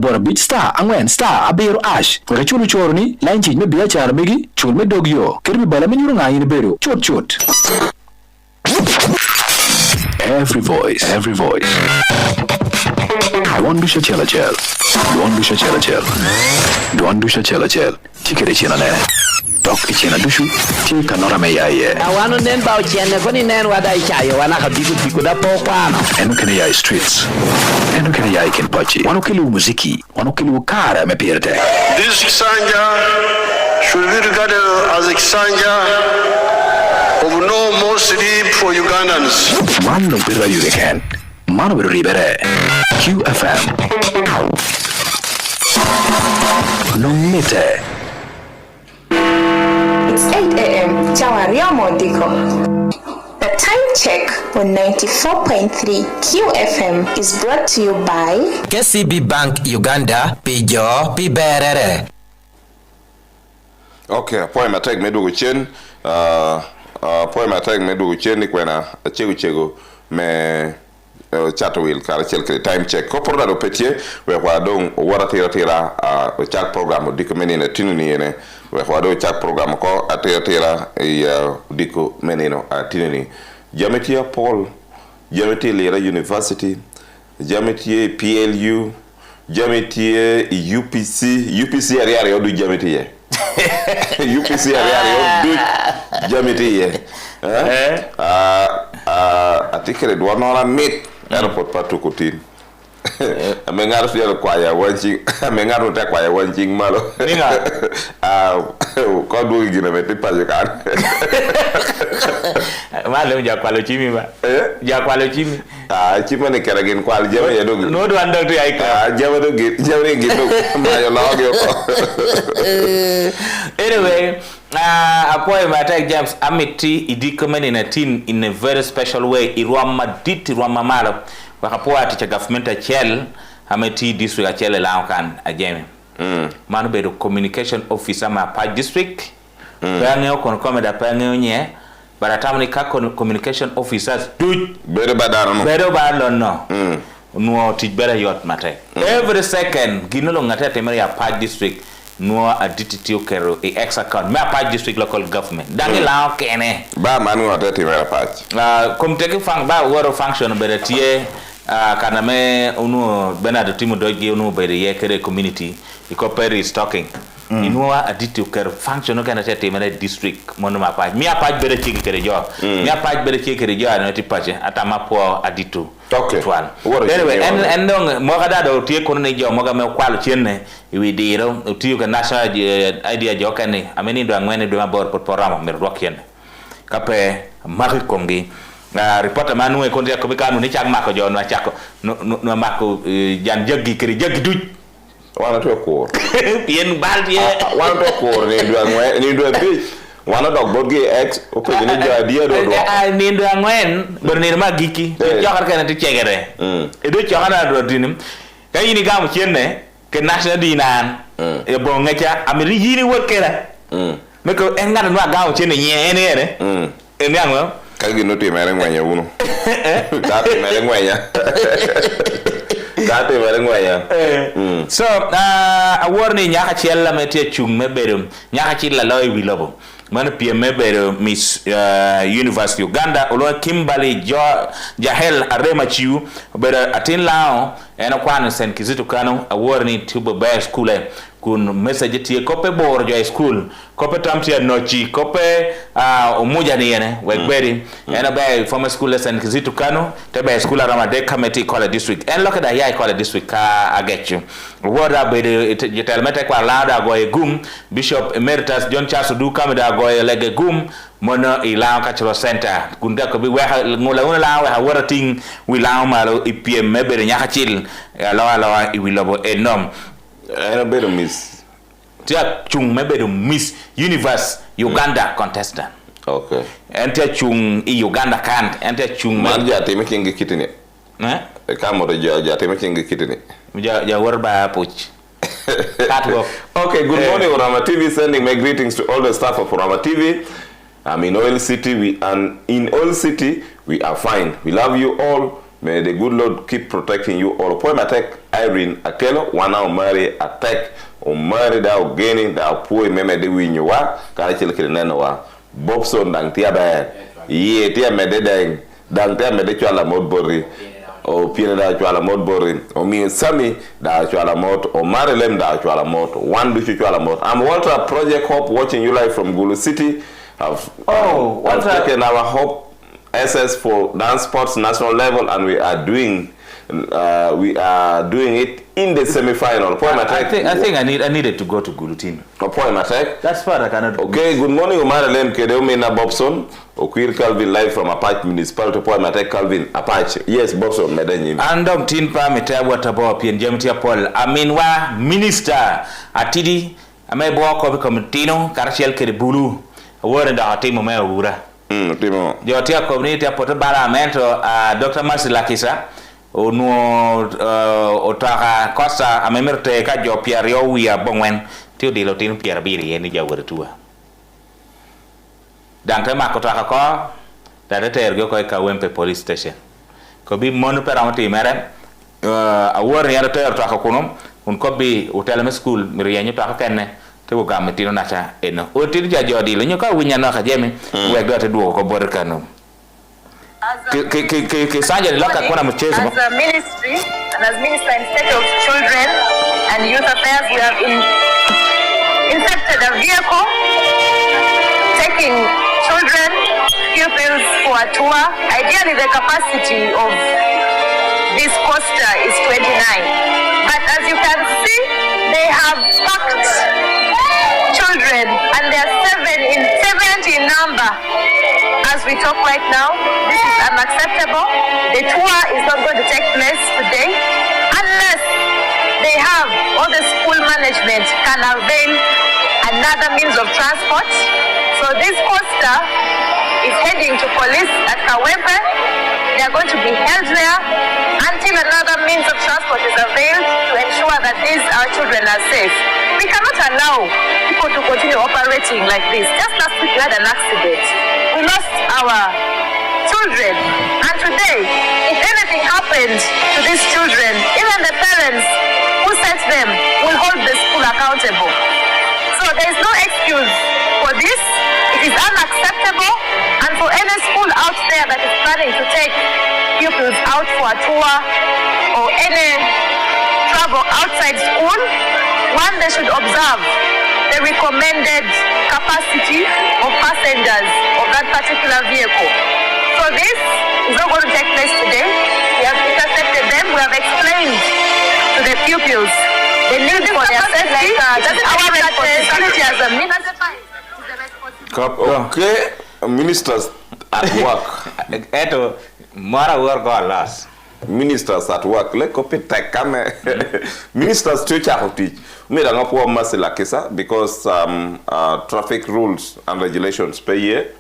Bora bit star angwen star abero ash ore chulu choro ni line change me biya char megi chul me dogyo kirbi bala me nyuru ngayin bero chot every voice Don Bisha Chela Chel Tikere Chena ne Dok Chena Dushu Tika Nora Meyaye Awano nen bao chene koni nen wada ichayo wana biku da pokwano Eno kene yai streets Eno kene yai kenpachi Wano kilu muziki Wano kilu kara me pirte This Kisanja should be regarded as a Kisanja of no more sleep for Ugandans. Mano birra yuriken Mano birra ribere QFM Nongmite It's 8 a.m. Chawaria Mondiko. The time check on 94.3 QFM is brought to you by KCB Bank Uganda Pijo Piberere. Okay, point my take me do chin. Point my take me do chin kwena chego me chat will kala chelke time check ko porda do petie we kwa don wara tira chat program diko menina tinuni ene we kwa do chat program ko atira diko menino tinuni Jametia Paul Jametia Lera University Jametia PLU Jametia UPC area do Jametia UPC area do Jametia atikere do na meet airport patukutin amengar fiel kwaya wanchi amengar ta kwaya wanchi malo ninga ko do gina meti paje kan malo ja kwalo chimi ba ja kwalo chimi chima ne keragen kwal jeme ya dogi no do ando to ai ka jeme dogi mayo lawge ko anyway apoy matak James amiti idikomen in a very special way irwama malo wakapoa ticha government achel amiti district achel laokan ajeme manu bedo communication officer ma pa district pange kon komeda pange nye baratamni ka communication officers do bedo badaro no no tij bera yot matek every second ginolo ngata temere ya pa district no adititio kero e ex account me pa district local government dangi lao kene ba manu ngata temere patch committee fang ba woro function beretie kana me unu benado timu doge unu bere ye kere community ikoperi stocking inua adititio kero function no kana temere district mono ma pa mi apa bere chiki kere jo mi apa bere chiki kere jo no tipache atama po aditu okay anyway and no mo kada do tie kono ne jo mo ga me kwalo chienne iwidiro utiyo ka national idea jo kane ameni do angwene do mabor por programa mer rokien kape mari kongi reporter manu e kondia ko bikanu ni chak mako jo no chako no mako jan jaggi kiri jaggi duj wana to ko pien baldi wana to ko ni do bi wana dog bodge x o ko ni jo idea do ni do angwen bernir magiki jo har kana ti chegere e do chogana do dinim kayini gamu chienne ke national dinan e bon ngacha amiri yini workera meko engana no gawo chene nye ene ene angwa kagi no te mere ngwanya uno date mere ngwanya so awarni nyaka chiella metie chung mebero nyaka chilla loy wilobo man pie mebero Miss University Uganda olo Kimberly Jahel Arema Chiu bero atin lao ena kwano sen kizitu kanu awarni tubo bay school kun message tie kope bor jo school kope tamtia nochi kope umuja ni ene wegberi ena bay former school lesson kizitu kanu te bay school Ramade committee college district en loka da yai college district ka agechu woda be jetelmete kwa lada go egum Bishop Emeritus John Charles du kameda go lege gum mono ilao cultural center kunda ko bi ngola la wa warating wilao malo ipiem mebere nyaka chil lawa iwilobo enom ena bedo miss tia chung mebedo Miss Universe Uganda contestant okay enta chung Uganda kan enta chung man jate me kingi kitini kamoro jate me kingi kitini ja warba poch catwalk. Okay, good morning Orama TV, sending my greetings to all the staff of Orama TV. I'm in Oil City, in Oil City we are fine. We love you all. May the good Lord keep protecting you all. Point attack Irene Akelo, one now marry attack or marry thou gaining thou poor meme de win you are, Karachil Kirinanoa, Bobson, Dang Tiabe, ye tia mededang, Dang Tia Medichuala Modbury, or Pinada Chuala Modbury, or me and Sammy, da Chuala Mot, or Marilem da Chuala Mot, one Bishuala Mot. I'm Walter Project Hope watching you live from Gulu City. I've taken our Hope SS for dance sports national level, and we are doing it in the semi-final. I think I needed to go to Gulu team. That's far I cannot. Okay, good morning, Umaralem Kedeumina Bobson. Okwir Calvin live from Apache Municipality. Calvin Apache. Yes, Bobson Medenyi. Andom tin pa metabu atabo pien jamtia Paul. Aminwa minister atidi amebo ko komitino karchiel Kedebulu. Awore da atimo me ura. Timo. Jotia community apoto baramento Dr. Marcela Kisa ono otaka Costa amemerte ka jo Pierre Wia Bongwen tio dilo tin Pierre Biri ni jawore tua. Dangte makotaka ko date go ko ka Wempe police station. Ko bi monu peramati mere awore ya to ka kuno un ko bi hotel school miriyanyu ta ka kenne to ga metino nacha eno o tiri jodi lo nyoka winya na ka jemi we do te duo ko bor kanu ke sanja loka kuna mchezo as a ministry and as minister in state of children and youth affairs we have inserted a vehicle taking children pupils for a tour. Ideally the capacity of this coaster is 29, but as you can see they have packed children, and they are 70 in number as we talk right now. This is unacceptable. The tour is not going to take place today unless they have, or the school management can avail another means of transport. So this coaster is heading to police at Kawempe. They are going to be held there until another means of transport is availed to ensure that our children are safe. We cannot allow people to continue operating like this. Just last week we had an accident. We lost our children, and today, if anything happens to these children, even the parents who sent them will hold the school accountable. So there is no excuse for this. It is unacceptable, and for any school out there that is planning to take pupils out for a tour or any travel outside school, one, they should observe the recommended capacity of passengers of that particular vehicle. So this is not going to take place today. We have intercepted them. We have explained to the pupils the need for their safety. That is our responsibility as a minister. Okay, ministers at work. Eto mara work or last. Ministers at work. Let copy tech come. Ministers to teach. Me da ngapo Marcela Kisa because traffic rules and regulations per year.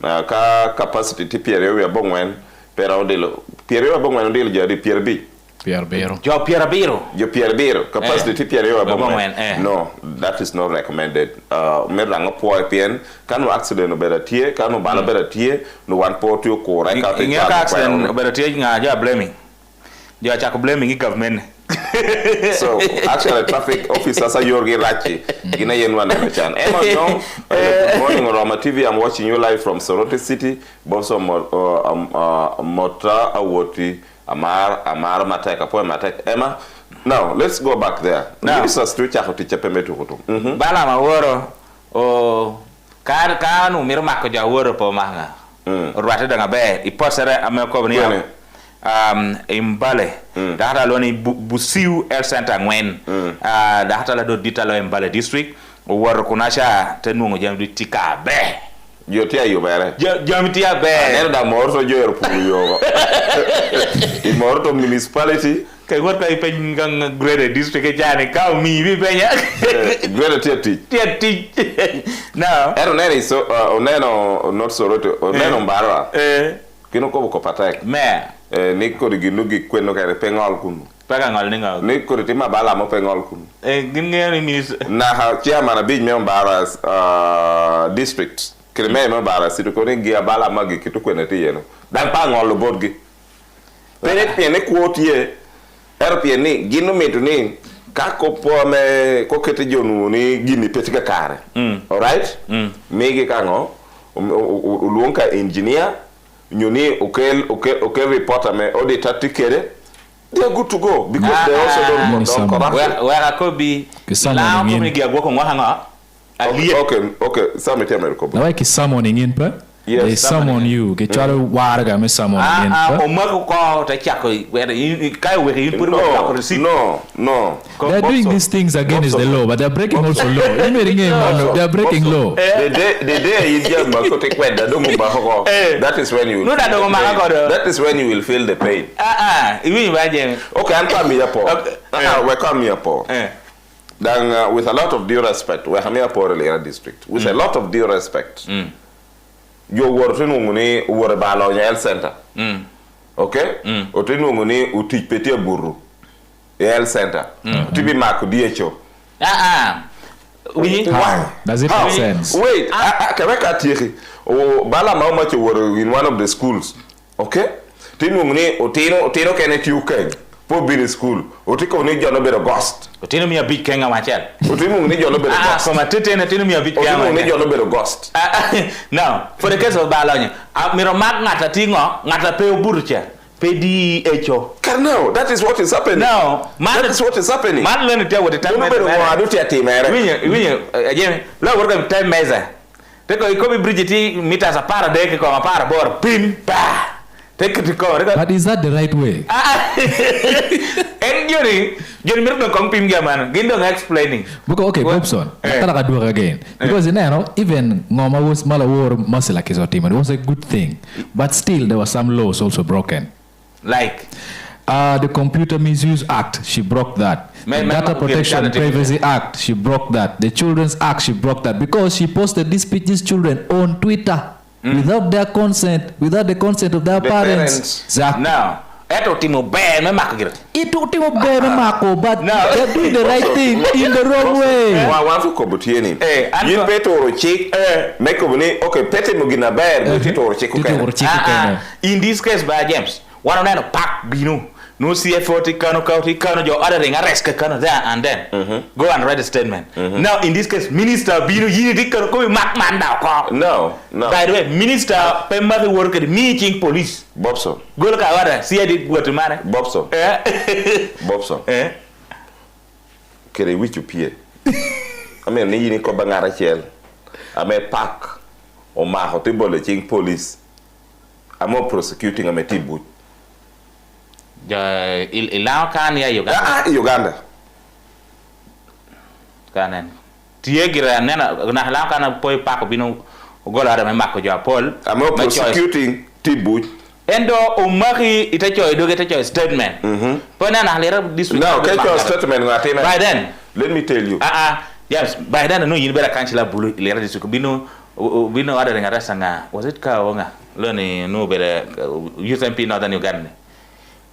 Ka capacity ti Pierre we bongwen per odelo. Pierre we bongwen odelo jadi Pierre B. Pierre Bero. Jo Pierre Bero. Capacity ti Pierre we bongwen. No, that is not recommended. Me da ngapo PN kanu accident better tie, kanu bana better tie, no one port you ko right out. Inga accident better tie nga ja blaming. Jo cha ko blaming government. So actually traffic officers are Yorgi Rachi Gina Yenwan Chan. Emma no good morning Roma TV. I'm watching you live from Soroti City. Boso Motra Awoti Amar Matek Apo Matek Emma. Now let's go back there. Ministers to Chakoti Chapemetu. Bala Maworo o Kanu Mirmako Jaworo po manga. Rwate dangabe iposere ameko ni imbale data loni busiu el center ngwen data la do ditalo imbale district wor kunasha tenungo jamdu tikabe yotia yobere jamtia be nero da morto joyer pulu yogo I morto municipality kay wota pen gang grade district jani ka mi bi benya grade tiati now ero neri so oneno not so roto oneno mbara kino ko ko patek me ni ko ginugi kweno kare pengol kunu pega ngol ninga ni ko tima bala mo pengol kunu gingeni minis na ha chairman bi members district kreme members situ ko ngi bala magi kitu kwene ti yeno dan pa ngol bodgi Pene piene quote ye. Piene gino metu ni kako po me ko kete jonu ni gini petika kare. All right? Mege kango ulunka engineer nyoni okel reporter me auditor tikere. They are good to go because they also don't corrupt. Where I could be now coming here working Okay, some tell me. Now I summoning in pe. Yes, they summon you. Get you warga me summon in pe. No. They're doing these things against the law, but they're breaking also law. They're breaking law. The day you just take that is when you. That is when you will feel the pain. Okay, I'm coming here, Paul. We're coming here, Paul. Then, with a lot of due respect, we're here, Paul, district. With a lot of due respect. You were to were about health center. Okay? Otinu nguni uti pete buru. Health center. To be Marco DHO. Does it make sense? Wait, Bala how much you were in one of the schools. Okay? Tinu nguni Otino Kenneth UK. Po be in school. Otiko ni jono better ghost. Otino mi a big kenga machel. Otino ni jono better ghost. From a tete Otino mi a big kenga. Otino ni jono better ghost. Now, for the case of Balonya, miro mag ngata tingo ngata pe oburuche. Pe DHO. No, that is what is happening. No, that is what is happening. Man learn to tell what the time measure. La work time measure. Take a copy Bridget meters a para deck or a para board. Pim pa. Take it to go. But is that the right way? And you're not comping man. Gindong explaining. Okay, Bobson. I do it again. Because even Ngoma was Malawar Masilak is our team, and it was a good thing. But still, there were some laws also broken. Like? The Computer Misuse Act, she broke that. The Data Protection and Privacy Act, she broke that. The Children's Act, she broke that. Because she posted these children on Twitter. Without their consent, without the consent of their parents. Exactly. Now, Eto Timo Bear me Mako. Ito Timo Bear me Mako, but they're doing the right thing in the wrong way. One for Kobutieni. You pay to Rochik, make okay, Petty Mugina Bear, to Rochik. In this case, by James, one of them pack Binu. No CFO Tikano, your other thing, arrest Kano there and then. Go and write a statement. Now, in this case, Minister Binu, you did go Mac Mandao. No. By the way, Minister Pemba work at meeting police. Bobson. Go look at what see I did Guatemala. Bobson. Bobson. Kere which you peer. I mean, you need to bangara shell. I may pack or my hotel ching police. I'm not prosecuting a metibu. Ilao kan ya Uganda. Uganda. Kanen. Tiegira nena na halao kan poi pako bino gola da mako ja Paul. I'm not prosecuting Tibu. Endo umaki itacho idoge itacho statement. Pona na halera this week. No, take your statement ngatina. By then, let me tell you. Yes, by then no you better cancel bulu ilera this week bino ada dengan rasa nga. Was it ka wonga? Learning no better youth MP Northern Uganda.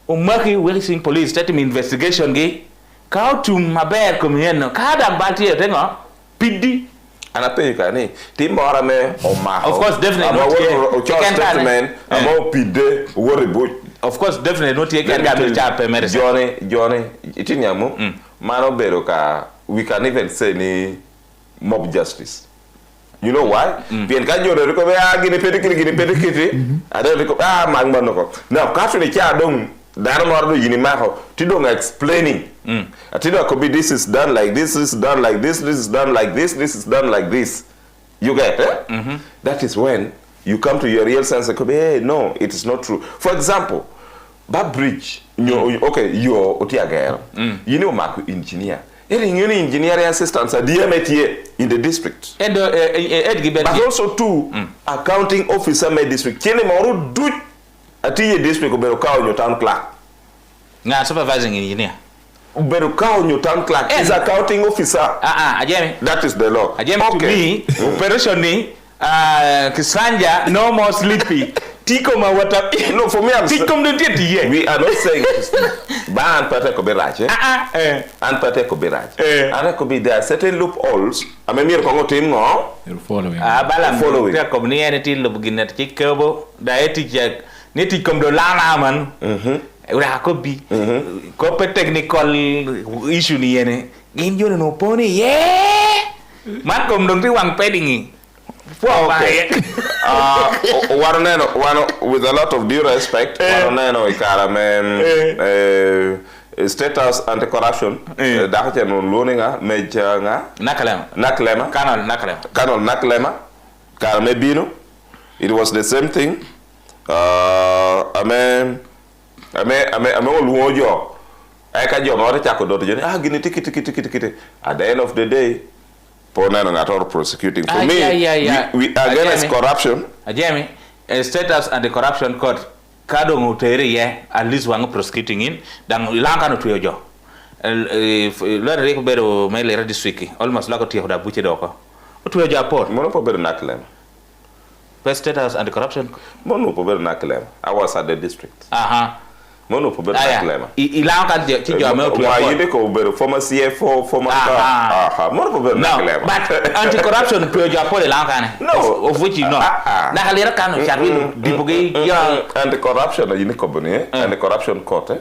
Umaki Wilson police starting investigation ge ka to maber komien ka da balti tengo pidi ana pe ka ni timbora me o ma of course definitely not here statement amo pide worry boy of course definitely not here can get cha permit Johnny itinyamu mano bero ka we can even say ni mob justice. You know why? Bien ka jore ko be gini pedikiti ada ko magba noko now ka to ni cha dong Darmordo Yinimaho, Tidong explaining. Atido could this is done like this, is done like this is done like this is done like this. You get it? That is when you come to your real sense and hey, no, it is not true. For example, that bridge, you're Otiagero, you know Marco engineer. Any engineering assistants are DMTA in the district. And but also two accounting officer my district. Chinemoro do Ati district Uberuka on your town clerk. Now supervising engineer. Uberuka on your town clerk is accounting officer. Ajemi. That is the law. Ajemi to me, operation ni Kisanja no more sleepy. Tiko ma wata. No, for me I'm Tikom de tete. We are not saying ban pate ko beraje. An pate ko beraje. Ana ko be there are certain loopholes. Amemir ko ngotin ngo. Following. Bala following. Te ko ni ene til lobuginet ci kebo da eti jak niti kom do lana man ura ko bi ko pe technical issue ni yene gin jone no poni man kom dong ti wang pedingi okay. With a lot of due respect, Waraneno ikara status anti-corruption. Dakche no loninga mejanga naklema. Kanol naklema. Karame bino. It was the same thing. Ame oluojo. Eka jo ngore chako dot jeni. Gini tiki. At the end of the day, prosecuting. For me, we against corruption. Jamie, status and the corruption court. Kado ngutere ye at least wang prosecuting in. Dang ilanga no tuyojo. Lord reko bero mele district. Almost lako tiyo da buche doko. Tuyojo aport. Mono po bero naklem. Status and the corruption. Mono po bero naklem. I was at the district. Mono po bero naklema. Ilanga tiyo ame tuyojo. Why you ko bero former CFO former mono po bero naklema. But anti-corruption tuyojo aport ilanga ne. No, of which you know. Nakalera kanu charwin dibuge ya anti-corruption yini kobone anti-corruption court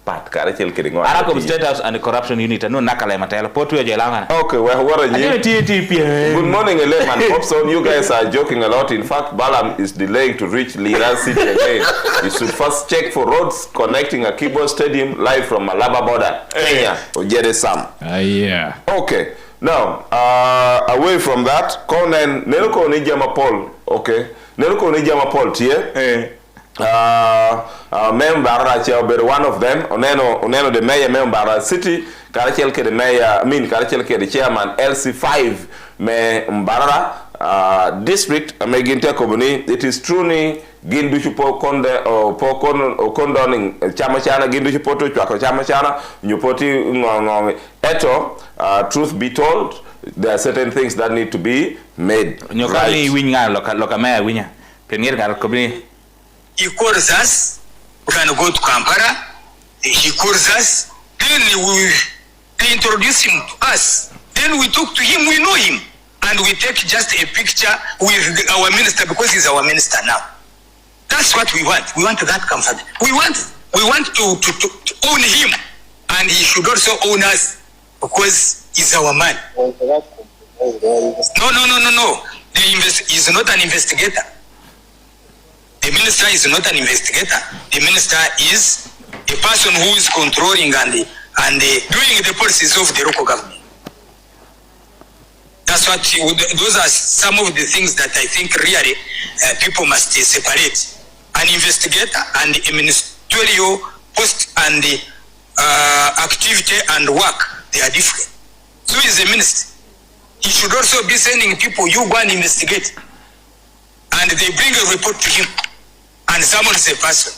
pat kare chel kidingo. Arakom status and corruption unit no nakalema tele potu yojo ilanga ne. Okay, well what are you? Good morning, Eleman Popson. You guys are joking a lot. In fact, Balam is delaying to reach Lira City again. You should first check for roads connecting Akibo Stadium live from Malaba border. Kenya. Ojere Sam. Yeah. Okay. Now, away from that, Conan Neluko Nijama Paul. Okay. Neluko Nijama Paul tie. Member one of them. Oneno the mayor member city. Karachelke the mayor. Karachelke the chairman LC5 me Mbarara district. Meginte Kobuni. It is truly Ginduchupo Konde or condoning Chamachana Ginduchupoto Chako Chamachana Nyupoti Eto. Truth be told, there are certain things that need to be made right. He calls us, we can go to Kampala, he calls us, then they introduce him to us, then we talk to him, we know him, and we take just a picture with our minister because he's our minister now. That's what we want. We want that comfort. We want to own him, and he should also own us because he's our man. No. He's not an investigator. The minister is not an investigator. The minister is a person who is controlling and doing the policies of the local government. That's what. Those are some of the things that I think really people must separate. An investigator and a ministerial post and activity and work, they are different. So is a minister. He should also be sending people, you go and investigate. And they bring a report to him. And someone is a person.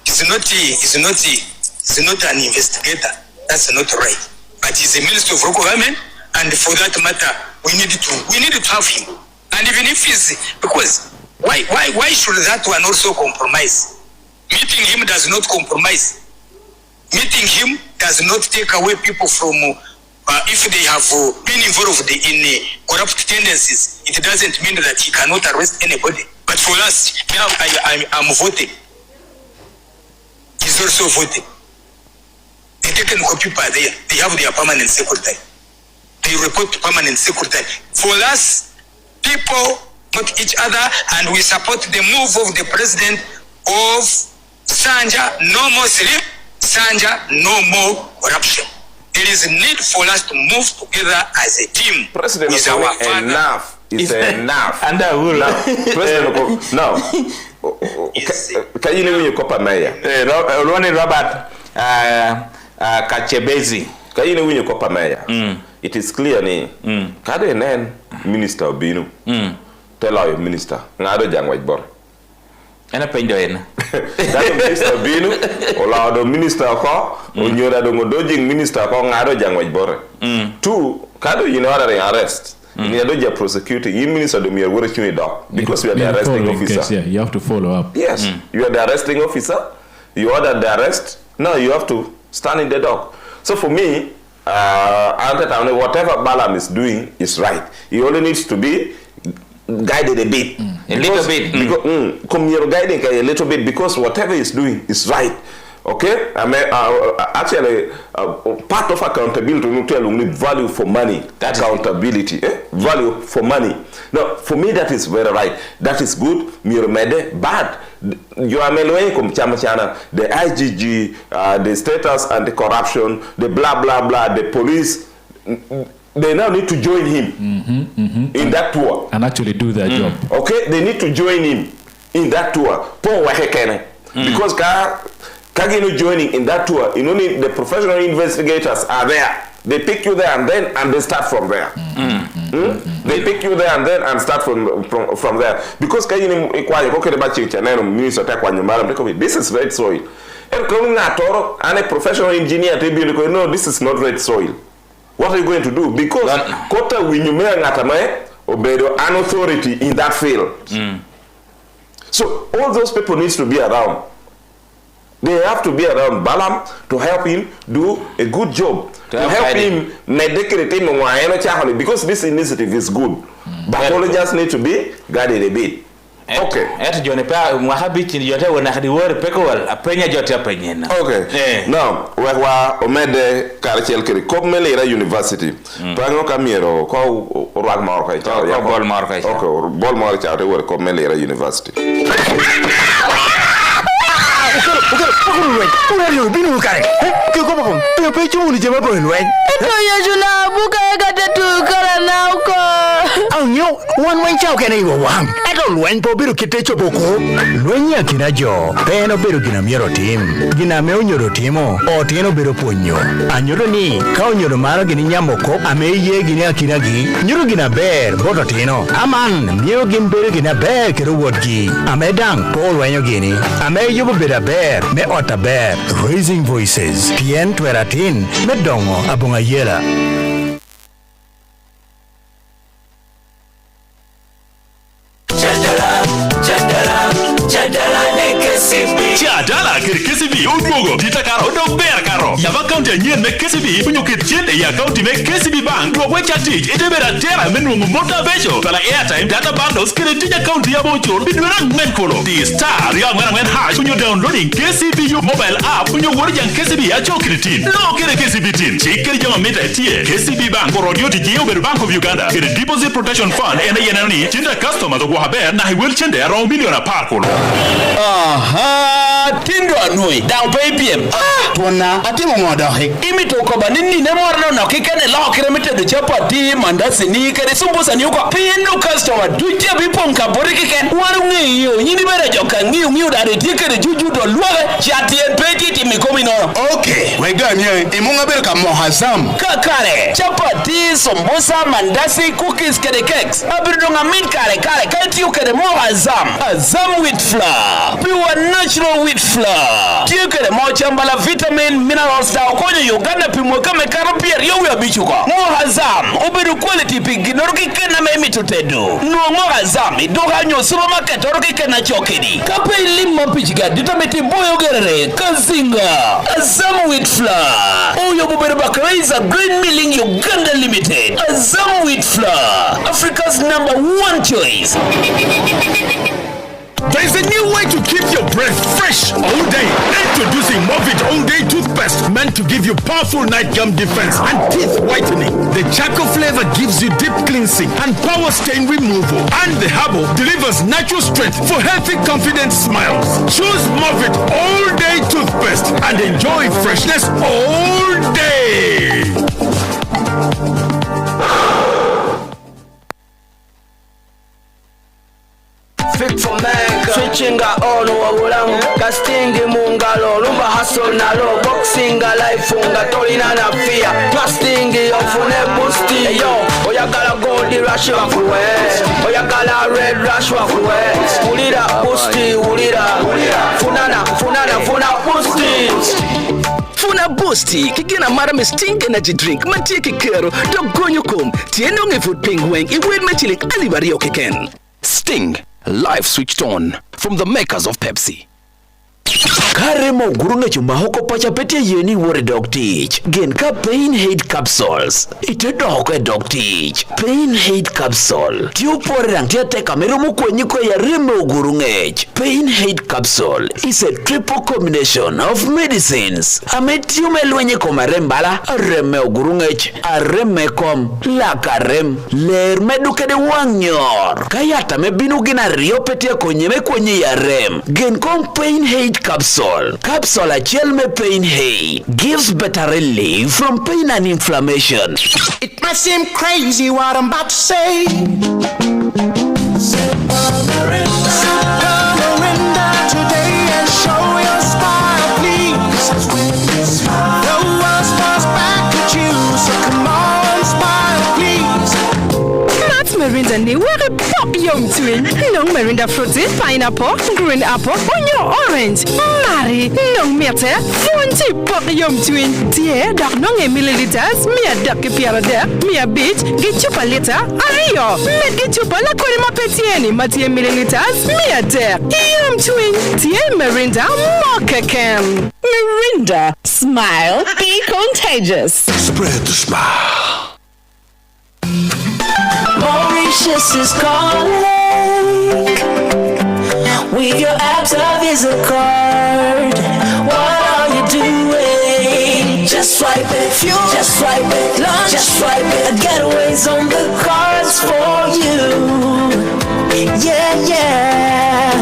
He's not an investigator. That's not right. But he's a minister of local government, and for that matter, we need to have him. And even if he's, because why should that one also compromise? Meeting him does not compromise. Meeting him does not take away people from, if they have been involved in corrupt tendencies, it doesn't mean that he cannot arrest anybody. But for us, now I'm voting. He's also voting. The technical people are there. They have their permanent secretary. They report to permanent secretary. For us, people, not each other, and we support the move of the president of Sanja, no more sleep, Sanja, no more corruption. There is a need for us to move together as a team. President is our father. Enough. It's enough. And I will. President, no. Can you name your copper mayor? Ronnie Robert Kachebezi. Can you name your copper mayor? It is clear, Kade nen minister Binu. Tell our minister. Ngado jang white bor. Ena penjo ena. That minister Binu. Ola do minister ko. Onyoda do dodging minister ko ngado jang white bor. Two. Kado you know arrest. You are prosecuting. You minister do me a work because we are the arresting officer. Case, yeah, you have to follow up. Yes, you are the arresting officer. You order the arrest. Now you have to stand in the dock. So for me, whatever Balam is doing is right. He only needs to be guided a bit. A little bit. Come here guiding a little bit because whatever he's doing is right. Okay? I mean, actually, part of accountability, we tell you value for money. That's accountability. Value for money. Now, for me, that is very right. That is good. But you are the IGG, the status and the corruption, the blah, blah, blah, the police, they now need to join him in that tour. And actually do their job. Okay? They need to join him in that tour. Because Kagino joining in that tour, the professional investigators are there. They pick you there and they start from there. They pick you there and start from there. Because this is red soil. And a professional engineer tell you, no, this is not red soil. What are you going to do? Because Kota an authority in that field. So all those people needs to be around. They have to be around Balaam to help him do a good job. To help him because this initiative is good. But all just need to be guided a bit. Okay. Okay. Now, we are Omede Karachelkiri, Kopmelera University. Pango Camiro, call Ragmarka. Okay, Bolmarka, they were Kopmelera University. One way chow can even one. I don't went for Biru Kitecho Boko. Luenya Kinajo, Peno Biru Ginamiro team, Ginameo Timo, or Tino Biru Punyo. And you don't need Count your Mara Giniamoko, Ameye Gina Kinagi, Nurugina Bear, Bototino, Aman, Mugin Bergina Bear, Keruwodgi, Amedang, Paul Wanyogini, Ame Yubida Bear, Me Otta Bear, Raising Voices, Pien Tweratin, Medongo, Abungayela. Jadala KCB Ugogo Dita Caro do Bear Caro Yava County Nien me KCB Punyo Kitchen ya County me KCB Bank do Wechati Edebera Terra Menu Motivation Pala airtime data bundles Kiritia County Abocho Bidurang Menkolo The Star Young Man Hash when you're downloading KCB mobile app when you're working KCB at Chokritin No Kere KCB Tin Chikeri Jama Meta Tie KCB Bank for audio to Geo Bank of Uganda Kere Deposit Protection Fund and a Tinda customer to Wahaber na will chende around million a park Tindo anui down pay PM tuna atimu moda he imito ko banini ne morno na kikene la kiremete de chapati mandasi ni kere sumbusa ni uko pino customer duje bipo nkabori kiken waru ngiyo nyini bere joka ngiyo da de tikere juju do luwe chati en peti timikomi no okay we gani imunga bere ka mohazam kakare chapati sumbusa mandasi cookies kere cakes abirunga min kare kati ukere mohazam azam with flour pure natural wheat flour. Tiekere mo chambala vitamin minerals da okonyo Uganda pimwe kame karapia riyo ya bichuko. Mohazam ubiru quality pigi noruki kena memi tutedu. No Mohazam idoga nyo supermarket oruki kena chokedi. Kape lima pichiga ditameti boyo gerere kazinga. Azam wheat flour. Oyo buberu bakreiza green milling Uganda limited. Azam wheat flour. Africa's #1 choice. There is a new way to keep your breath fresh all day. Introducing Movit All Day Toothpaste, meant to give you powerful night gum defense and teeth whitening. The charcoal flavor gives you deep cleansing and power stain removal. And the herbal delivers natural strength for healthy, confident smiles. Choose Movit All Day Toothpaste and enjoy freshness all day. Fit for man, switching on wabulamu casting mungalo lumba hustle nalo boxing life unga tolina na fear trusting ofune boosty yo oyagala gold rush wakuwe oyagala red rush wakuwe ulira boosty ulira funa boosty Funa Boosty, kikina mara me Sting energy drink, matie kikero, dogonyo kum, tieno nge food pingweng, iwed mechilik alibario kiken. Sting, life switched on, from the makers of Pepsi. Karemo gurunge chumahoko pacha pete yeni wore dog teach. Gen ka pain hate capsules. Ite dog dog teach. Pain hate capsule. Tiu pore rang tia te kamerumu kwenyiko ya remo gurunge. Pain hate capsule is a triple combination of medicines. Ametiu melwenye komarembala. Reme gurunge. Areme kom. Lakarem. Ler meduke de wanyor. Kayata mebinu gina rio pete konyeme kwenye ya rem. Gen kom pain hate capsule. Capsule achiel me pain hay gives better relief from pain and inflammation. It might seem crazy what I'm about to say. Surrender today and show your smile, please. The world smiles back at you, so come on, smile, please. Matt Mirinda ni were pop young twin. No Mirinda fruity, pineapple, green apple, onion orange. Mari, no mete, 20 pop young twin. Dear, dark no milliliters, me a duck piara there, me a beach, get you a liter, ayo, me get you a la corima petieni, Matia milliliters, me a dare. Young twin, dear Mirinda, mockacam. Mirinda, smile, be contagious. Spread the smile. Mauritius is calling. With your Absa Visa card, what are you doing? Just swipe it, fuel, just swipe it, lunch, just swipe it. Getaways on the cards for you. Yeah,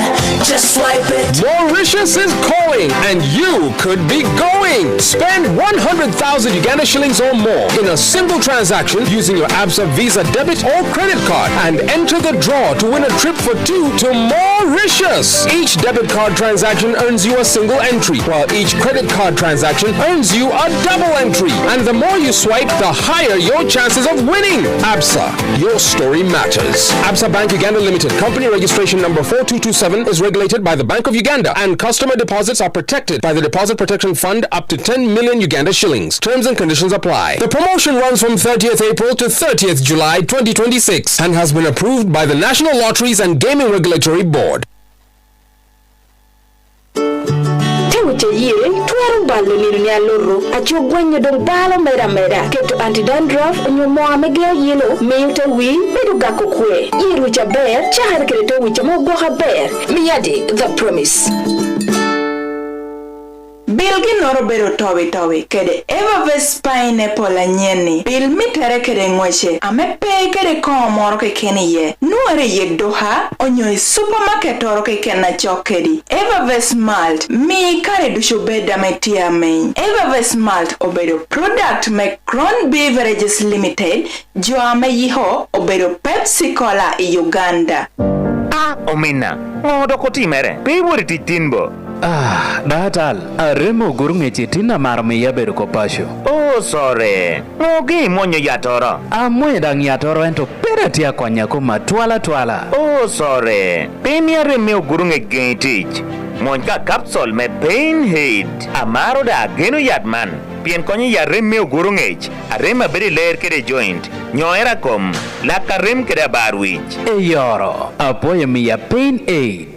just swipe it. Mauritius is calling, and you could be going. Spend 100,000 Uganda shillings or more in a single transaction using your Absa Visa debit or credit card and enter the draw to win a trip for two to Mauritius. Each debit card transaction earns you a single entry, while each credit card transaction earns you a double entry. And the more you swipe, the higher your chances of winning. Absa, your story matters. Absa Bank Uganda Limited, company registration number 4227, is regulated by the Bank of Uganda, and customer deposits are protected by the Deposit Protection Fund up to 10 million Uganda shillings. Terms and conditions apply. The promotion runs from 30th April to 30th July 2026 and has been approved by the National Lotteries and Gaming Regulatory Board. Twero balo ni dunia loro acho gwenyo dong balo mera keto anti-dandruff nyomo amegea yelo meyuta wi medu gako kwe yiru chaber chahar kereto wicha mogoha ber miyadi the promise. Bilgi noro bero towi kede Evervest pineapple anyeni bil mitere kede ngweche amepe kede komoro ke keni ye nuare yek doha onyo supermarket oro ke kena chokedi Evervest malt mi kare dusho beda metia main Evervest malt obedo product me Crown Beverages Limited jo ame yiho obedo Pepsi Cola i Uganda. Omina ngodo kotimere pewori titinbo. Datal, aremo gurunge chitina marmi yabedo kopasho. Oh, sorry. Ngogi monyo yatoro. Amwe dang yatoro ento peratia kwa nyako matwala. Oh, sorry. Peni aremo gurunge gentich. Monka capsule me pain hate. Amaro da geno yatman. Pien konyi ya rem gurungech. Arema beri ler kede joint. Nyoera kom. Laka rem kede barwich. Eyoro. Apoye mi ya pain aid.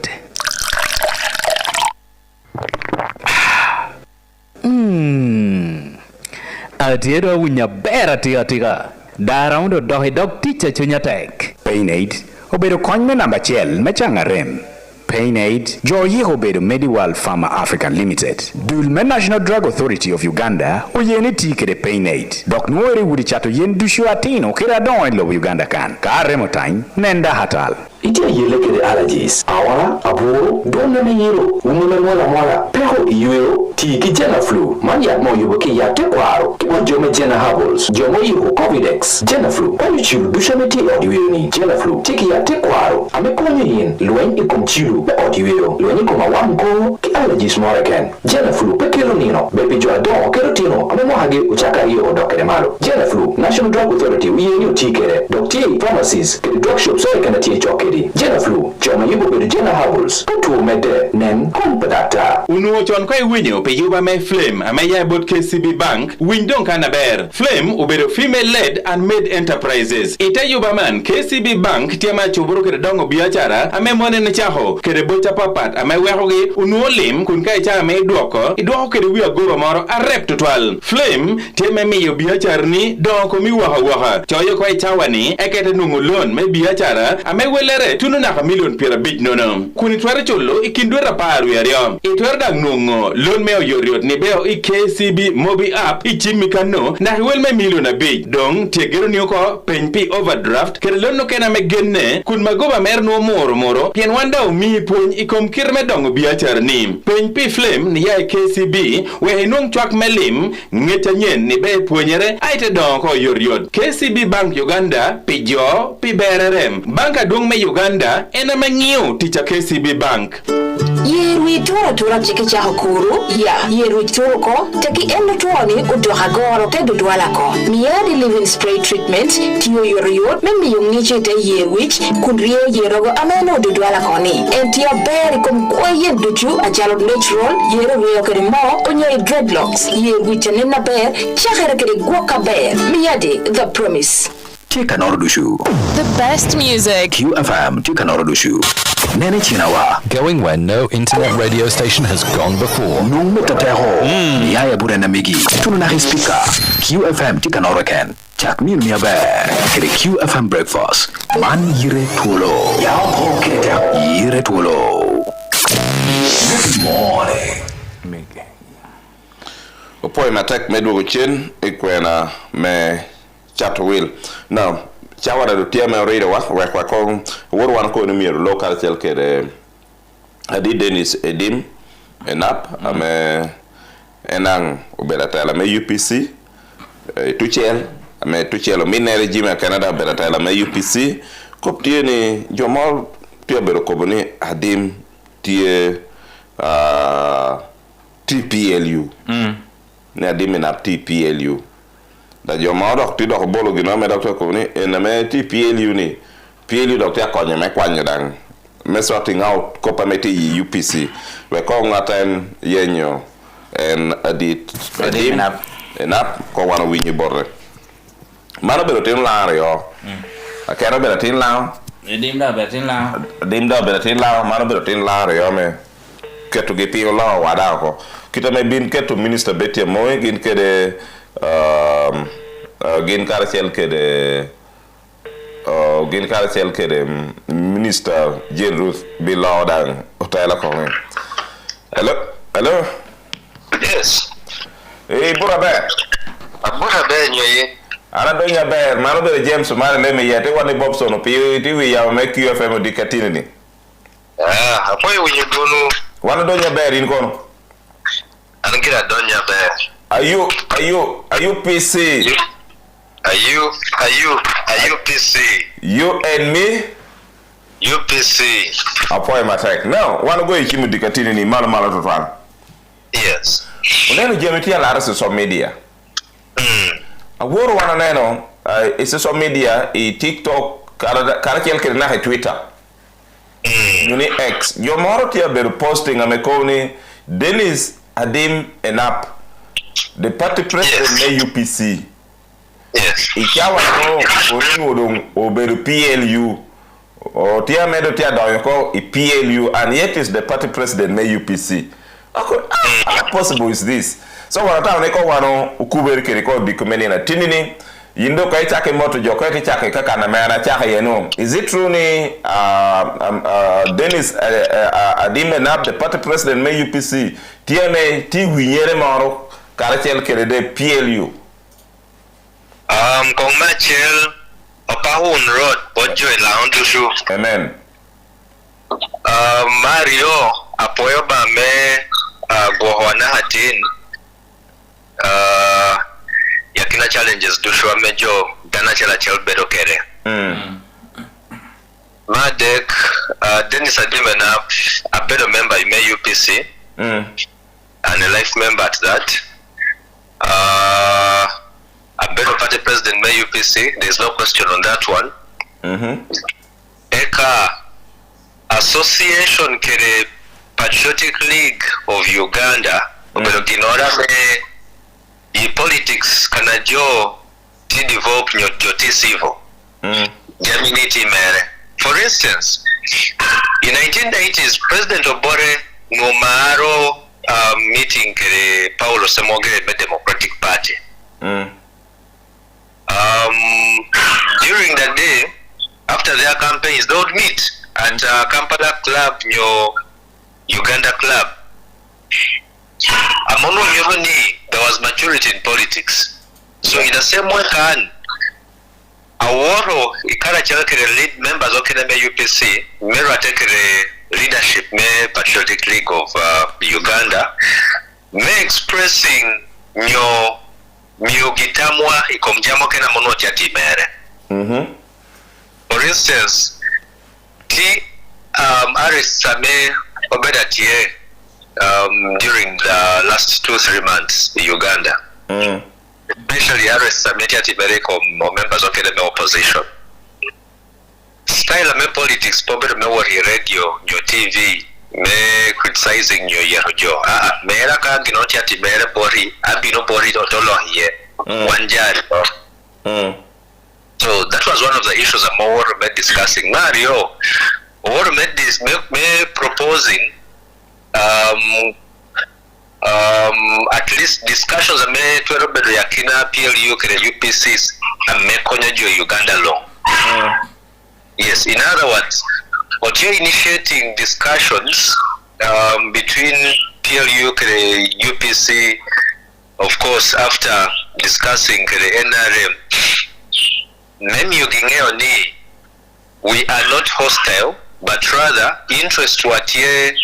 Atiero wunya bera tiga. Daraundo dohi dog teacher chunya tek. Pain aid. Obedo konyme namba chiel mechanga rem. Pain aid. Joyi obedo Mediwal Pharma African Limited. Dulme National Drug Authority of Uganda. Oyeni tikede pain aid. Dok nuere wudi chato yen dushu atino kira don lo Uganda kan. Karemo time nenda hatal. Itia yele kede allergies. Awara, aburo, donne me yero. Umune mwala. Peho iyuero. Tiki jena flu. Manya mo yuboki ya tekwaro. Kipo jome jena herbals. Jomo yuho Covidex. Jena flu. Panu chiru dushameti odiwero ni. Jena flu. Tiki ya tekwaro. Ame konyo yin. Luen ikum chiru. Be odiwero. Luen ikum awamko. Ki allergies moraken. Jena flu. Pe kero nino. Bepi jo adon. Kero tino. Ame mohage uchaka iyo odokere malo. Jena flu. National Drug Authority. Uye nyo tikere. Dokti pharmacies. Kede drug shops. So ikana tiye chokere. Jena flu, choma yubo bede jena herbals, kutu mede, nen kumpadata. Unuo chon kwa iwinyo pe yuba me Flame, amaya bot KCB Bank, windon kanaber. Flame ubedo female-led and made enterprises. Ita yuba man, KCB Bank, tiama chuburu kede dongo biachara, ame mwene nechaho, kede bocha papat, ame wehoge, unuo le Flame kun ka cha me idwoko kede wi agoba moro arep total Flame teme miyo biacharni doko miwaha choyo kwa chawani ekete nungu loan me biachara ame welere tunu naka million piera bich nono kuni tware cholo ikindwera paru yario itware dag nungu loan me oyoriot ni beo i KCB mobi app ichimikano na wel me million a bich dong tegero ni oko penpi overdraft kere loan no kena me genne kun magoba mer no moro pien wanda umi pony ikom kirme dongo biacharni penpi Flame ni ya KCB we hinung chwak melim ngeta nyen ni be puonyere aite donko yoriot KCB Bank Uganda pijo pibererem banka dung me Uganda ena mang'iyo ticha KCB Bank Yerwi tura chike cha hokuru yerwi ko teki endo tuoni udoha goro te dudwala ko miadi living spray treatment tiyo yoriot memi yungiche te yerwich kundrie yerogo ameno dudwala ko ni entio beri kum kwe duchu achalo natural yerwi okere mo onye dreadlocks yerwi chanena ber chakere kere guoka ber miadi the promise Tikanordushu. The best music. QFM Tikanordushu. Nene Chinawa. Going where no internet radio station has gone before. Numutateho. Yaya Burena Migi. Tununari speaker. QFM Tikanoroken. Chak Mil Miabe. Kere QFM breakfast. Man Yire Twolo. Yao Hoketa. Yire Twolo. Good morning. Opoy matek medwo chen ikwena me chat will now chawara do tiame already wa kwa ko wor wan ko no miero local tel kede adi Dennis Edim enap ame enang obelata la me UPC tuchel minere jima Canada belata la me UPC koptieni jomol tiabero koboni adim tie TPLU ne adim enap TPLU da joma dok ti dok bolo gino me doctor ko ni en me ti PLU ni PLU doctor ko nyame kwanyo dang me sorting out ko pameti UPC we ko ngaten yenyo en adit enap ko wana winyi borre mano belo tin la yo akera belo tin la dimda belo tin la mano belo tin la yo me keto ge pio la wada ko kita me bin keto minister Betty Moy gin kede gin karacel kede minister Jane Ruth Bilaw dan otayla ko hello yes burabe nyoye ana do nya ber mano be James mara le me yete woni Bobson pi ti wi ya me QFM di katini ni apoy winyi gonu wana do nya ber in kono angira do nya ber Are you PC? Are you PC? You and me? You PC. Apoy matek. Now, wanna go ichimu dikatini ni malo totwana. Yes. Uneno jemetia la social media. Aworo wana neno social media i TikTok kara kelke na Twitter. Nuni X. Yomoro tia beru posting amekoni Dennis Adim Enap. The party president yes. UPC. Yes. Ikawa no oningodong oberu PLU. O tia medo tia doyoko I PLU and yet is the party president me UPC. How possible is this? So wanata oneko wano ukuberi keriko dikumeni na tinini yindo kai chake moto joko kai chake kaka na mera chake yenu. Is it true ni Dennis Adim Enap the party president me UPC tia me ti winyere maro Karachel kerede PLU. Kong Machel Opahun Road, Bojo Laundushu. Amen. Mario Apoyo Bame Gohwana Hatin. Yakina challenges Dushua Mejo Dana Chela Bedo Kere. Madek Dennis Adim Enap a better member in UPC. And a life member at that. A better party president may UPC, there's no question on that one. Eka Association Kere Patriotic League of Uganda, Obeloginora me politics kanajo ti develop nyoti civil. Jaminiti mere. For instance, in 1980s, President Obore no maro meeting kere Paulo Semogere me Democratic Party. During the day, after their campaigns, they would meet at Kampala Club, Uganda Club. Amono Yovani, there was maturity in politics. So in the same way, Aworo ikara chalakere lead members of Kenya UPC, Mera take leadership me Patriotic League of Uganda, me expressing nyo miugitamwa ikomjamo kena mono chati mere. For instance, Aris Same Obedatie during the last 2-3 months in Uganda. Especially Aris Same chati mere members of the opposition. Style me politics, probably me worry radio, your TV, me criticizing your yerojo. Mera ka gino chati mere bori, abino bori dotolo here. One jari. So that was one of the issues I'm more discussing. Mario, what made this me proposing at least discussions me twero bedo yakina PLU kere UPCs and me konyajo Uganda law. Yes, in other words, what you're initiating discussions between PLU kere UPC, of course, after discussing the NRM, we are not hostile, but rather interest what in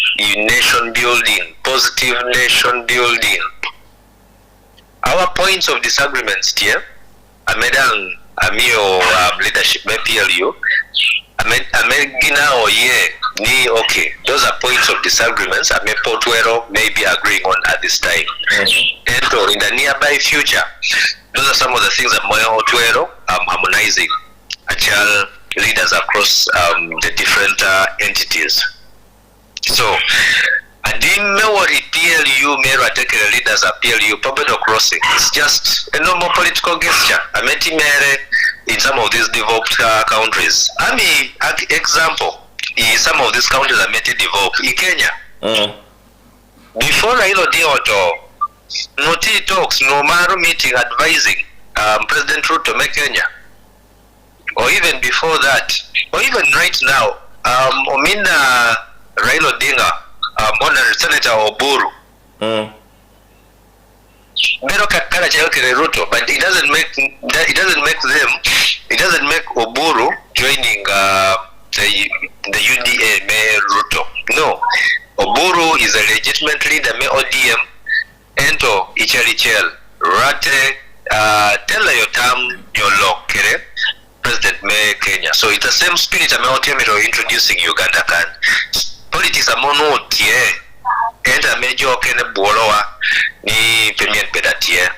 nation building, positive nation building. Our points of disagreements here, Amedan Amio leadership PLU, Amegina or ni okay. Those are points of disagreements. Ame Potwero may be agreeing on at this time. And in the nearby future, those are some of the things that Moyo Otwero harmonizing actual leaders across the different entities. So, I didn't know what PLU Mero take the leaders at PLU public crossing. It's just a normal political gesture. I met him in some of these developed countries. I mean, example, in some of these countries are met developed. In Kenya, before Raila Odinga no tea talks, no Maro meeting advising President Ruto make Kenya, or even before that, or even right now, Omina Raila Odinga, Honorable Senator Oburu. Ruto, but it doesn't make Oburu joining the UDA Mayor Ruto. No, Oburu is a legitimate leader Mayor ODM ento ichel rate tell your term your law kere President Mayor Kenya. So it's the same spirit I'm introducing Uganda can politics amono tie and a major kene bolowa ni Premier Bedatie.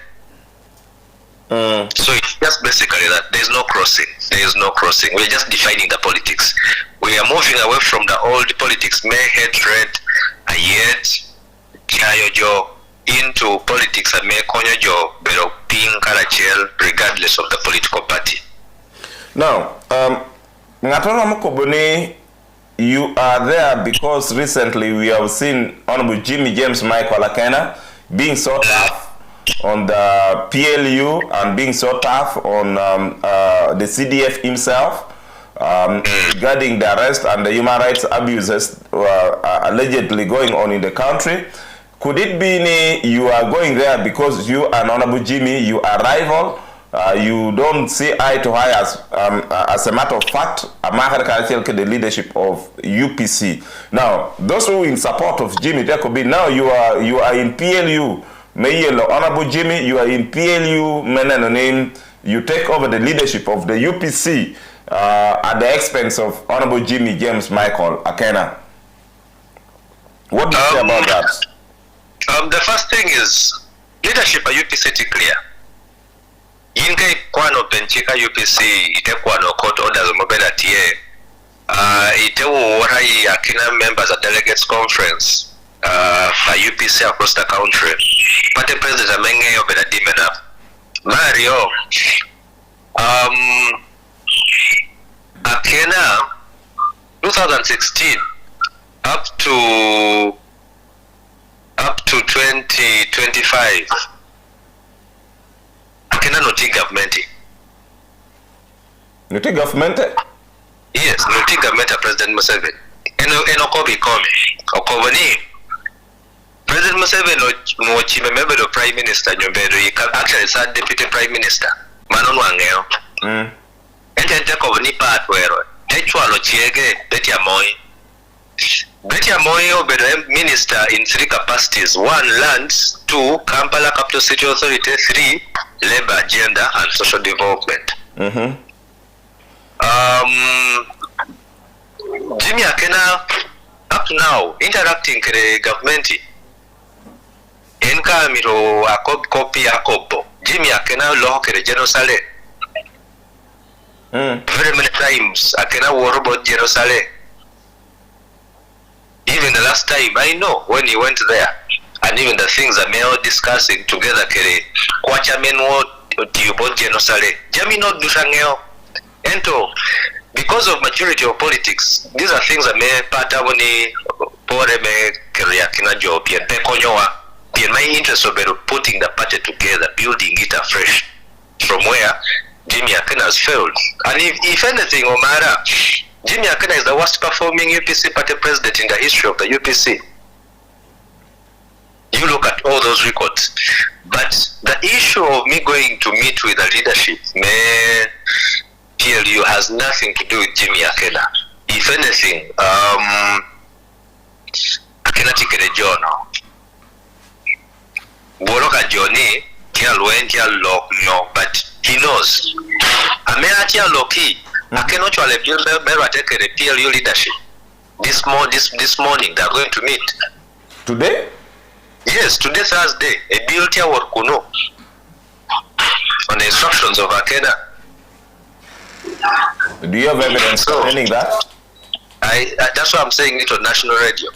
So it's just basically that there is no crossing. We're just defining the politics. We are moving away from the old politics, may hatred, yet chayojo into politics and may konyojo pero ping karachel regardless of the political party. Now, Ngatoro Mokobuni, you are there because recently we have seen Honorable Jimmy James Michael Akena being so tough on the PLU and being so tough on the CDF himself regarding the arrest and the human rights abuses allegedly going on in the country. Could it be you are going there because you and Honorable Jimmy, you are rival? You don't see eye to eye as a matter of fact, the leadership of UPC. Now, those who in support of Jimmy, there could be now you are in PLU. Honorable Jimmy, you are in PLU, name. You take over the leadership of the UPC at the expense of Honorable Jimmy James Michael Akena. What do you say about that? The first thing is leadership at UPC is clear. Inge kwano penchika UPC itekwa no court orders mobile tie itewo warai akina members at delegates conference for UPC across the country. But the president amenge obeda dimena Mario akena 2016 up to up to 2025. Akena noti government. Noti government? Yes, noti government President Museveni. Eno kobi kome. Okobani. President Museveni no chimemebe do Prime Minister nyombedo actually third deputy Prime Minister. Manon wangeo. Ente kobani part wero. Twolo chiege Betty Amoy. Betty Amoy obedo minister in 3 capacities: 1 lands, 2 Kampala Capital City Authority, 3 labor, gender and social development. Jimmy Akena up now interacting with the government. Enka miro copy akobo. Jimmy Akena law kere Jerusalem. Very many times Akena war about Jerusalem. Even the last time I know when he went there, and even the things that they are discussing together kere kwacha menwo about Jerusalem. Jami no dushangeo. Ento because of maturity of politics, these are things that may pata woni pore me career kina job and pekonyowa. In my interest of putting the party together, building it afresh from where Jimmy Akena has failed. And if anything, Omara, Jimmy Akena is the worst performing UPC party president in the history of the UPC. You look at all those records. But the issue of me going to meet with the leadership, may PLU has nothing to do with Jimmy Akena. If anything, Akena tikere jono. Boroka Johnny, no, but he knows. Ameatia Loki, Akena chwale better take the PLU leadership. This morning they are going to meet. Today? Yes, today Thursday. A bill tia workuno on the instructions of Akena. Do you have evidence explaining that? That's why I'm saying it on national radio.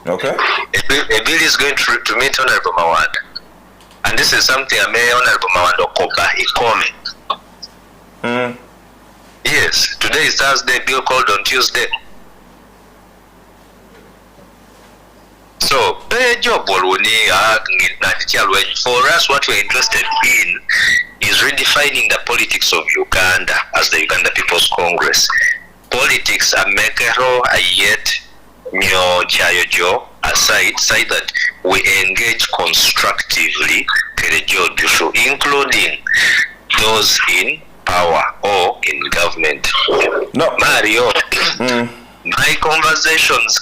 Okay. A bill is going to meet Honorable Mawanda. And this is something I may Honorable Mawanda Okoba Ikome. Yes, today is Thursday, bill called on Tuesday. So, for us, what we're interested in is redefining the politics of Uganda as the Uganda People's Congress. Politics are mekero ayet nyo chayojo aside that we engage constructively including those in power or in government. No, Mario, my conversations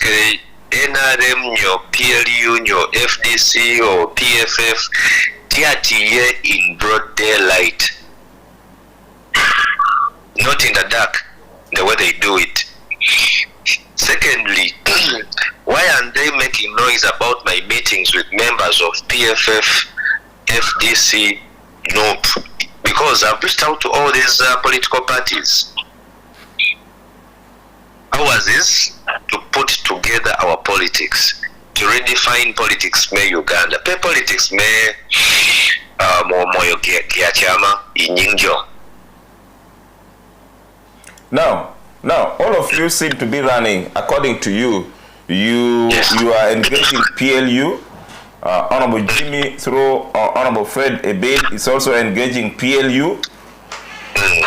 NRM nyo PLU nyo FDC or PFF tiatiye in broad daylight, not in the dark the way they do it. Secondly, why aren't they making noise about my meetings with members of PFF, FDC? Nope. Because I've reached out to all these political parties. Ours is to put together our politics, to redefine politics may Uganda. Pay politics may moyo kiachama inyinjo. Now, all of you seem to be running. According to you, you are engaging PLU. Honorable Jimmy through Honorable Fred Ebed is also engaging PLU.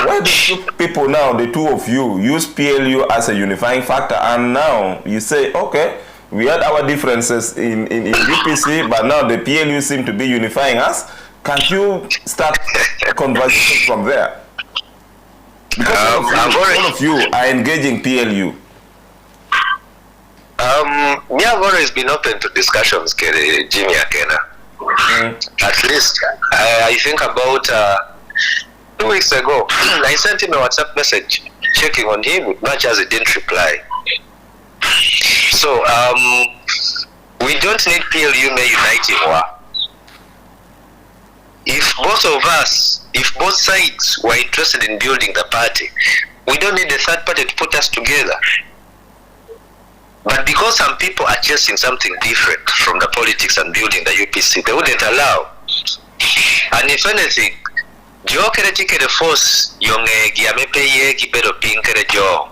Why do you people now, the two of you, use PLU as a unifying factor, and now you say, okay, we had our differences in UPC, but now the PLU seem to be unifying us? Can't you start a conversation from there? Because all of you are engaging PLU. We have always been open to discussions, Jimmy Akena. At least, I think about 2 weeks ago, I sent him a WhatsApp message checking on him, much as he didn't reply. So, we don't need PLU may unite him. If both sides were interested in building the party, we don't need a third party to put us together. But because some people are chasing something different from the politics and building the UPC, they wouldn't allow. And if anything, Jo kere tikere force yonge giamepe ye kibero pinkere Jo.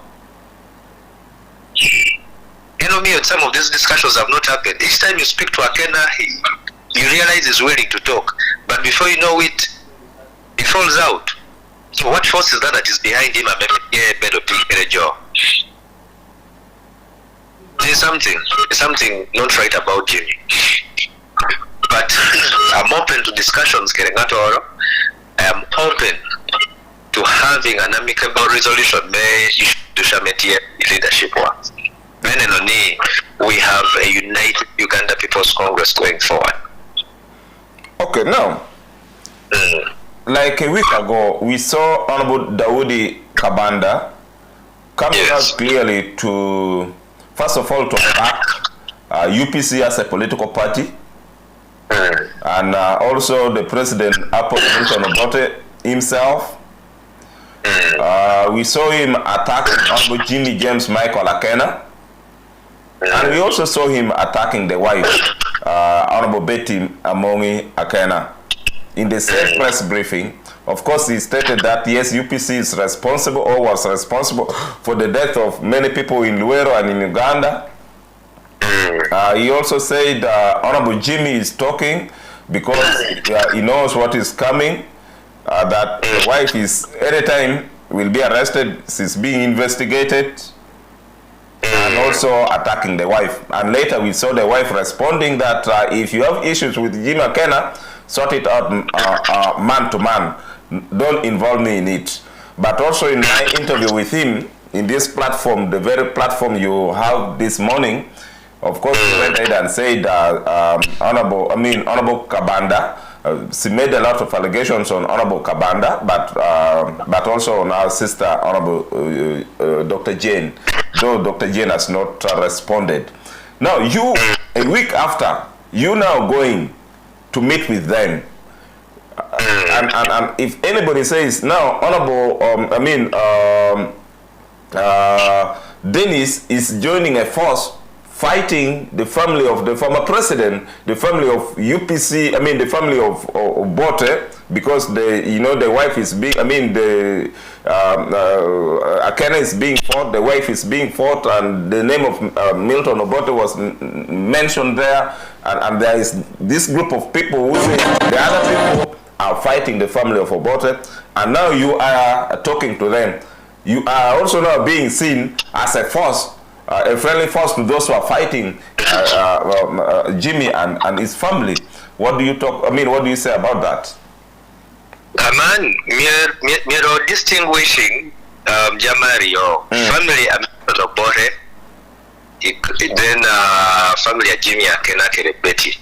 some of these discussions have not happened. Each time you speak to Akena, you realize he's willing to talk, but before you know it, he falls out. So what force is that is behind him? There's something not right about Jimmy. But I'm open to discussions, Kerengatoro. I am open to having an amicable resolution. Leadership works. We have a united Uganda People's Congress going forward. Okay, now, like a week ago, we saw Honorable Daudi Kabanda coming out clearly to, first of all, to attack UPC as a political party, and also the president, Apo Obote himself. We saw him attacking Honorable Jimmy James Michael Akena, and we also saw him attacking the wife, Honorable Betty Amongi Akena. In the same press briefing, of course, he stated that yes, UPC is responsible or was responsible for the death of many people in Luero and in Uganda. He also said Honorable Jimmy is talking because he knows what is coming, that the wife is anytime will be arrested, she's being investigated, and also attacking the wife. And later we saw the wife responding that if you have issues with Jimmy Akena, sort it out man to man. Don't involve me in it. But also in my interview with him, in this platform, the very platform you have this morning, of course, he went ahead and said, Honorable Kabanda, she made a lot of allegations on Honorable Kabanda, but also on our sister, Honorable Dr. Jane, though Dr. Jane has not responded. Now, you, a week after, you now going to meet with them, and if anybody says now, Honorable, Dennis is joining a force fighting the family of the former president, the family of UPC, the family of Bote, because the wife is being, Akena is being fought, the wife is being fought, and the name of Milton Obote was mentioned there, and there is this group of people who say the other people are fighting the family of Obote, and now you are talking to them. You are also now being seen as a force, a friendly force to those who are fighting Jimmy and his family. What do you what do you say about that? We're distinguishing Jamario family of Bore, then family of Jimmy Akena Betty.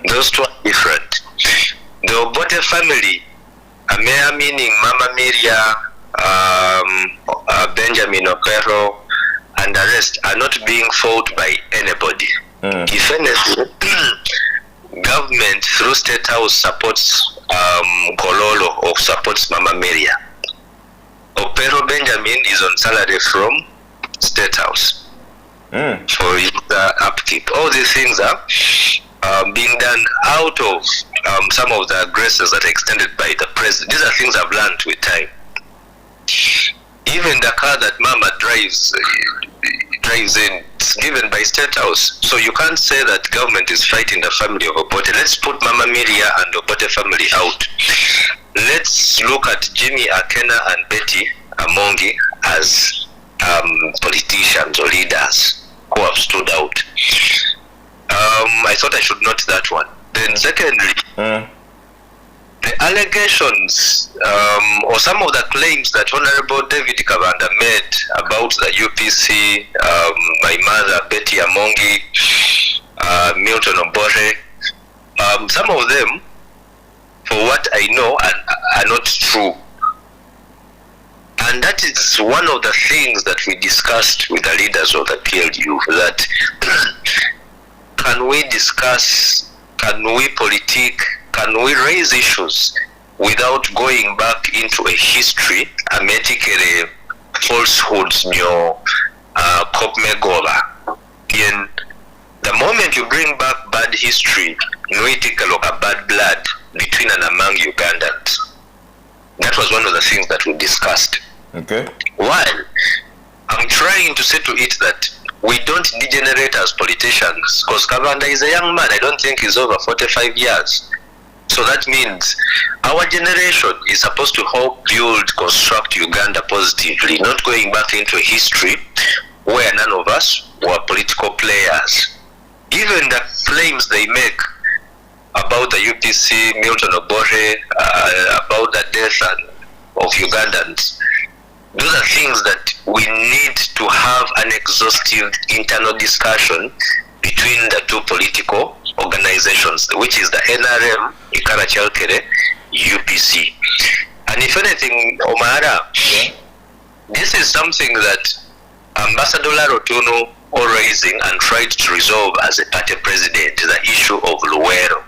Those two are different. The Obote family, meaning Mama Miria, Benjamin Okero, and the rest are not being fought by anybody. If anything, government through State House supports Kololo or supports Mama Miria. Opero Benjamin is on salary from State House for his upkeep. All these things are being done out of some of the graces that are extended by the president. These are things I've learned with time. Even the car that Mama drives in, it's given by State House. So you can't say that government is fighting the family of Obote. Let's put Mama Miria and Obote family out. Let's look at Jimmy Akena and Betty Amongi as politicians or leaders who have stood out. I thought I should note that one. Then secondly, the allegations or some of the claims that Honorable David Kabanda made about the UPC, my mother Betty Amongi, Milton Obote, some of them, for what I know, are not true. And that is one of the things that we discussed with the leaders of the PLU, that can we discuss, can we politique, can we raise issues without going back into a history, ametikere falsehoods, kopmegola. In the moment you bring back bad history, we take a look at bad blood between and among Ugandans. That was one of the things that we discussed. Okay. While I'm trying to say to it that we don't degenerate as politicians, because Kabanda is a young man. I don't think he's over 45 years. So that means our generation is supposed to help build, construct Uganda positively, not going back into history where none of us were political players. Even the claims they make about the UPC, Milton Obote, about the death of Ugandans, those are things that we need to have an exhaustive internal discussion between the two political organizations, which is the NRM, Ikara Chalkere, UPC. And if anything, Omara, this is something that Ambassador Larotuno are raising and tried to resolve as a party president, the issue of Luwero.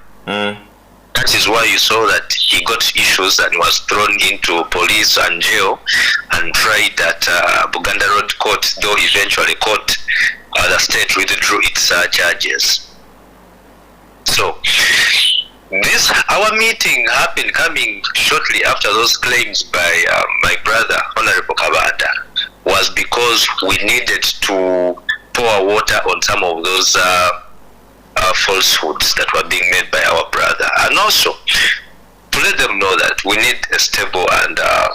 That is why you saw that he got issues and was thrown into police and jail and tried at Buganda Road Court, though eventually court, the state withdrew its charges. So, our meeting happened coming shortly after those claims by my brother, Honorable Kabanda, was because we needed to pour water on some of those falsehoods that were being made by our brother, and also to let them know that we need a stable and a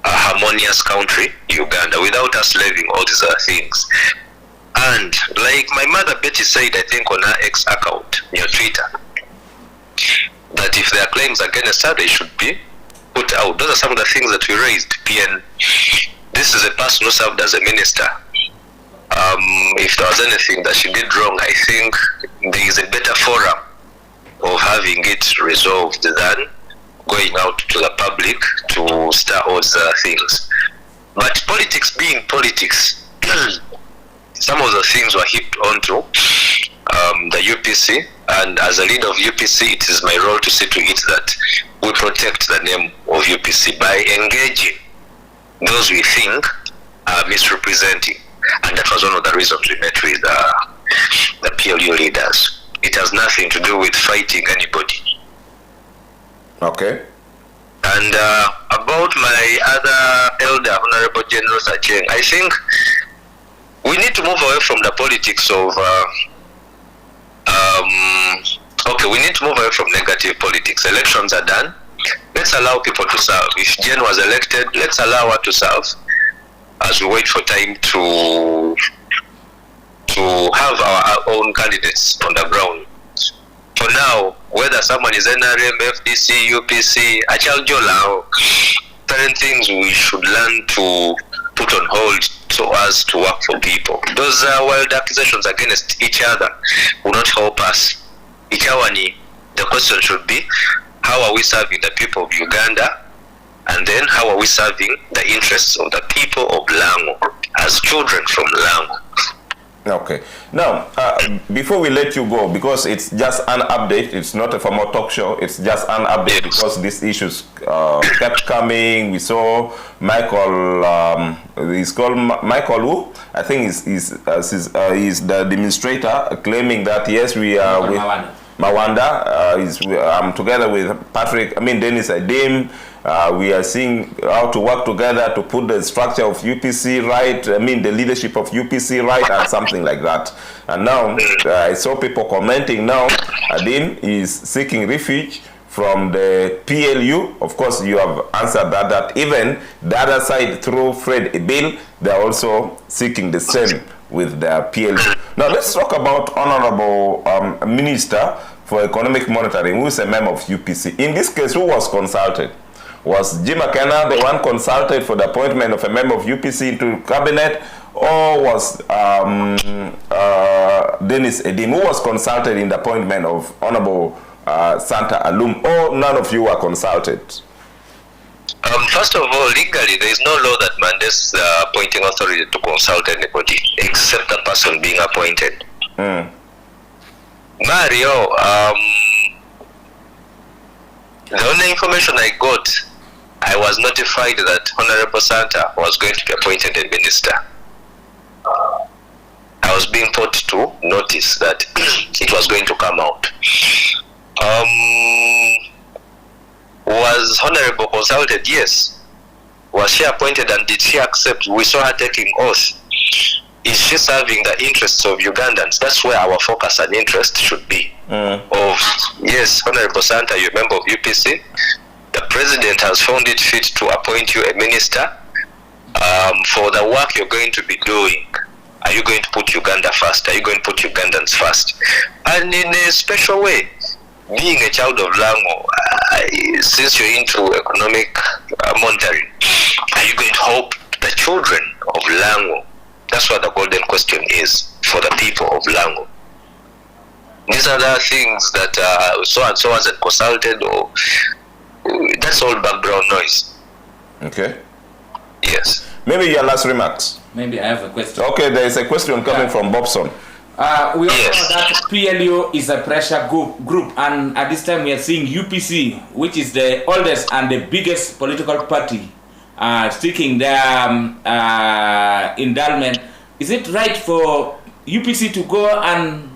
harmonious country, Uganda, without us leaving all these other things. And like my mother Betty said, I think on her X account, your Twitter, that if there are claims against her, they should be put out. Those are some of the things that we raised. PN, this is a person who served as a minister. If there was anything that she did wrong, I think there is a better forum of having it resolved than going out to the public to start all the things. But politics being politics, some of the things were heaped onto the UPC, and as a leader of UPC, it is my role to see to it that we protect the name of UPC by engaging those we think are misrepresenting. And that was one of the reasons we met with the PLU leaders. It has nothing to do with fighting anybody. Okay. And about my other elder, Honorable General Sacheng, I think we need to move away from the politics of we need to move away from negative politics. Elections are done. Let's allow people to serve. If Jen was elected, let's allow her to serve as we wait for time to have our own candidates on the ground. For now, whether someone is NRM, FDC, UPC, Achaljola, certain things we should learn to put on hold so as to work for people. Those wild accusations against each other will not help us. The question should be, how are we serving the people of Uganda? And then how are we serving the interests of the people of Lango as children from Lango? Okay. Now, before we let you go, because it's just an update, it's not a formal talk show, it's just an update because these issues kept coming. We saw Michael, he's called Michael who? I think he's the demonstrator claiming that, yes, we are with Mawanda, I'm together with Patrick, Dennis Adim. We are seeing how to work together to put the structure of UPC right, the leadership of UPC right, and something like that. And now, I saw people commenting now, Adim is seeking refuge from the PLU. Of course, you have answered that even the other side, through Fred Ebil, they're also seeking the same with the PLU. Now, let's talk about Honorable Minister for Economic Monitoring, who is a member of UPC. In this case, who was consulted? Was Jim McKenna the one consulted for the appointment of a member of UPC into cabinet, or was Dennis Edim, who was consulted in the appointment of Honorable Santa Alum, or none of you were consulted? First of all, legally, there is no law that mandates the appointing authority to consult anybody except the person being appointed. Mario, the only information I got, I was notified that Honorable Santa was going to be appointed a minister. I was being put to notice that it was going to come out. Was Honorable consulted? Yes. Was she appointed, and did she accept? We saw her taking oath. is she serving the interests of Ugandans? That's where our focus and interest should be. Yes, Honorable Santa, you're a member of UPC. The president has found it fit to appoint you a minister for the work you're going to be doing. Are you going to put Uganda first? Are you going to put Ugandans first? And in a special way, being a child of Lango, since you're into economic monitoring, are you going to help the children of Lango? That's what the golden question is for the people of Lango. These are the things that so and so hasn't consulted, or that's all background noise. Okay. Yes. Maybe your last remarks. Maybe I have a question. Okay, there is a question coming from Bobson. We all know that PLU is a pressure group, and at this time we are seeing UPC, which is the oldest and the biggest political party, seeking their endowment. Is it right for UPC to go and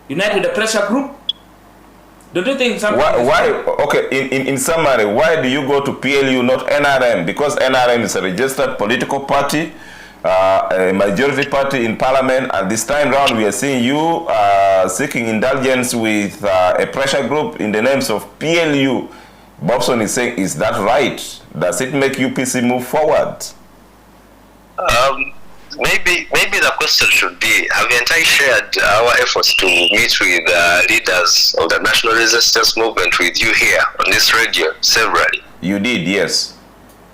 unite with the pressure group? Don't you think something? Why? Okay, in summary, why do you go to PLU, not NRM? Because NRM is a registered political party, a majority party in parliament, and this time round we are seeing you seeking indulgence with a pressure group in the names of PLU. Bobson is saying, is that right? Does it make UPC move forward? Maybe the question should be, haven't I shared our efforts to meet with leaders of the National Resistance Movement with you here on this radio severally? You did, yes.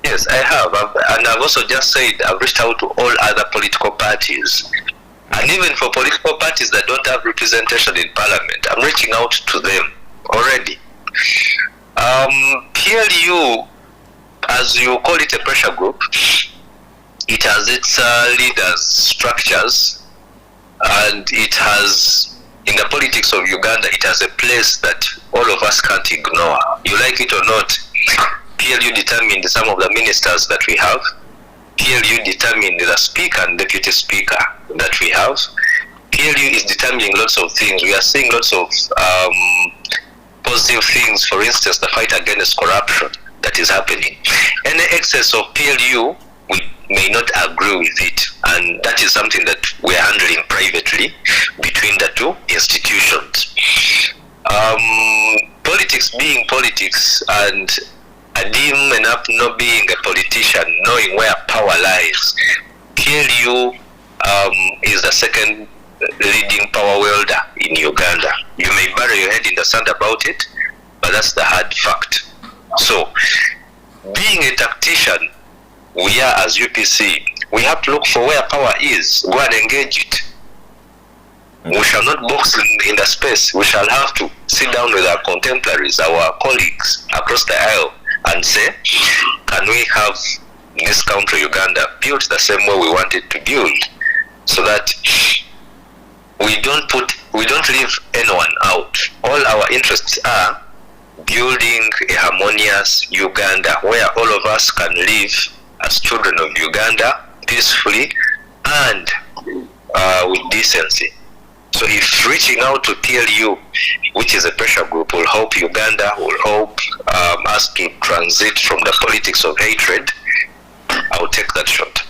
Yes, I have. And I've also just said I've reached out to all other political parties. And even for political parties that don't have representation in parliament, I'm reaching out to them already. PLU, as you call it, a pressure group, it has its leaders, structures, and it has, in the politics of Uganda, it has a place that all of us can't ignore. You like it or not, PLU determined some of the ministers that we have. PLU determined the speaker and deputy speaker that we have. PLU is determining lots of things. We are seeing lots of positive things, for instance, the fight against corruption that is happening. Any excess of PLU, we may not agree with it, and that is something that we are handling privately between the two institutions. Politics being politics, and Adim Menap not being a politician, knowing where power lies, PLU is the second leading power wielder in Uganda. You may bury your head in the sand about it, but that's the hard fact. So, being a tactician, we are, as UPC, we have to look for where power is, go and engage it. We shall not box in the space. We shall have to sit down with our contemporaries, our colleagues across the aisle, and say, can we have this country, Uganda, built the same way we want it to build, so that we don't leave anyone out. All our interests are building a harmonious Uganda where all of us can live as children of Uganda peacefully and with decency. So if reaching out to PLU, which is a pressure group, will help Uganda, will help us to transit from the politics of hatred, I'll take that shot.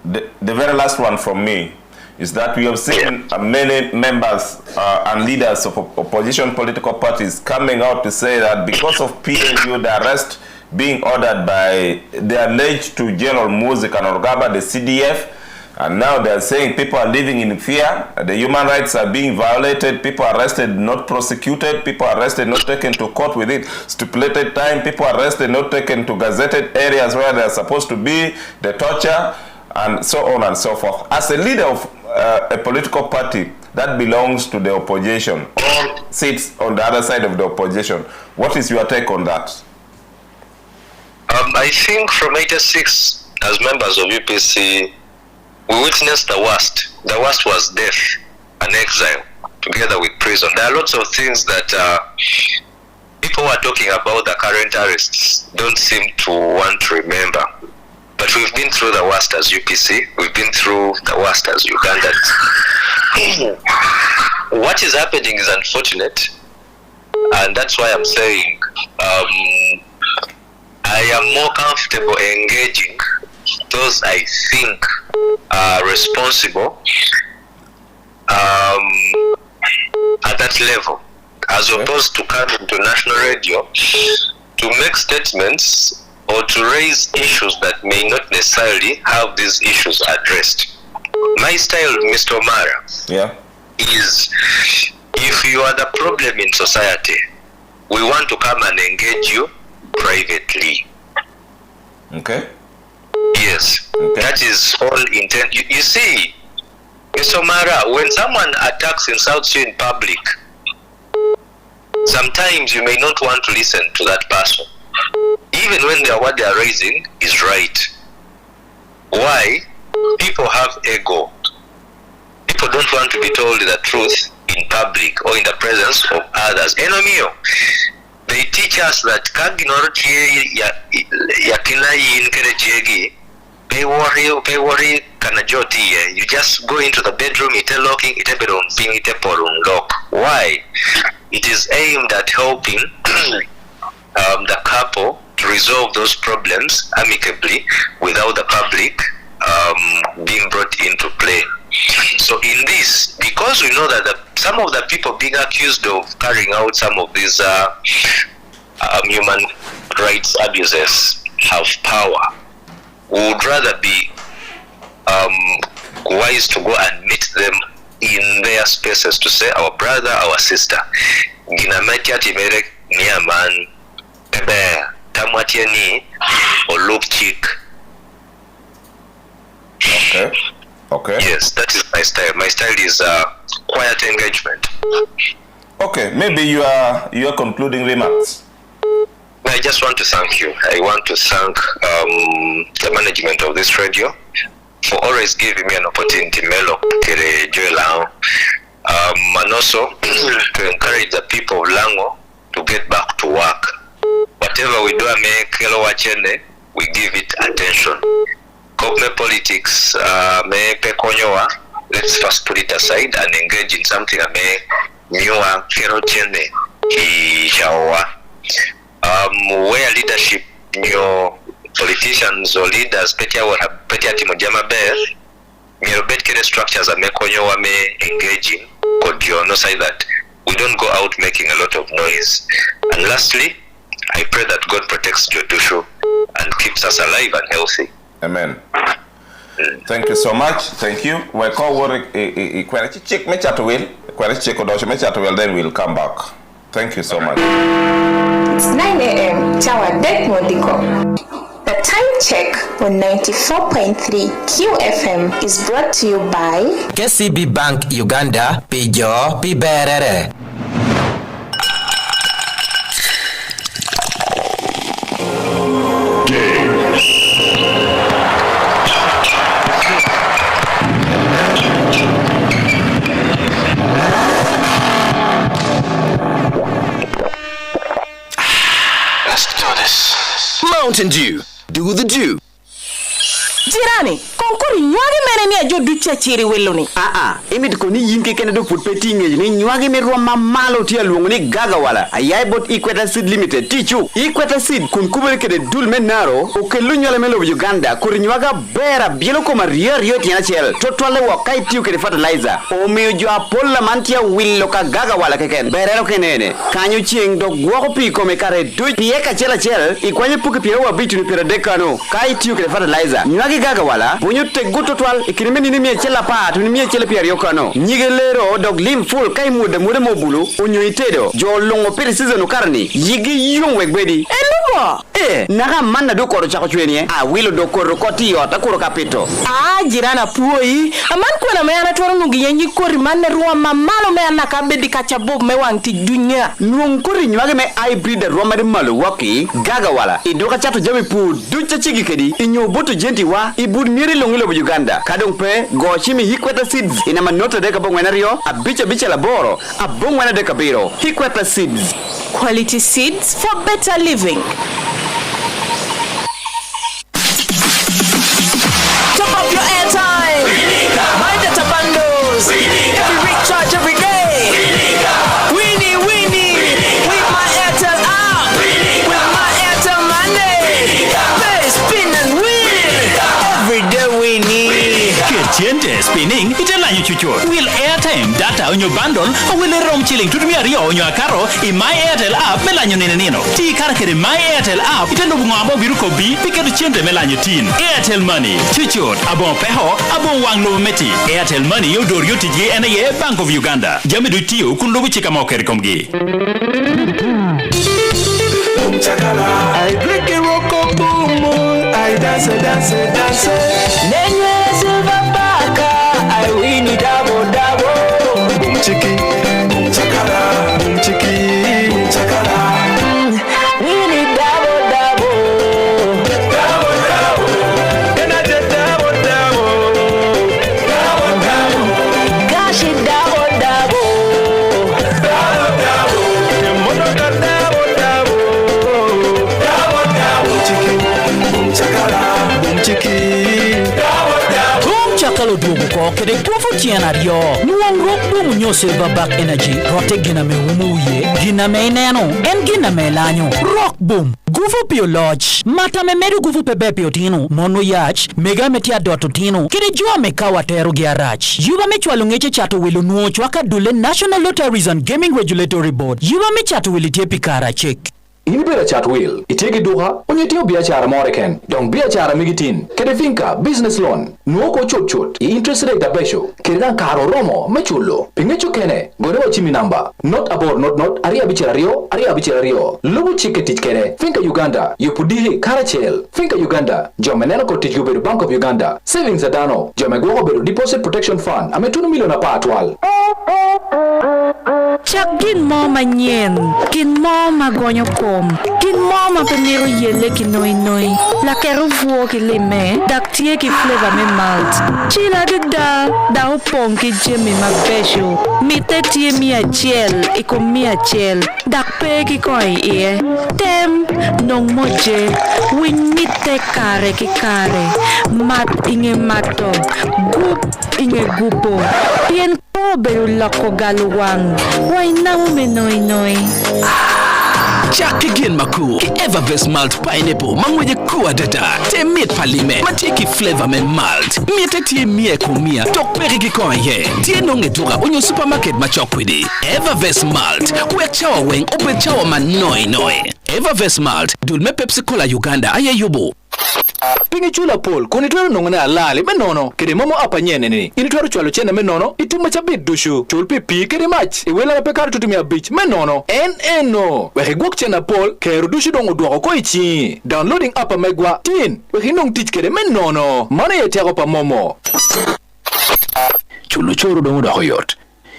The very last one from me is that we have seen many members and leaders of opposition political parties coming out to say that because of PLU, the arrest being ordered by the alleged to General Muzik and Orgaba, the CDF, and now they're saying people are living in fear, the human rights are being violated, people are arrested, not prosecuted, people are arrested, not taken to court within stipulated time, people are arrested, not taken to gazetted areas where they're supposed to be, the torture, and so on and so forth. As a leader of a political party that belongs to the opposition or sits on the other side of the opposition, what is your take on that? I think from 86, as members of UPC, we witnessed the worst. The worst was death and exile, together with prison. There are lots of things that people who are talking about the current arrests don't seem to want to remember. But we've been through the worst as UPC. We've been through the worst as Ugandans. What is happening is unfortunate, and that's why I'm saying I am more comfortable engaging those I think responsible at that level, as opposed to coming to national radio to make statements or to raise issues that may not necessarily have these issues addressed. My style, Mr. Omara, is if you are the problem in society, we want to come and engage you privately. Okay. Yes, that is all intent. You see, Mr. Omara, when someone attacks insults you in public, sometimes you may not want to listen to that person, even when what they are raising is right. Why? People have ego. People don't want to be told the truth in public or in the presence of others. Enomio, they teach us that you just go into the bedroom, why? It is aimed at helping the couple to resolve those problems amicably without the public being brought into play. So in this, because we know that some of the people being accused of carrying out some of these human rights abuses have power, we would rather be wise to go and meet them in their spaces to say, our brother, our sister, Okay. Yes, that is my style. My style is quiet engagement. Okay, maybe you are concluding remarks. I just want to thank you. I want to thank the management of this radio for always giving me an opportunity, and also to encourage the people of Lango to get back to work. Whatever we do, we give it attention. Kopme politics, let's first put it aside and engage in something where leadership, politicians or leaders, structures engaging, say that we don't go out making a lot of noise. And lastly, I pray that God protects Jodushu and keeps us alive and healthy. Amen. Thank you so much. Thank you. We call work check me chat will. Then we'll come back. Thank you so much. It's 9 a.m. Chawa Dek Modiko. The time check on 94.3 QFM is brought to you by KCB Bank Uganda, Pijo, Piberere. Mountain Dew. Do the Dew. Jirani, konkuri nyuagi mene ni ajo ducha chiri weloni. Imit ko ni yinke kene do put peti ngeji ni nyuagi me roma malo tia luongo ni gaga wala. Ayai bot Equator Seed Limited. Tichu, Equator Seed kun kubere kede dul menaro o ke lunyole melo Uganda kuri nyuaga bera bielo ko rio tia chel. Totwale wa kai tiu kede fertilizer. O me jo apolla mantia willo ka gaga wala keken. Berero kenene. Kanyu chieng do gwoko pi ko me kare du pieka chela chel ikwanye puke pia wa bitu ni pira dekano. Kai tiu kede fertilizer. Nyuagi gaga wala bunyu te guto twal ikirime ni mie chela pa tu ni mie chela pia yokano nyigelero dog lim full kai mude mobulu onyo itedo jo longo pere season karni yigi yongwe gbedi elumo naga manna do koro chako chweni wilo do koro koti yota koro kapito jirana puoi aman ko na mayana toro ngi yanyi kori manne ruwa mamalo me na kabedi kachabob me wanti dunya nung kori nywage me hybrid ruwa mari malo waki gaga wala idoka chato jami pu ducha chigi kedi inyo boto jenti wa ibud miri longilo bu Uganda kadong pe go chimi Equator Seeds ina manota deka bongwenario bicha la boro abongwena deka biro Equator Seeds, quality seeds for better living. Top up your airtime, buy data bundles, recharge every day. Winnie with my Airtel app, with my Airtel Money, pay, spin and win. Every day we need spinning itelanyo chuchot. Will airtime data onyo bundle will rom chilling tutumia rio onyo akaro in my Airtel app melanyo neno. Ti kara kere my Airtel app itendo bungabo biru kobi piketu chente melanyo tin. Airtel Money chuchot abon peho abon wanglo meti. Airtel Money yodor yotiji NA Bank of Uganda. Jami du tiyo kunlobu chika mokeri komgi. I break a rock up boom boom. I dance. Nenye silver baka. I win it double. Boom chiki, boom chakala, boom chiki, boom chakala. Win it double. And I did double. Gosh it double. Chakalo duogo ko kede kufu tiana rio nuangro bumu nyo silverback energy rote gina me umuye gina me neno en gina me lanyo rock boom gufu pio lodge mata me medu gufu pebe pio tino mono yach mega metia doto tino kede jua me kawa teru giarach yuba me chwalu ngeche chato wilu nuo chwaka dule National Lotteries and Gaming Regulatory Board yuba me chato wili tie pikara check. Inibera chatwil itegi duha onyetio biashara moreken dong biashara migitin kede finka business loan nuoko chot interest rate abesho kede karo romo mechulo pingecho kene gorewa chimi namba not aria bicherario lubu chiketich kene finka Uganda yupudihi karachel finka Uganda jomeneno kotich guberu Bank of Uganda savings adano jomegwoko beru deposit protection fund ametunu miliona pa atwal. Chak gin mo manyen, gin mo magonyo kom, gin mo mapenero yele ki noi, la kero vuo ki lime, dak tie ki flavor me malt. Chila de da upong ki jemi magbesho, mite tie mi achel, iko mi achel, dak pe ki koi ie. Tem, nong moje, win mite kare ki kare, mat inge mato, gup inge gupo, pien beru lako galuwang why now me noi Jack again maku ki Everbest malt pineapple mangweje kuwa dada te meat palime matiki flavor men malt miete tie mie kumia tok perigi konye tie nonge tuga onyo supermarket machokwidi Everbest malt wechawa weng opechawa manoi Everbest malt dulme Pepsi Cola Uganda aye yubo Pingi chula pol koni twero nongana alale menono kede momo apa nyene ni ini twero chwalo chena menono ituma chabit dushu chul pipi kede mach iwela na pekar tutumia beach menono eno wehe gwok chena pol keru dushu dongo duwako ko ichi downloading apa megwa tin wehe nong tich kede menono mana yetiago pa momo chulu choro dongo da hoyot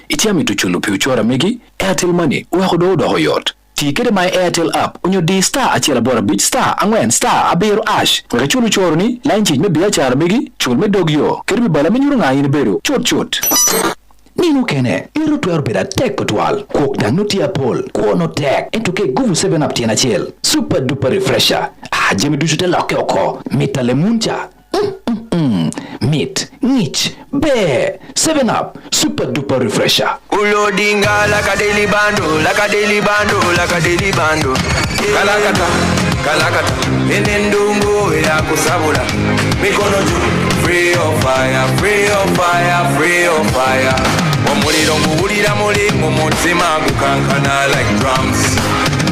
itiami tu chulu pi uchora megi Airtel Money wako dongo da hoyot Tikere my Airtel app onyo di star achira bora beach star angwen star aberu ash weka chulu choro ni line change me biachara megi chul me dogyo kere mi bala menyuru ngayi ni beru chot Nino kene iru tuer beda tek potwal kok dang no tia pol kuono tek entuke guvu 7 up tiena chel super duper refresher jemi dusute loke oko mitale muncha meat ngich be 7 up super duper refresher Ulodinga like a daily bando kalakata enendungu ya kusabula mikono juu free of fire omuliro nguwulira muli mu mutima gukankana like drums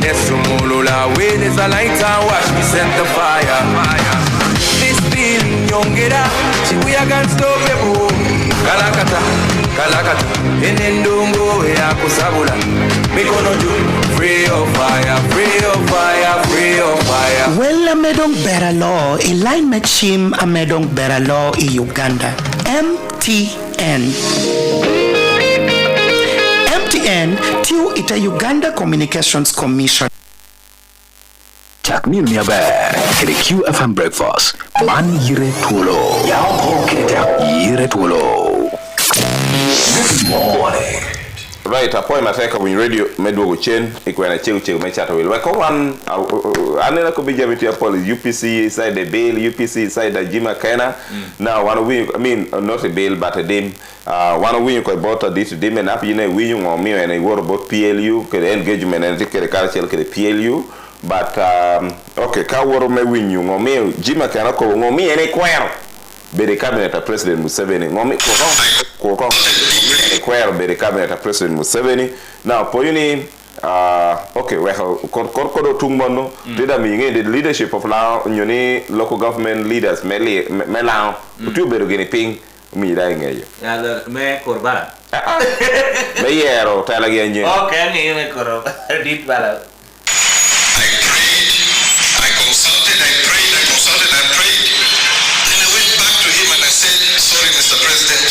nesumulula with is a lighter watch me set the fire this feeling nyongera chibuyaga unstoppable kalakata enendungu ya kusabula mikono juu free of fire Well, amedong beralo line machim amedong beralo I Uganda MTN tiu ita Uganda Communications Commission Chak mir mi aber kede QFM breakfast man yire Twolo yire Twolo good morning. Right, a point mateka when radio medwo chen ikwena cheu me chato will. Ko wan anena ko bija bitu police UPC inside the bail, UPC inside the Jima Kena. Now one we not a bail but a dim one we ko bought this dim and up you know we on me and I worry about PLU ke engagement and take the culture ke PLU but okay ka woro me win you on me Jima Kena ko on me and kwero bere cabinet a President Museveni ngomi ko kwero bere cabinet a President Museveni now poyuni okay we ko do tungmono dida mi ngi the leadership of now nyoni local government leaders mela utu bero gini ping mi dai ngeyo ya me korbala me yero tala gi enje okay ngi me koro dit bala I consulted, and prayed. Then I went back to him and I said, sorry, Mr. President,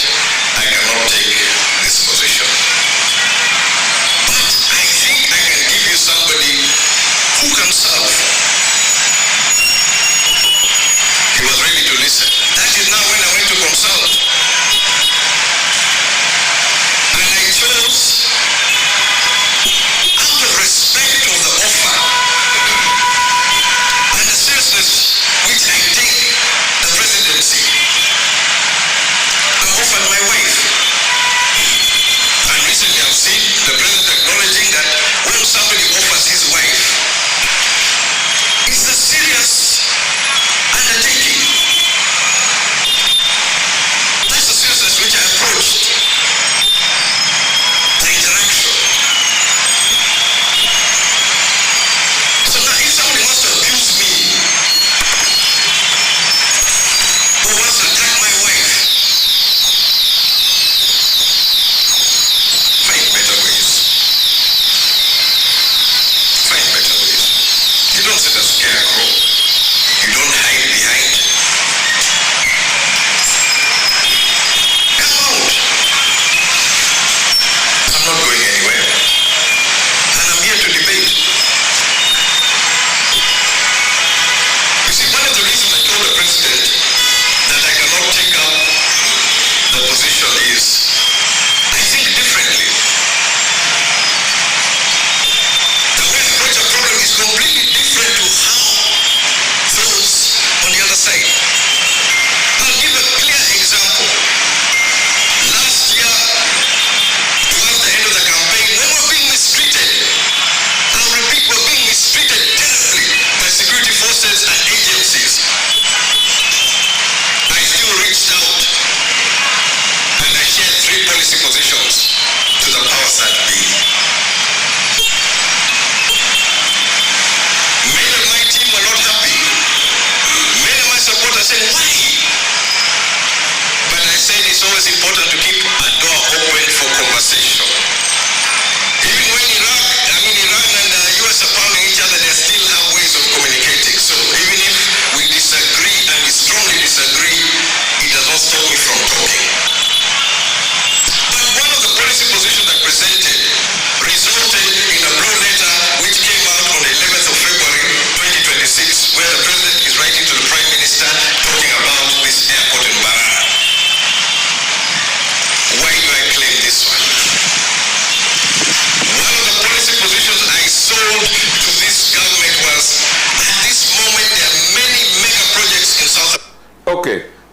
I cannot take this position. But I think I can give you somebody who can serve. He was ready to listen. That is now when I went to consult. And I chose, out of respect of the offer, which I take the presidency, I offered my wife. And recently I've seen the president acknowledging that when somebody offers his wife, it's a serious undertaking. That's the seriousness which I approached the interaction. So now if somebody wants to abuse me,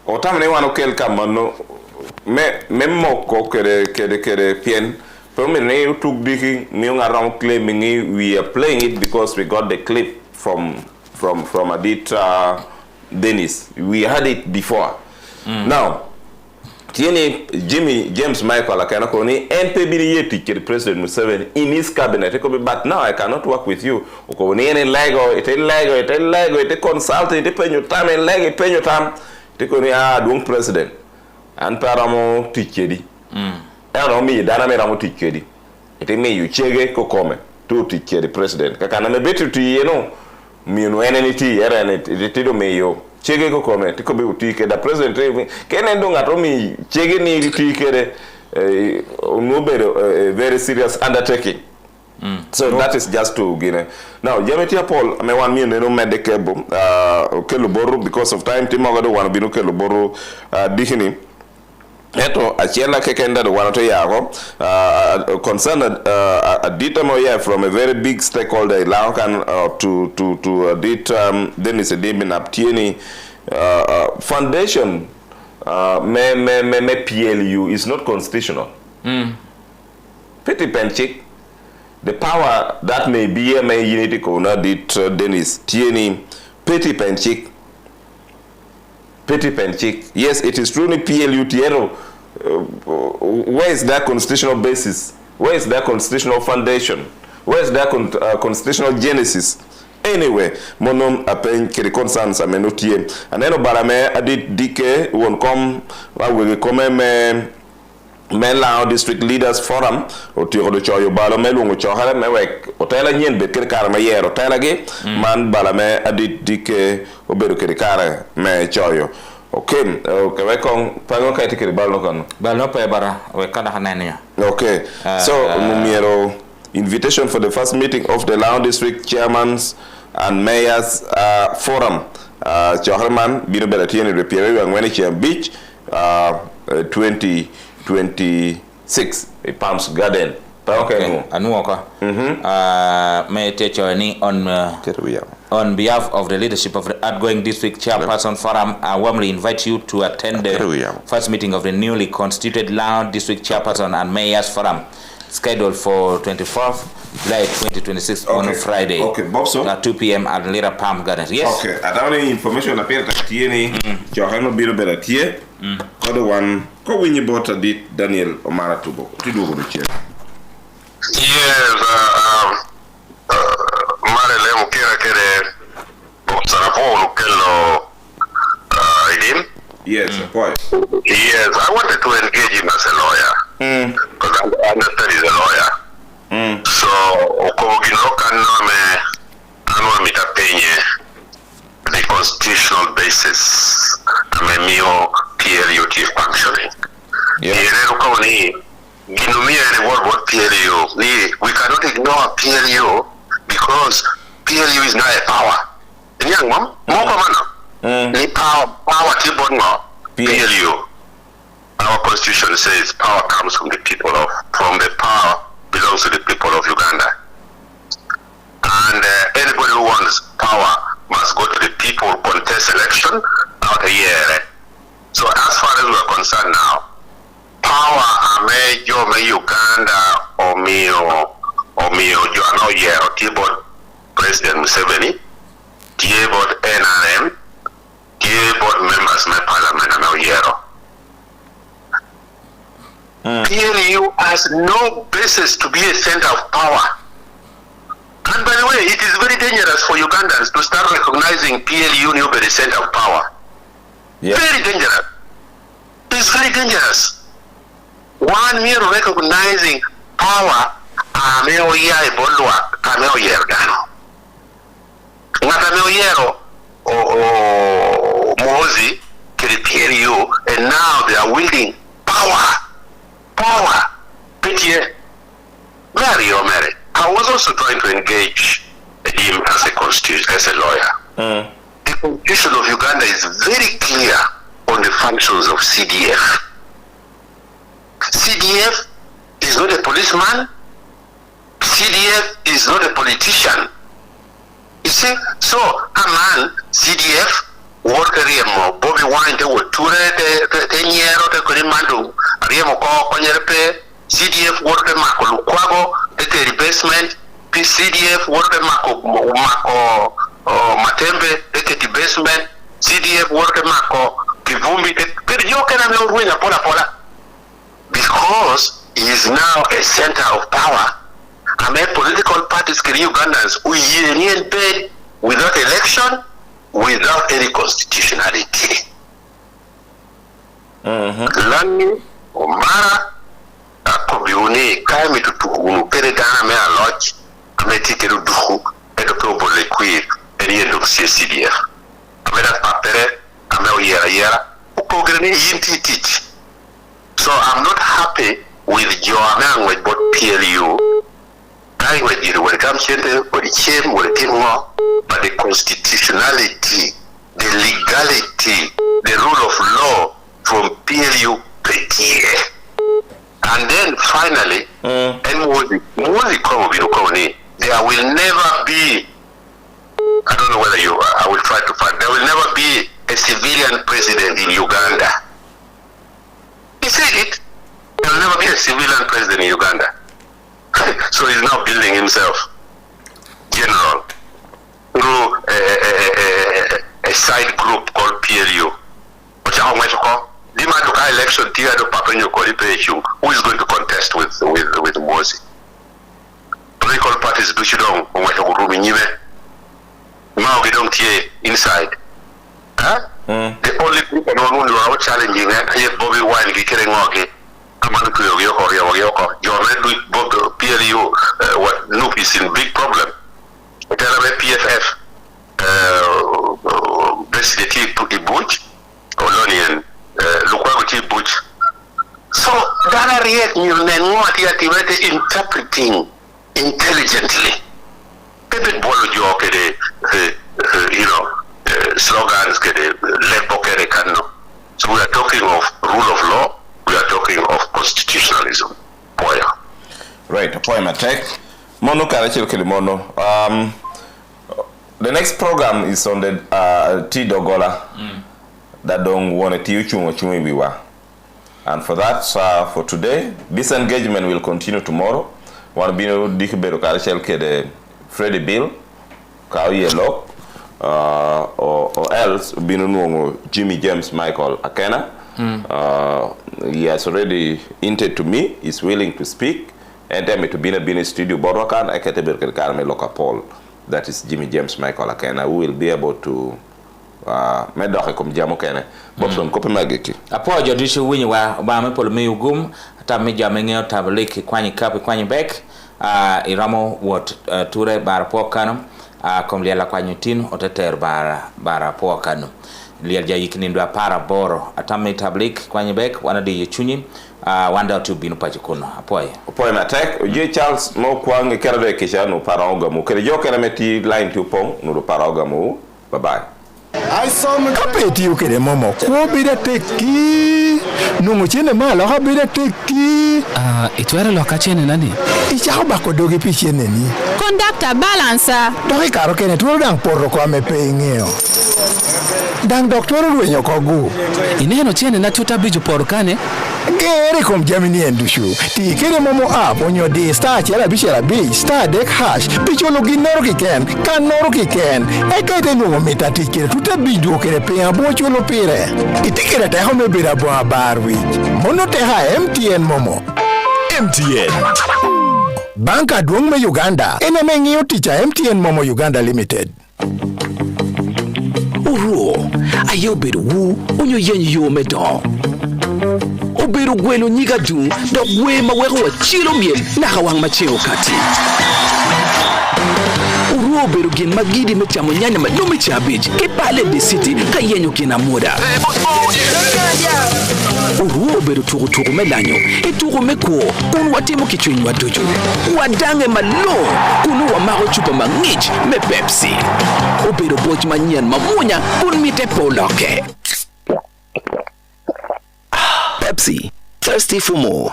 otamne wano kel kamano me moko kere pien pero me ne tuk diki mi ngaram claiming we are playing it because we got the clip from Adit Dennis. We had it before. Now tiene James Michael akana ko ni NPB yeti ke President Museveni in his cabinet but now I cannot work with you ko ni en lego ite consult ite penyo time en lego penyo time tiko ni dung president an paramo tikedi ero mi dana me ramo tikedi ite me yu chege ko come to tikedi president kakana me betu tu yeno mi no eneniti era ite do me yo chege ko come tiko be utike da president kenen do ngato mi chege ni tikede no be a very serious undertaking. So that is just to Guinea. Now, Jametia Paul, I want me no medicable Keluboro because of time. Timogado want to be no Keluboro Dihini. Eto achela kekenda the one to yago concerned a detail from a very big stakeholder Lankan to dit Dennis Debin Aptieni foundation me PLU is not constitutional. Petty penchik. The power that may be a unity corner did Dennis Tieni Petty Penchik Petty Penchik. Yes, it is truly PLU Tiero. Where is that constitutional basis? Where is that constitutional foundation? Where is that constitutional genesis? Anyway, monom apen kiri concerns amenotie. Aneno barame adit dike won come we come Lao District Leaders Forum o tiro do choyo balo melungo chohara mewek otela nyen bet kir kar mayer otela ge man balame adit dike obedo kir kar me choyo. Okay, we kon pango kay tikiri balo kon balo pe bara we kada hanenia. Okay, so numiero invitation for the first meeting of the Lao District Chairmans and Mayors Forum. Choharman bino belatien repiere wangwene chia beach 2026 Palms Garden. Okay. Anuoka. May teach on behalf of the leadership of the outgoing district chairperson forum, I warmly invite you to attend the first meeting of the newly constituted Lao District Chairperson and Mayors Forum, scheduled for 24th July 2026 on Friday. Okay, Bob, so at 2 p.m. at Lira Palm Gardens. Yes. Okay. I don't any information appear that tieni Johano Biro Belatie. Other one ko winyi bota dit Daniel Omara Tubo. Tido go chair. Yes, Marele Mukira Kere Sarapolo Kello Idim. Yes, boy. Yes, I wanted to engage him as a lawyer. Because I understand he's a lawyer. So, Okoginoka Nome Anwa Mitapenye, the constitutional basis, Amemio PLUT functioning. Ginumia and what PLU. We cannot ignore PLU because PLU is not a power. Young mom, more power PLU. Our constitution says power comes from the people from the power belongs to the people of Uganda. And anybody who wants power must go to the people, contest election, out a year. So as far as we are concerned now, power amejo me Uganda or Joano Yero, T-board President Museveni, T-board NRM, T-board members of parliament and Yero. PLU has no basis to be a center of power. And by the way, it is very dangerous for Ugandans to start recognizing PLU to be the center of power. Yeah. Very dangerous. It's very dangerous. One mere recognizing power, Ameo Yai Bolwa, Ameo Yergano. Natameo Yero Mozi, PLU, and now they are wielding power. Pitié. Mary Omeri. I was also trying to engage him as a lawyer. The constitution of Uganda is very clear on the functions of CDF. CDF is not a policeman. CDF is not a politician. You see, so a man, CDF, work Riemo, Bobby Wine, they were 2 years, they could mandu, Riemo Konyerpe, CDF work Mako Lukwago, the basement, CDF work Mako Matembe, the basement, CDF work Mako Kivumbi, the Yokan win a Pola. Because he is now a center of power. I mean, political parties in Ugandans who union paid without election, without any constitutionality. Lani Omara Akobiuni Kaimi to Peredana Mea Lodge, Ametikeru Duhu, Edoprobo Lequi, and Yenduk CDF. Ameda Papere, Amel Yera, Upograni Yinti teach. So I'm not happy with Joanna with both PLU. When it comes to the but the constitutionality, the legality, the rule of law from PLU Petier. And then finally, there will never be, I don't know whether I will try to find, there will never be a civilian president in Uganda. He said it. There will never be a civilian president in Uganda. So he's now building himself through a side group called PLU. Tia do Papa Nyokolipe, who is going to contest with Mosi? Political parties do you know what Ruminime? Now we don't hear inside. Huh? The only people who are challenging is Bobby Wine, Victory Mogi, Amanuku Yoko, John PLU, what Noop is in big problem. Tell me PFF, President Butch, Colonian, Lukwaguti Butch. So, that are interpreting intelligently. People bolo joke slogans So we are talking of rule of law, we are talking of constitutionalism. Right, point attack. Mono Karachil Kilimono. The next program is on the Dogola that don't want to teach you what you were. And for that, for today, this engagement will continue tomorrow. One bino dikbero Karachil Kede Freddie Bill, Kawi Lock, or else bino Jimmy James Michael Akena. He has already hinted to me, he's willing to speak. And then to be in a studio Borwakan, I can't be Loka Paul. That is Jimmy James Michael Akena, who will be able to Medokum Jamokene, Boston Copenhagen. Apo judicial win wa Obama Polome Ugum, Tamija Mengel Tabaliki, Kwani Kapi, Kwani Beck, Iramo, what Ture Barapocanum, Comliela Quanutin, Oteter Barapocanum. Liaja Yikinindua Paraboro, Atame Tablik, Kwani Beck, one of the Yuchunim. Wanda tu binu pachikono apoy attack je Charles mo kwange kerade kisha no paraoga mu kere jo kere meti line tu pong no paraoga mu bye bye I saw me kapeti ukere momo ko bide teki nungu chene mala ha bide teki itwere lokachene nani icha ba ko dogi pichene ni conductor balancer dogi karo kene tu dang porro ko ame pengeo dang doctor ruenyo kogu ineno chene na tuta biju porkane Gere kom jamini endushu. Ti kere momo app on your day star chela bi star deck hash. Picholo ginoro kiken, kanoro kiken. Ekete no meta tikere tuta bijo kere pe abo cholo pire. Itikere ta home bira bo abarwi. Mono te ha MTN momo. MTN. Banka duong me Uganda. Ene mengiyo ticha MTN momo Uganda Limited. Uro, ayo beru wu, unyo yen yo medon. Oberu gwelo nyiga jun do gwe mawego wa chilo miel na hawang macheo kati Uru oberu gen magidi mechamo nyanya madume chabiji ke pale the city ka yenyo kina muda Uru oberu tugu melanyo tugu meko kunu watimo kichwenyu wadojo wadange malo kunu wa maro chupa mangich me Pepsi Oberu boj manyan mamunya kun mite poloke Pepsi, thirsty for more.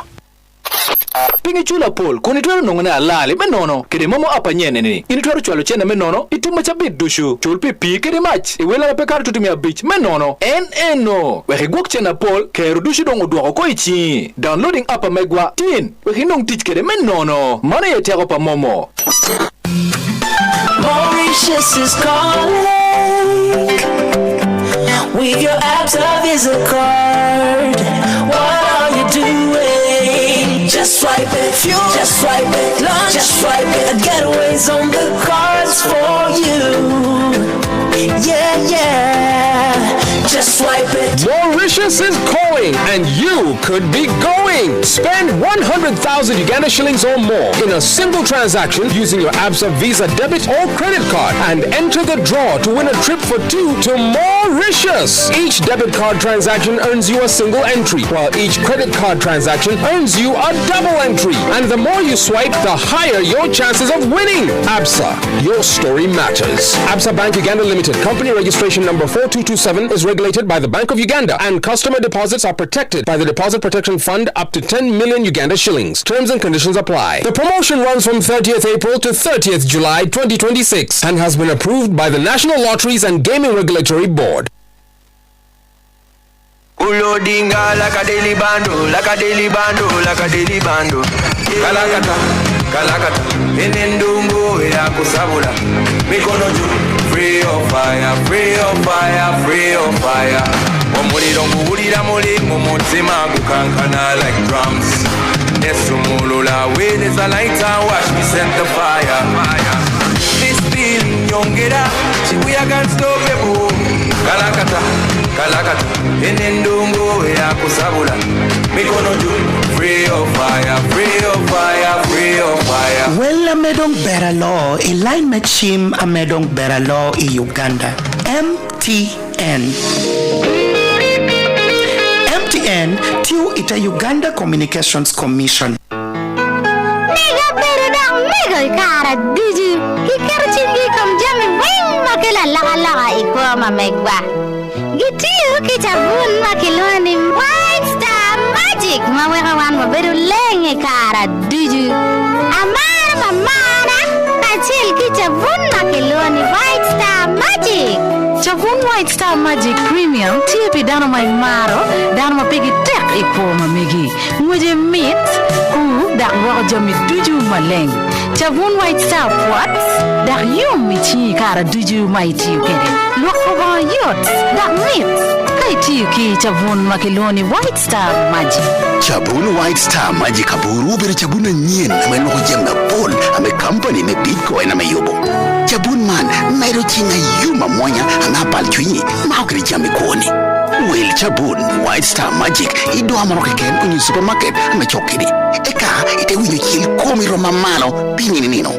Pingi chula Paul, kuni twero nongone alali menono. Kede momo apa nyene ni. Ini twero chwalo chene menono. Ituma chabit dushu. Chul pipi kede mach. Iwela na pekar tutumia beach menono. Eno. Wehe gwak chena Paul. Keru dushu dongo duwako ko ichi. Downloading apa megwa. Tin. Wehe nong teach kede menono. Mana yete ako pa momo. Mauritius is calling. With your apps of Visa card, what are you doing? Just swipe it, just swipe it, lunch, just swipe it. Getaways on the cards for you. Yeah, just swipe it. Mauritius is calling, and you could be going. Spend 100,000 Uganda shillings or more in a single transaction using your Absa Visa debit or credit card and enter the draw to win a trip for two to Mauritius. Each debit card transaction earns you a single entry, while each credit card transaction earns you a double entry. And the more you swipe, the higher your chances of winning. Absa, your story matters. Absa Bank Uganda Limited, company registration number 4227, is regulated by the Bank of Uganda, and customer deposits are protected by the Deposit Protection Fund up to 10 million Uganda shillings. Terms and conditions apply. The promotion runs from 30th April to 30th July 2026 and has been approved by the National Lotteries and Gaming Regulatory Board. Ulodinga like a daily bando, like a daily bando, like a daily bando. Kalakata, enendungu ya kusabula. Mikono juu, free of fire, free of fire, free of fire. omuliro nguwulira muli mu mutima gukankana like drums nesumulula weereza lighter watch me set the fire this feeling nyongera kibuyaga unstoppable kalakata enendongo yakusabula mikono juu free of fire free of fire free of fire. Well, amedong beralo line machim amedong beralo I Uganda MTN tiu ita Uganda Communications Commission. Mega beredang mega kara diji kikar chingi kam jami wing makela laga ikoma megwa gitiu kitabun makeloni White Star Magic mawera wan maberu lenge kara diji amara mamana kachil kitabun makeloni White Star Magic. Chavun White Star Magic Premium TP dano mai maro dano mapigi tek ikoma megi muje meat ku dak wako jami duju maleng. Chavun White Star Pots dak yum michi kara duju mai tiyu kede loko ba yot dak meat kai tiyu ki chavun makiloni White Star Magic. Chabun White Star Magic kaburu bere chabun nyen ame loko jem na pol ame company me Bitcoin ame yobo. Chabun man mero chinga yuma mwanya angapal chwinyi maukri jami kuoni. Well Chabun White Star Magic ido amaroke ken unyi supermarket ame chokiri. Eka ite winyo chil komi roma malo pingini nino.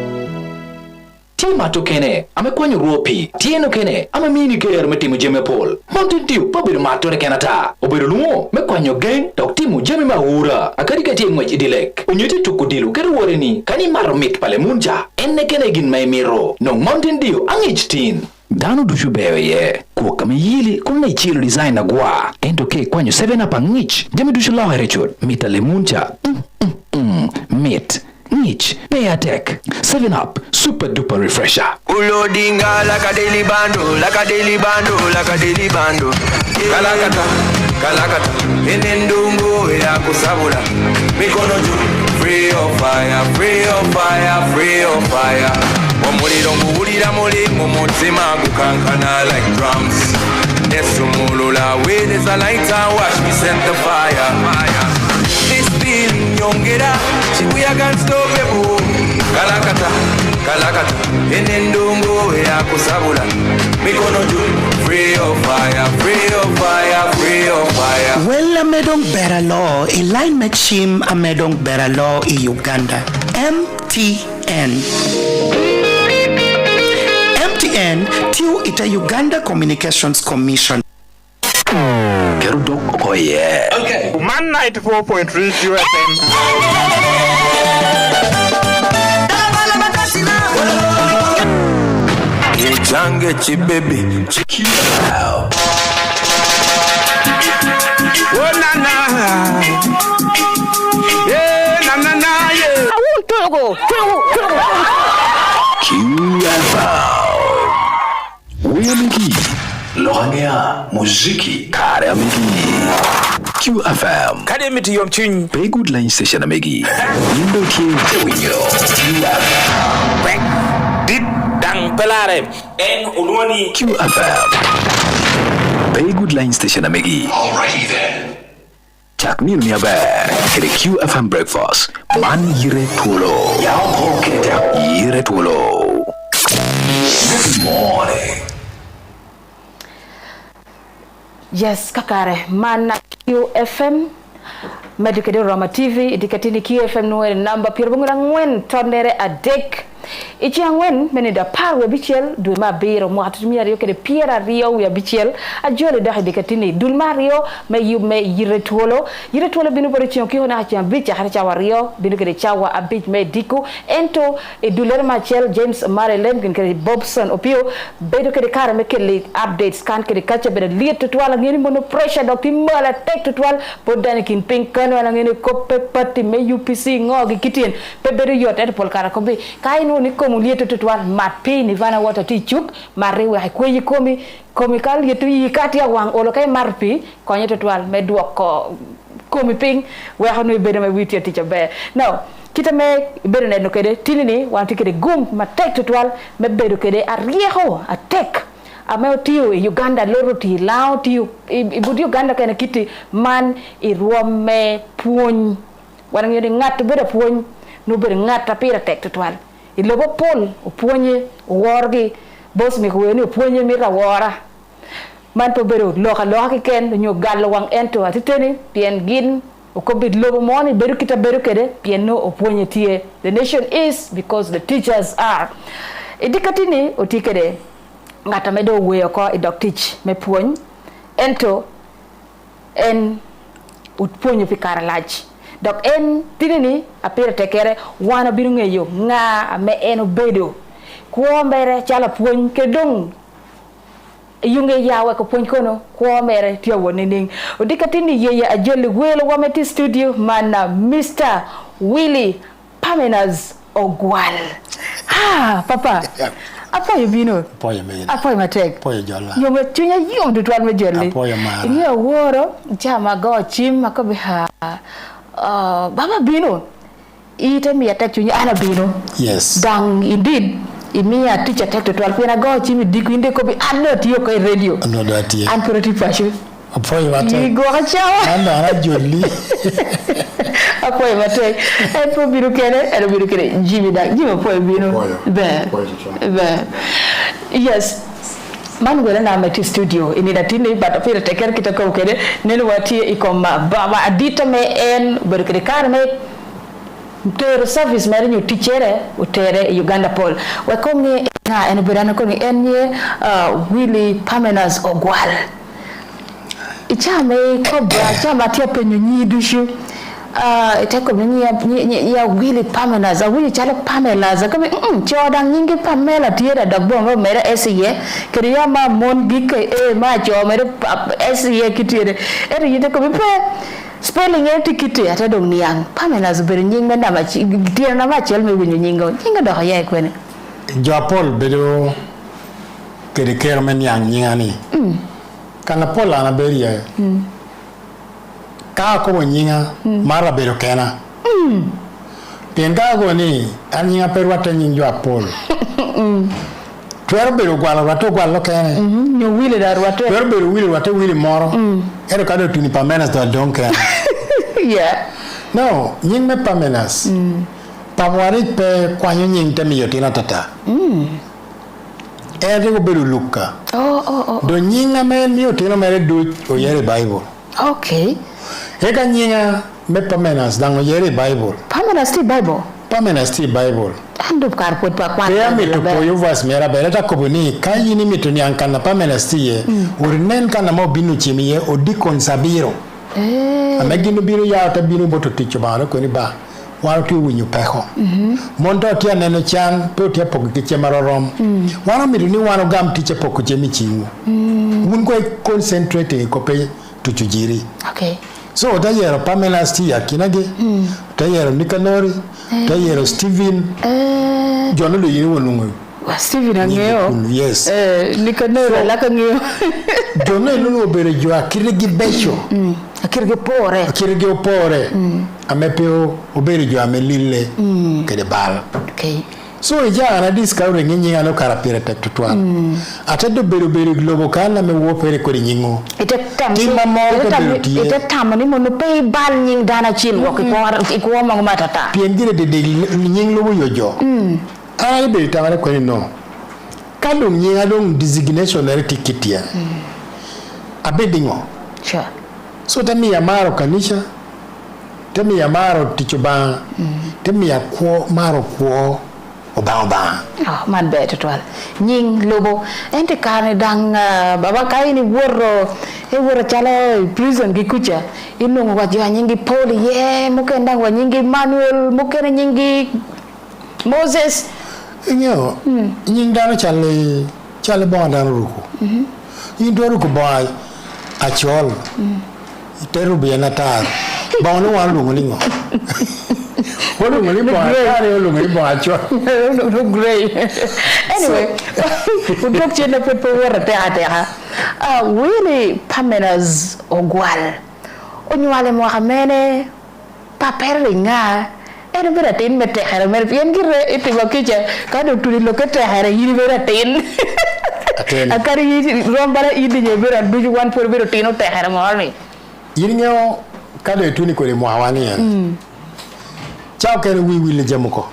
Tima to kene ame kwanyo ropi tieno kene ame mini ger me timu jeme pol Mountain Dew pabiru matore kenata obiru lumo me kwanyo geng tok timu jeme maura akari ka timu idilek unyete tukudilu keru wareni kani maro mit pale munja enne kene gin may miro no Mountain Dew angich tin dano dushu bewe ye kuwa kame yili kuna ichilo design na gwa endo ke kwanyo 7 up angich jeme dushu lao herechot mita le munja mit Nich, Payatech, 7-Up, super duper refresher. Ulodinga like a daily bando, like a daily bando, like a daily bando. Kalakata, enendungu ya kusabula. Mikono juu, free of fire, free of fire, free of fire. Omuliro nguwulira muli mu mutima gukankana like drums. Nesumulula weereza lighter watch me set the fire. This feeling nyongera chibuyaga unstoppable kalakata enendongo yakusabula mikono juu free of fire free of fire free of fire. Well, amedong beralo line machim amedong beralo I Uganda MTN tiu ita Uganda Communications Commission. Kerudok oh yeah. Okay. Man 94.3 FM. Jange chi baby. Oh na na. Yeah na na na yeah. I want to go. Willy Lohania muziki kare amegi QFM kade miti yom chin Pay good line station amegi Indo tie winyo dit dang pelare en ulwani QFM Pay good line station amegi. Alrighty then Chak nil mi abe kede QFM breakfast man yire Twolo Yao hoketa yire Twolo. Good morning. Yes, kakare mana QFM Medukede Rama TV dikatini QFM nuwe namba pirbungura ngwen tondere adek ichi angwen menida parwe bichel du ma biro mo atumi rio kede piera rio ya bichel ajole da dikatini dul mario me yire Twolo binu bore chion ki hona cha bicha har cha wario binu kede chawa abich me diku ento e duler machel James Marelem kede Bobson opio bedo kede kara me kele updates kan kede kacha bede liet tutwala ngeni mono pressure dokti mala tek tutwal podani kin pink kan wala ngeni koppe patti me UPC ngogi kitien pe bedo yot et pol kara kombi kaino ni komu liet tutwal matpi ni vana wata tichuk mariwe haikwe komi kal yetu yikati ya wang olo kay marpi konye tutwal me duoko komi ping we hanu bede me witi ticha be now kita me bede ne no kede tinini wanti kede gum ma tek tutwal me bedo kede arieho atek ame tiyo Uganda loro ti lao tiyo ibudi Uganda kene kiti man irome puony warang yodi ngat beda puony no beda ngat tapira tek tutwal ilobo pol opuonye worgi bos mi kuweni opuonye mi rawora man to bedo loka ken nyo gallo wang ento atiteni pien gin okobit lobo moni beru kita beru kede pien no opuonye tie the nation is because the teachers are edikatini otikede ngata medo weyo ko idok teach me puony ento en utpuonye pikara lach dok en tinini apira tekere wana biru ngeyo nga ame eno bedo kuombere chala puony kedong yunge yawe ko puony kono kuombere tiyo wonening odikatini yeye ajoli welo wameti studio mana Mr. Willy Parmenas Ogwal papa apa yo bino poyo me apa matek poyo jola yo me chunya yom du twan me jolli poyo mara ni woro chama go chim makobi ha baba bino ite mi atek chunya ana bino yes dang indeed imia teacher tek to 12 pena go chim dikwinde ko bi anno tiyo ko radio no dati an proti passion poyo matek go chawa ana jolli apoy matek e po biro kene jimi poy bino be yes man go na meti studio ini datini but apira teker kita ko kede nenu wati ikoma baba adita me en biro kede kar me tero service mari ñu tichere utere Uganda Pol wa kongi na en birana kongi enye Willy Parmenas Ogwal ichame ko bra chama tia penyu nyidushu itako ya Willy Parmenas Willy chala Parmenas kame chodang nyingi Pamela tiera dagbongo mera esiye kiriya ma mon bike ma cho mera esiye kitire eri yite ko pe spelling etikiti ata dong niang Parmenas ber nying na ma tiera na ma chel me winyo nyingo do ya kwene Japol bedo kede kermen yang nyingani kana pola na beria ka ko nyinga mara bedo kena penga go ni anyinga perwata nyinjo apol twero bedo gwalo rato gwalo kene nyo Willy da rato twero bedo Willy rato Willy moro ero kado tuni Parmenas da donka yeah no nying me Parmenas pamwari pe kwanyo nying temi yotina tata ero bedo luka do nyinga me ni yotina mere do o yere Bible okay eka nyinga me Parmenas dango yere Bible Parmenas ti Bible Parmenas ti Bible ando kar pot pa kwan ya mi to poyo vas mera bereta ko boni kayi ni mitoni ankana Parmenas ti ye urnen kana mo binu chimi ye odikon sabiro amegino biro ya ta binu boto ticho ba ko ni ba waro ti winyu peho mondo ti aneno chan pe ti poko kiche marorom waro mi ni waro gam tiche poko chemi chingu mun ko concentrate ko pe tuchujiri okay so da yero Parmenas ti akinage da yero Nikanori da yero Steven jono lo yini wonungo Steven angeo yes Nikanori la kangeo jono lo bere jo akirigi becho akirigi pore amepeo obere jo amelile kede bal okay so ja na discover nginyi ano karapira tek tutwa atado bere globo kana me wo pere ko nyingo ite tam ni mono pe bal nying dana chin wo ko mo matata piengire de nying lobo yojo ay be tamare ko no kalo nyinga dong designation er tikitia abedingo sure so tami ya maro kanisha tami ya maro tichoba tami ya ko maro ko obamba man beto twal nying lobo ente kane dang baba kai ni woro chala prison gikucha inongo kwa jwa nyingi Paul ye mukenda wa nyingi Manuel mukena nyingi Moses nyo nying dano chale bonda ruku yindo ruku boy achol iteru biana tar bono wa lungo lingo Wolo ngoli bo atare wolo ngoli bo acho no great anyway udok chene pepe wora te ate Willy Parmenas Ogwal onyuale mo xamene papere nga ene bera tin mete xere mer bien gire iti bakiche ka do tuli lo ke te xere yiri bera tin Akari yi rombara idi je bera duju wan por bero tino tehera morni. Yinyo kado etuni ko le mwawani ya. Chao kere wi le jamuko.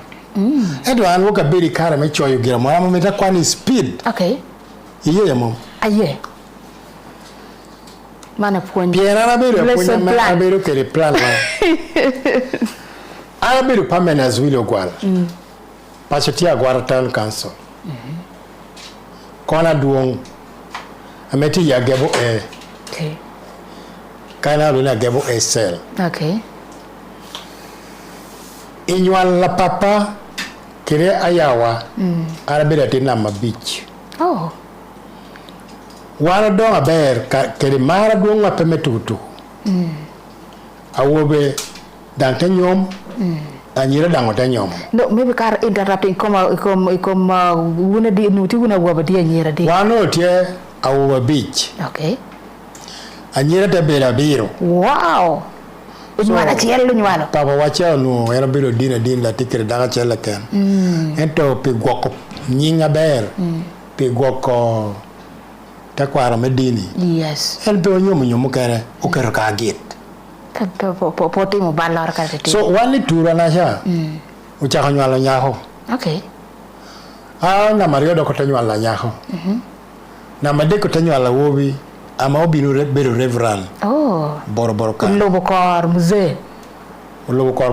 Edo an woka beri kara me choyo gira mo amo meta kwani speed. Okay. Iye ya mo. Aye. Mana puonj. Piera na beri puonj ma abero kere plan la. Abero Parmenas Willy Ogwal. Pachotia Agwara Town Council. Kona duong ameti ya gebo Okay. Kana luna gebo cell. Okay. Inywan la papa kire ayawa arabira tina mabich. Oh. Wara don aber kire mara duong wa pemetutu. Awobe dante nyom. Anyira dango tanyom. No, maybe car interrupting come wuna di nuti wuna waba di anyira di. Wano tie awobe beach. Okay. Anyira te bera biro. Wow. Nywana chielo nywano. Papa wacha no era biro dina la tikere daga chela ken. Ento pe gwoko nyinga ber. Pe gwoko takwara medini. Yes. El pe nyomu kere okero ka git. Poti mo balor ka tete. So wali tura na sha. Ucha nywala nyaho. Okay. Na Mario do ko tanywala nyaho. Na made ko tanywala wobi ama obinu bero reverend. Oh. Boro ka. Lobo kor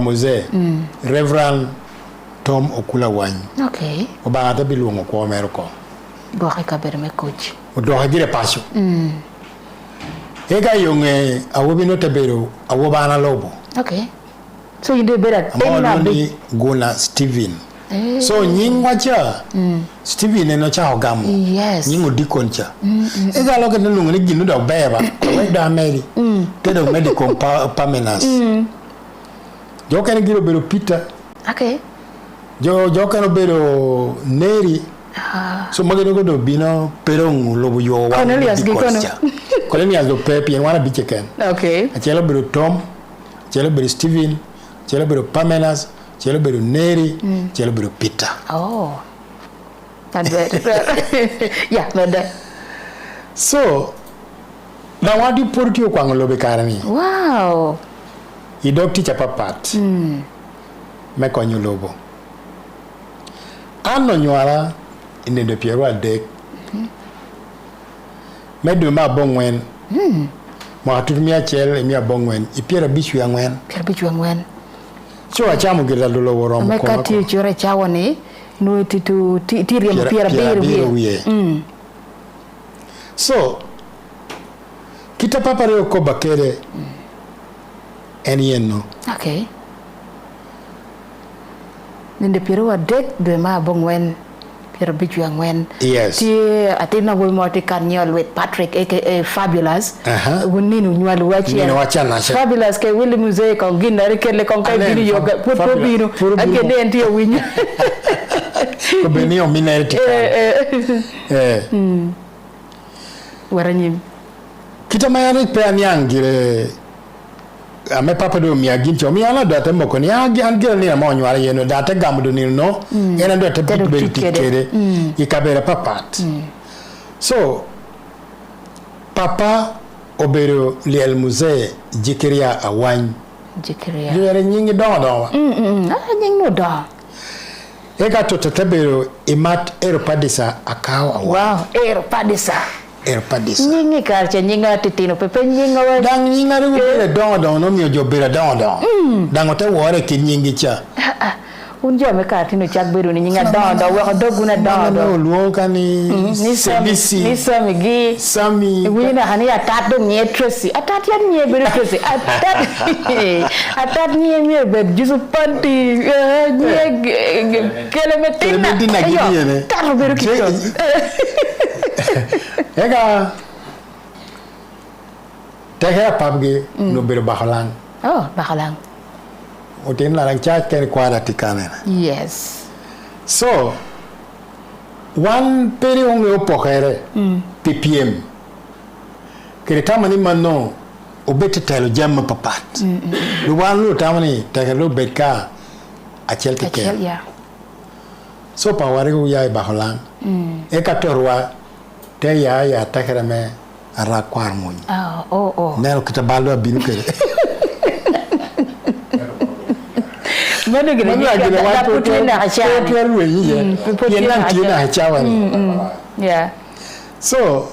muzee. Reverend Tom Okula Wany. Okay. Oba ata bilungo ko Ameriko. Go ka bere me coach. Odo hagire paso. Ega yonge awobino tebero awobana lobo. Okay. So you do better. Amoni gona Steven. So nyingwa cha. Steven eno cha ogamo. Yes. Nyingo dikoncha. Ega loke nungu ni ginu do beba. Weda Mary. Tedo medical Parmenas. Joka ni giro bero Peter. Okay. Joka no bero Neri. So magano go do bino perong lobo yo wa. Cornelius Gikono. Cornelius do pepe and wana biche ken. Okay. Achelo bero Tom, achelo bero Steven, achelo bero Parmenas, achelo bero Neri, achelo bero Peter. Oh. That's better. Yeah, better. So na wadi porti o kwango lobe karani. Wow. I dog teacher papat. Me konyo lobo. Ano nywala ine de Piero adek. Me do ma bongwen. Mo atumi achel emi abongwen. I Piero bichu angwen. Piero bichu angwen. So achamu gira lolo woro mo. Me kati chore chawani no titu tiriam Piero biru. So kita papa reo ko bakere enieno. Okay. Ninde Piero adek de ma bongwen. Piero bichu angwen. Yes. Ti atina wo moti kanyol with Patrick aka Fabulous. Wuninu nywalu wachi. Nino wachana sha. Fabulous ke Willy muzee ko ginda rekele kon kai bini yoga put bino. Agende enti yo winya. Ko beni o minerti. Waranyim. Kita mayari pe anyangire ame papa do mi agincho mi ala do tembo ko ni angire ni ma onywara yeno da te gamudo ni no ena do te bibe tikere ikabera papat. So papa obero liel musée jikeria awany jikeria yere nyingi do nyingi no do ega to tebero imat eropadisa akawa wow eropadisa nyingi karche nyinga titino pepe nyinga wa dang nyinga ru bere don no mi jobera don dang ote wore ki nyingi cha unjo me kartino chak beru ni nyinga don wa doguna don no luonka ni semisi ni samigi sami wina hani atat do nye tresi atat ya nye beru tresi atat nye nye beru jusu panti nye kelemetina gidi taro beru kito ega tehe pabge no beru bahalang. Oh, bahalang. Oten la lang chat ken kwara tikana. Yes. So one peri onge opokere ppm kere tamani manno obete telo jamma papat lu wanu tamani tegelo betka achel tiken yeah. So pa wari go yai baholang e katorwa te ya takara me ara kwar mo oh nelo kita balo binu kere mana gina da putu na hacha putu we ye yana kina hacha wa yeah so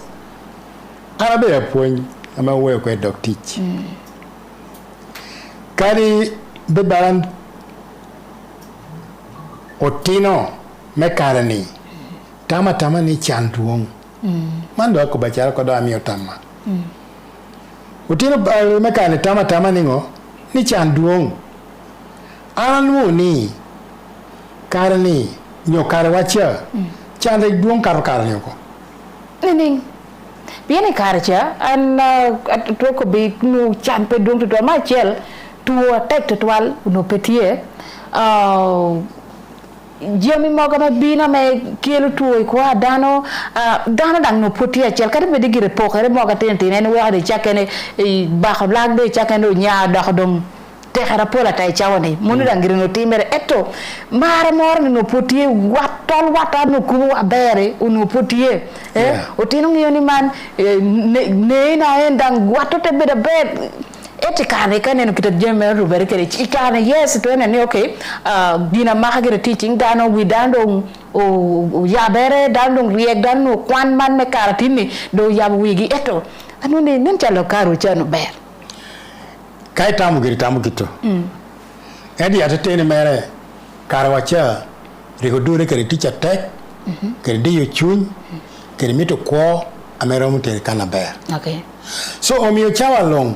arabe ya point ama we ko doc teach kari be baran otino me karani tama ni chantuong mando ko bachara ko do ami otama otino me karani tama ni ngo ni chantuong anu ni karani nyo karwacha chande duong karani ko ning biene karcha an to ko be no champe duong to ma chel to tek to twal no petie jemi moga ma bina me kelu to ko dano dang no potia chel kare be digire pokere moga tente ne wa de chakene ba khlag de chakene nya da dom te khara pola tay chawani munu dangire no timere etto mare mor no potie watol wata no ku abere no potie o tinu ngiyoni man ne na endang wato te be be eti kane kane no kita jeme rubere kere ikane yes to ne okay bina mahagere teaching dano we dando o yabere dando riek dano kwan man me karatini do yab wigi eto anu ne nen chalo karu chano ber kai tamu gito edi atetene mere karwacha rigodure kere teacher tek kere diyo chun kere mito kwa amero mute kana ber okay so omiyo chawa long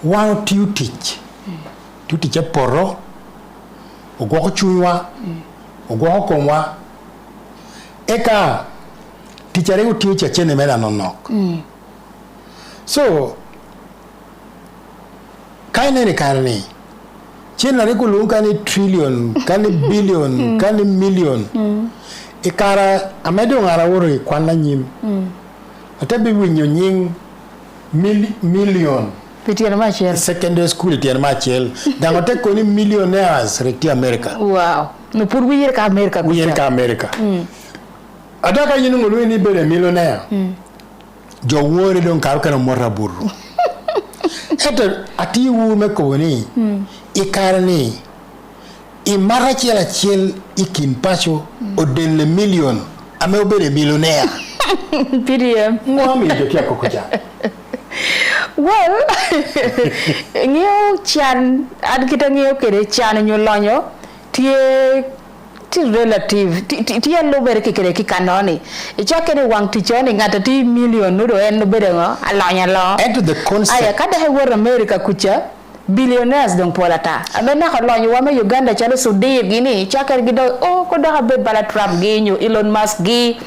one to teach a porro ogoko chuwa ogoko komwa eka teacher ego teacher chene mela nonok so kaine ni karni chena reko lunga ni trillion kani billion kani million ikara amedo ngara woro kwana nyim atabi winyo nying million Petier Machel. Secondary school tier Machel. Dangote koni millionaires rekti America. Wow. No pour wiyir ka America. Wiyir ka America. Adaka yinu ngulu ni bere millionaire. Jo wori don karu kana morra burru. Eto ati wu me ko ni. Ikarni. I marachi la chel ikin pacho o den le million. Ame obere millionaire. PDM. Mwami de kia kokoja. Well, ngio chan ad kita ngio kere chan nyo lonyo tie ti relative ti lo bere kere ki kanoni e chakere wang ti choni ngata ti million no do en no bere ngo alanya lo into the concept aya kada he wor America kucha billionaires donc polata amena ko lonyo wa me Uganda chalo sudir gini chakere gido ko da be bala Trump ginyo Elon Musk gi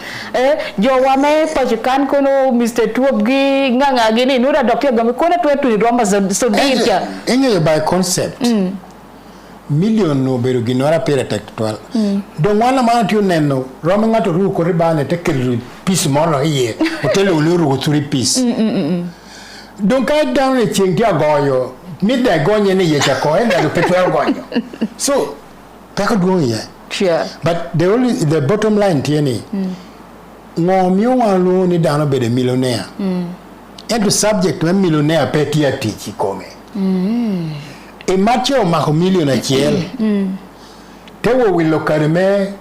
jo wa me pajukan kono Mr. Tuop gi nganga gini nura doctor gami kona tu roma sudir cha enye by concept million no beru ginora pere tactual donc wala ma tu nenno roma ngato ru ko ribane te kelu piece mono ye hotel uluru ko turi piece donc ay down le chingi agoyo midda gonye ne yecha ko en do petrol gonyo so tako duoye sure but the bottom line tieni ngomyo walo ni dano be de millionaire and the subject when millionaire petia tichi come e macho ma millionaire chiel tewo willo karme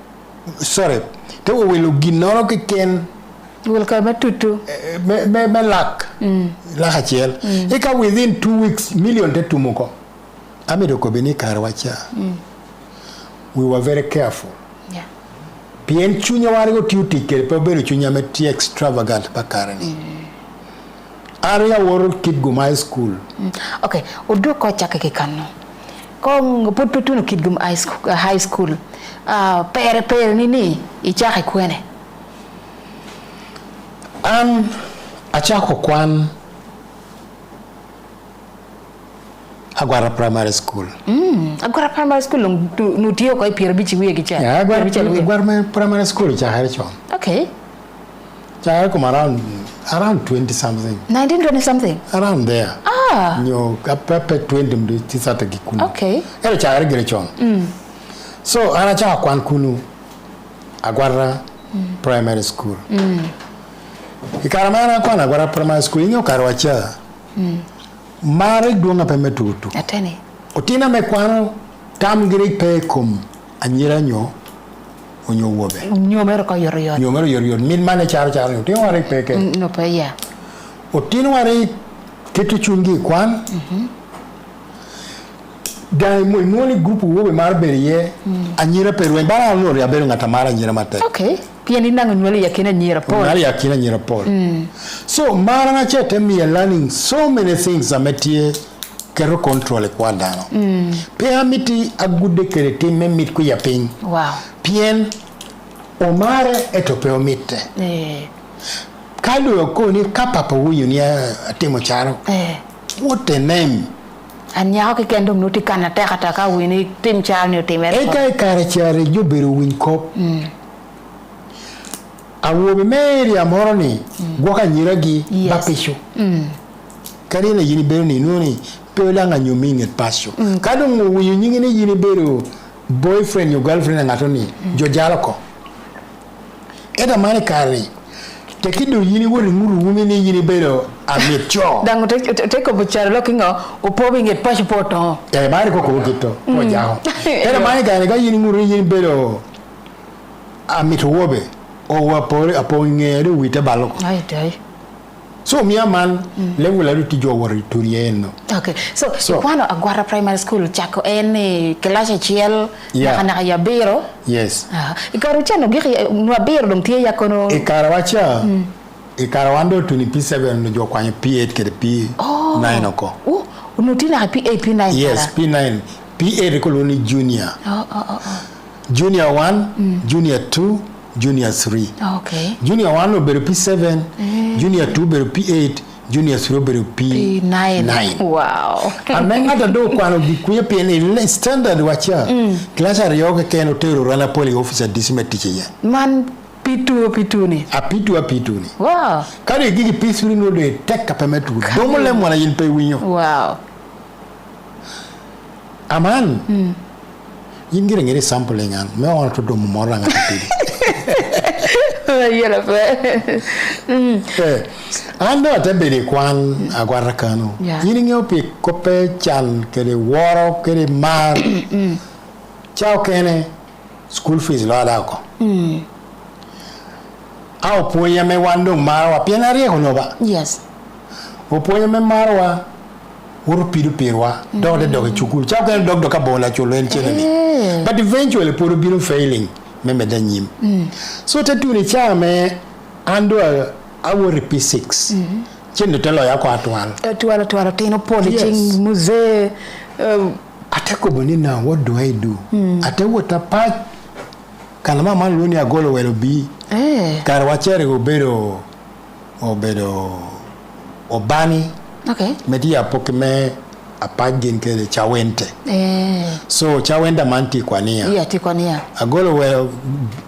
sorry tewo willo ginoro ke ken will come tutu me lak la hachiel eka within 2 weeks million te tumuko amido ko beni karwacha we were very careful pien chunya wari go tuti ke pe beru chunya meti extravagant bakarani area wor kid go my school okay odo ko chaka ke kanno ko putu no kid go high school pere nini ichaka kwene achako kwan Agwara primary school. Agwara primary school no tio ko pier bichi wiye gicha. Yeah, Agwara primary school cha haricho. Okay. Cha ko around 20 something. 1920 something. Around there. Ah. Nyo kapepe 20 mdu tisata gikunu. Okay. Ele cha hari girichon. So ana cha kwan kunu Agwara primary school. Ikaramana kwa na gwara primary school inyo karwacha. Mare duonga pe metutu. Atene. Otina me kwano tam giri pe kum anyira nyo onyo wobe. Nyomero ko yor. Nyomero yor. Min mane char. Otina ware pe ke. No pe ya. Otina ware ketu chungi kwan. Dai mo grupu wobe mar beriye anyira pe ruen bara no ya beru ngata mara anyira mate. Okay. Pia ni nango nwele yakina nyira Paul. Ngali yakina nyira Paul. So mara na chete me learning so many things ametie kero control kwa dano. Pia miti agude kere time mit ku yaping. Wow. Pien omare etopeo mite. Kalu yoko ni kapapa huyu ni atimo charo. What a name. Anya ke kendo nuti kana taka wini tim charo ni timere. Eka kare chare jubiru win kop. Awobe meri amoroni gwaka nyiragi bapisho. Kari na yini beru ni nuni pela nga nyumingi pasho. Kado nguyu nyingi ni yini beru boyfriend your girlfriend ngatoni jojaloko. Eda mani kari tekido yini wori nguru wumi ni yini beru amecho. Dango teko buchara lokingo upobi nget pasho poto. Mari koko ukito ojaho. Eda mani kari ga yini nguru yini beru ameto wobe. O wapore apongere wite baloko. Ai. So mi man level la tijo wori turieno. Okay. So kwano agwara primary school chako ene classe chiel na ya bero. Yes. Ikaru chano giri no bero dong tie yakono. Ikarawacha. Ikarawando tuni P7 no jo kwanye P8 ke P9 oko. Unutina P8 P9. Yes, P9. P8 ko loni junior. Junior 1, junior 2, junior 3. Okay. Junior 1 obere P7, junior 2 obere P8, junior 3 obere P9. Wow. Amenga do kwano bikuye PN standard wacha. Class ariyoke keno tero rana poli officer disime teacher ya. Man P2 ni. P2 ni. Wow. Kare gigi P3 no de tek kapemetu. Domole mwana yin pe winyo. Wow. Aman. Yingire ngere sampling an. Me wana to do mumora ngatidi. Yela fe. Ando atembele kwan agwara kanu. Yini nyopi kope chan kere woro kere mar. Chao kene school fees lo adako. Au poya me wando marwa piena rie honoba. Yes. O poya me marwa uru piru pirwa. Dog de dog chukul. Chao kene dog doka bola chulo en chenani. But eventually puru biru failing. Meme danyim. So tatuni chame ando I will repeat 6. Chendo telo yako atwala. Atwala tino poli ching muze. Ateko boni now what do I do? Ate wota pa kana mama luni agolo welo bi. Karwachere obani. Okay. Medi apoke me apagin kele chawente. So chawenda manti kwania. Yeah, tikwania. Agolo welo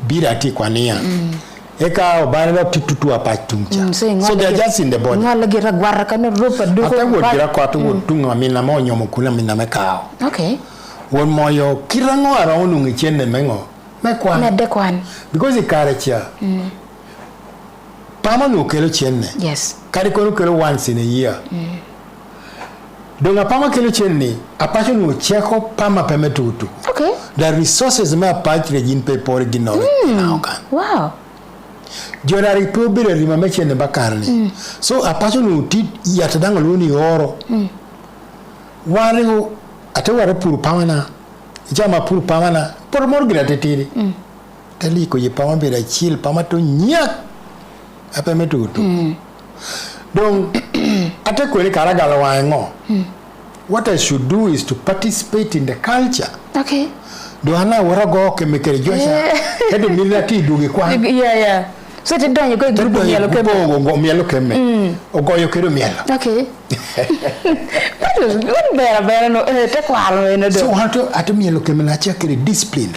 bira tikwania. Eka obani lo tututu apatuncha. So they are just in the body. Ngala gira gwara kana rupa duko. Ata wo gira kwa tu tunga mina mo nyomo kula mina mekao. Okay. Won moyo kirango ara onu ngichene mengo. Mekwan. Medekwan. Because the character. Pama no kelo chenne. Yes. Kari kono kelo once in a year. Donga pama kelo chenne, apacho no cheko pama pemetutu. Okay. The resources me apach regin pe por ginore. Wow. Jorari probere rima mechene bakarni. So apacho no tit yatadanga luni oro. Wari atawara puru pamana. Jama puru pamana. Por morgira tetiri. Tali ko ye pama bera chill pama to nyak. Apa metutu. Donc ate ko ni karagala wango. What I should do is to participate in the culture. Okay. Do hana wara go ke mekere josa. Edo milati duge kwa. Yeah. So te donye ko grupo mielo ke go mielo ke me. Ogo yo kero mielo. Okay. Bera no te kwaro no do. So hato ate mielo ke me na cha kere discipline.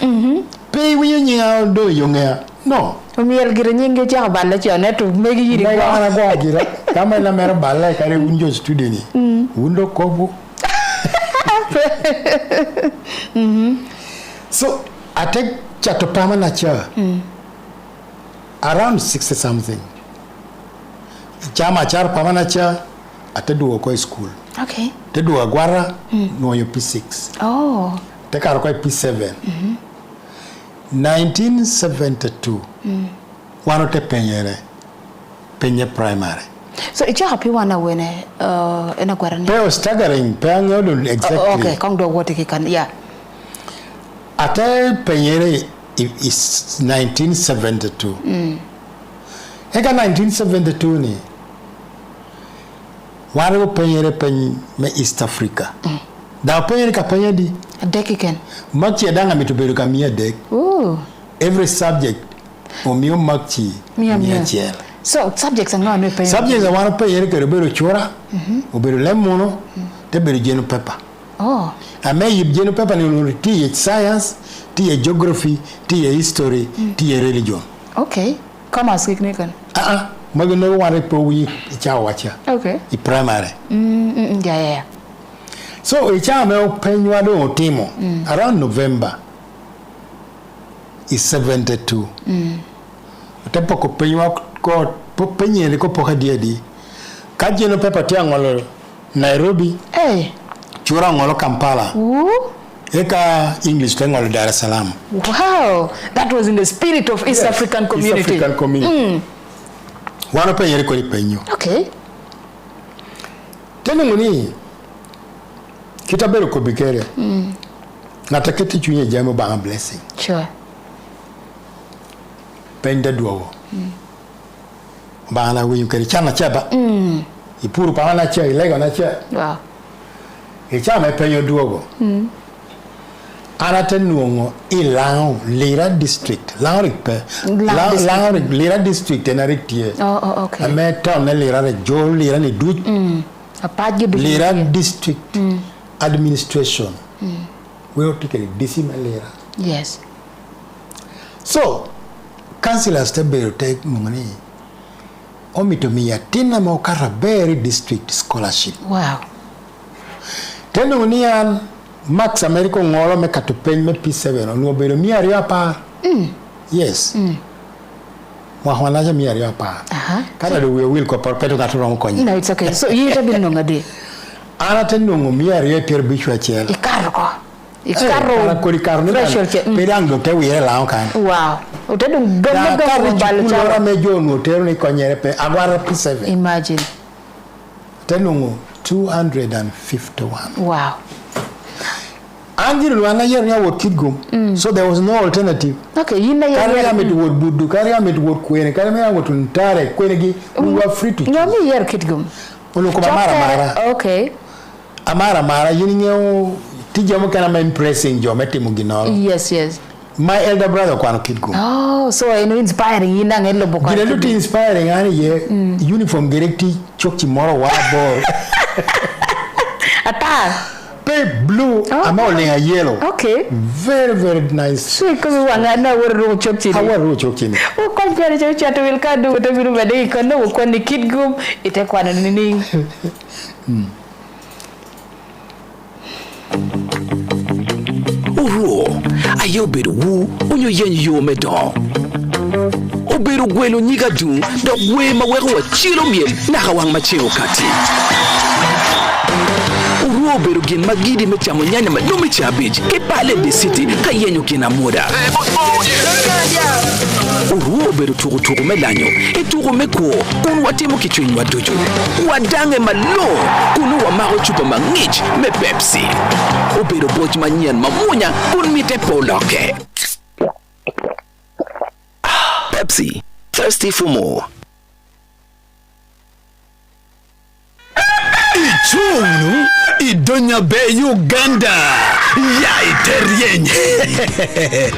Pe wi nyinga do yonga. No. Miel gira nyinge cha balla cha netu megi yiri kwa. Ana go gira. Kama la mera balla kare unjo student ni. Undo kobu. So I take Chatopama Nature around 60 something. chama char pamana cha ateduo ko school. Okay. Teduo gwara no yo P6. Oh. Te karo ko P7. 1972. Wano te penye primary. So icha happy wana wene ena gwara ni. Peo staggering peo exactly. Okay, kong do wote kikan yeah. Ate penye is 1972. Eka 1972 ni. Wano penye me East Africa. Da penye ka penye di. Dek ken. Makchi edanga mitubelu ka mia dek. Ooh. Every subject omio makchi mia chiel. So subjects are not penye. Subjects are one penye ke beru chora. Oberu lemono te beru jenu paper. Oh. Ame yib jenu paper ni ti science, ti geography, ti history, ti religion. Okay. Come as kan. Magino wane po wi cha wacha. Okay. I primary. Yeah. So icha me penwa do timo around November is 72. Tempo ko penwa ko penye ko poka di. Kaje no pepa ti angolo Nairobi. Chura ngolo Kampala. Eka English ngolo Dar es Salaam. Wow, that was in the spirit of East African community. East African community. Wano penye ko penyo. Okay. Tene ngoni kitabelo ko bikere. Nataketi chunye jamo ba blessing. Sure. Pende duo. Bana wi kere chana chaba. Ipuru pa na cha ilega na cha. Wow. E chama penyo duo. Anate nuongo Ilao Lira district. Lira district enaritie. Oh, okay. Ame town Lira jo Lira ni du. Lira district administration. We ought to get decimal Lira. Yes. So, councillors te beru take money. Omitomia tina mo Karaberi district scholarship. Wow. Tendo unian Max America ngolo me katupen me P7 onu beru mi aria pa. Yes. Mwana ja mi aria pa. Kada do we will ko perpetu katuro konyi. No, it's okay. So you have been no ngade. Ana tendo mi aria per bichu achel. Ikaro ko. Ikaro. Ana ko ikarno. Perango te we la kan. Wow. Utedo gogo balcha me jono tero ni konyere pe agwara P7. Imagine. Tendo 251. Wow. Angiro wana yer ya wot kidgum. So there was no alternative. Okay, yina yer. Carry am to wot budu, carry am to wot kwene, carry am wot ntare, kwene gi we were free to. Ngami yer kidgum. Ono ko mara. Okay. Amara yini ngeo tijamo kana ma impressing jo meti muginoro. Yes. My elder brother kwano kidgum. Oh, so inspiring yina ngelo boko. Gina luti inspiring ani ye uniform directi chokchi moro wa ball. Ata blue, I'm all in a yellow. Okay. Very nice. So, because we want to know choking. How are choking? Oh, compare to chat will can do whatever you can know when the kid go, it take one and Uro, ayo beru wu, unyo yo medo. Oberu gwelo nyiga du, do we maweru wa chilo miel, nakawang macheo kati. Uro beru gen magidi mechamo nyanya madumi chabij, ke pale de city, kayenyo kina muda. Uro beru turu melanyo, turu meko, kunu watimo kichwini waduju. Wadange malo, kunu wa maro chupa mangich, me Pepsi. Oberu boj manyan mamunya, kunu mite poloke. Pepsi, thirsty for more. Ichunu idonya be Uganda Yite rien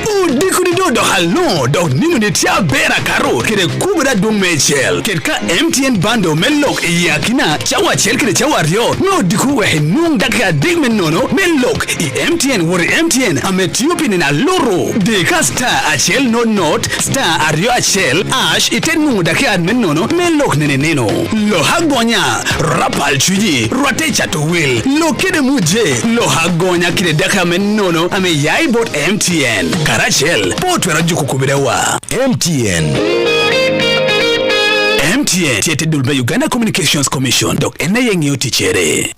Udikuni do halno do ninu ni tia bera karo kire kubra do mechel kirka MTN bando melok yakina chawa chel kire chawa rio no diku we nung dakika digmen nono melok I MTN wori MTN ametiupi ni na loro deka star achel no note star ario achel ash iten dakika men nono melok neno lo hagonya rapal chuji rote chato will lo kide muje lo hagonya kide daka men nono ame yai bot MTN karachel bot wera juku kubirewa MTN MTN tiete dulbe Uganda Communications Commission dok ene yengi otichere.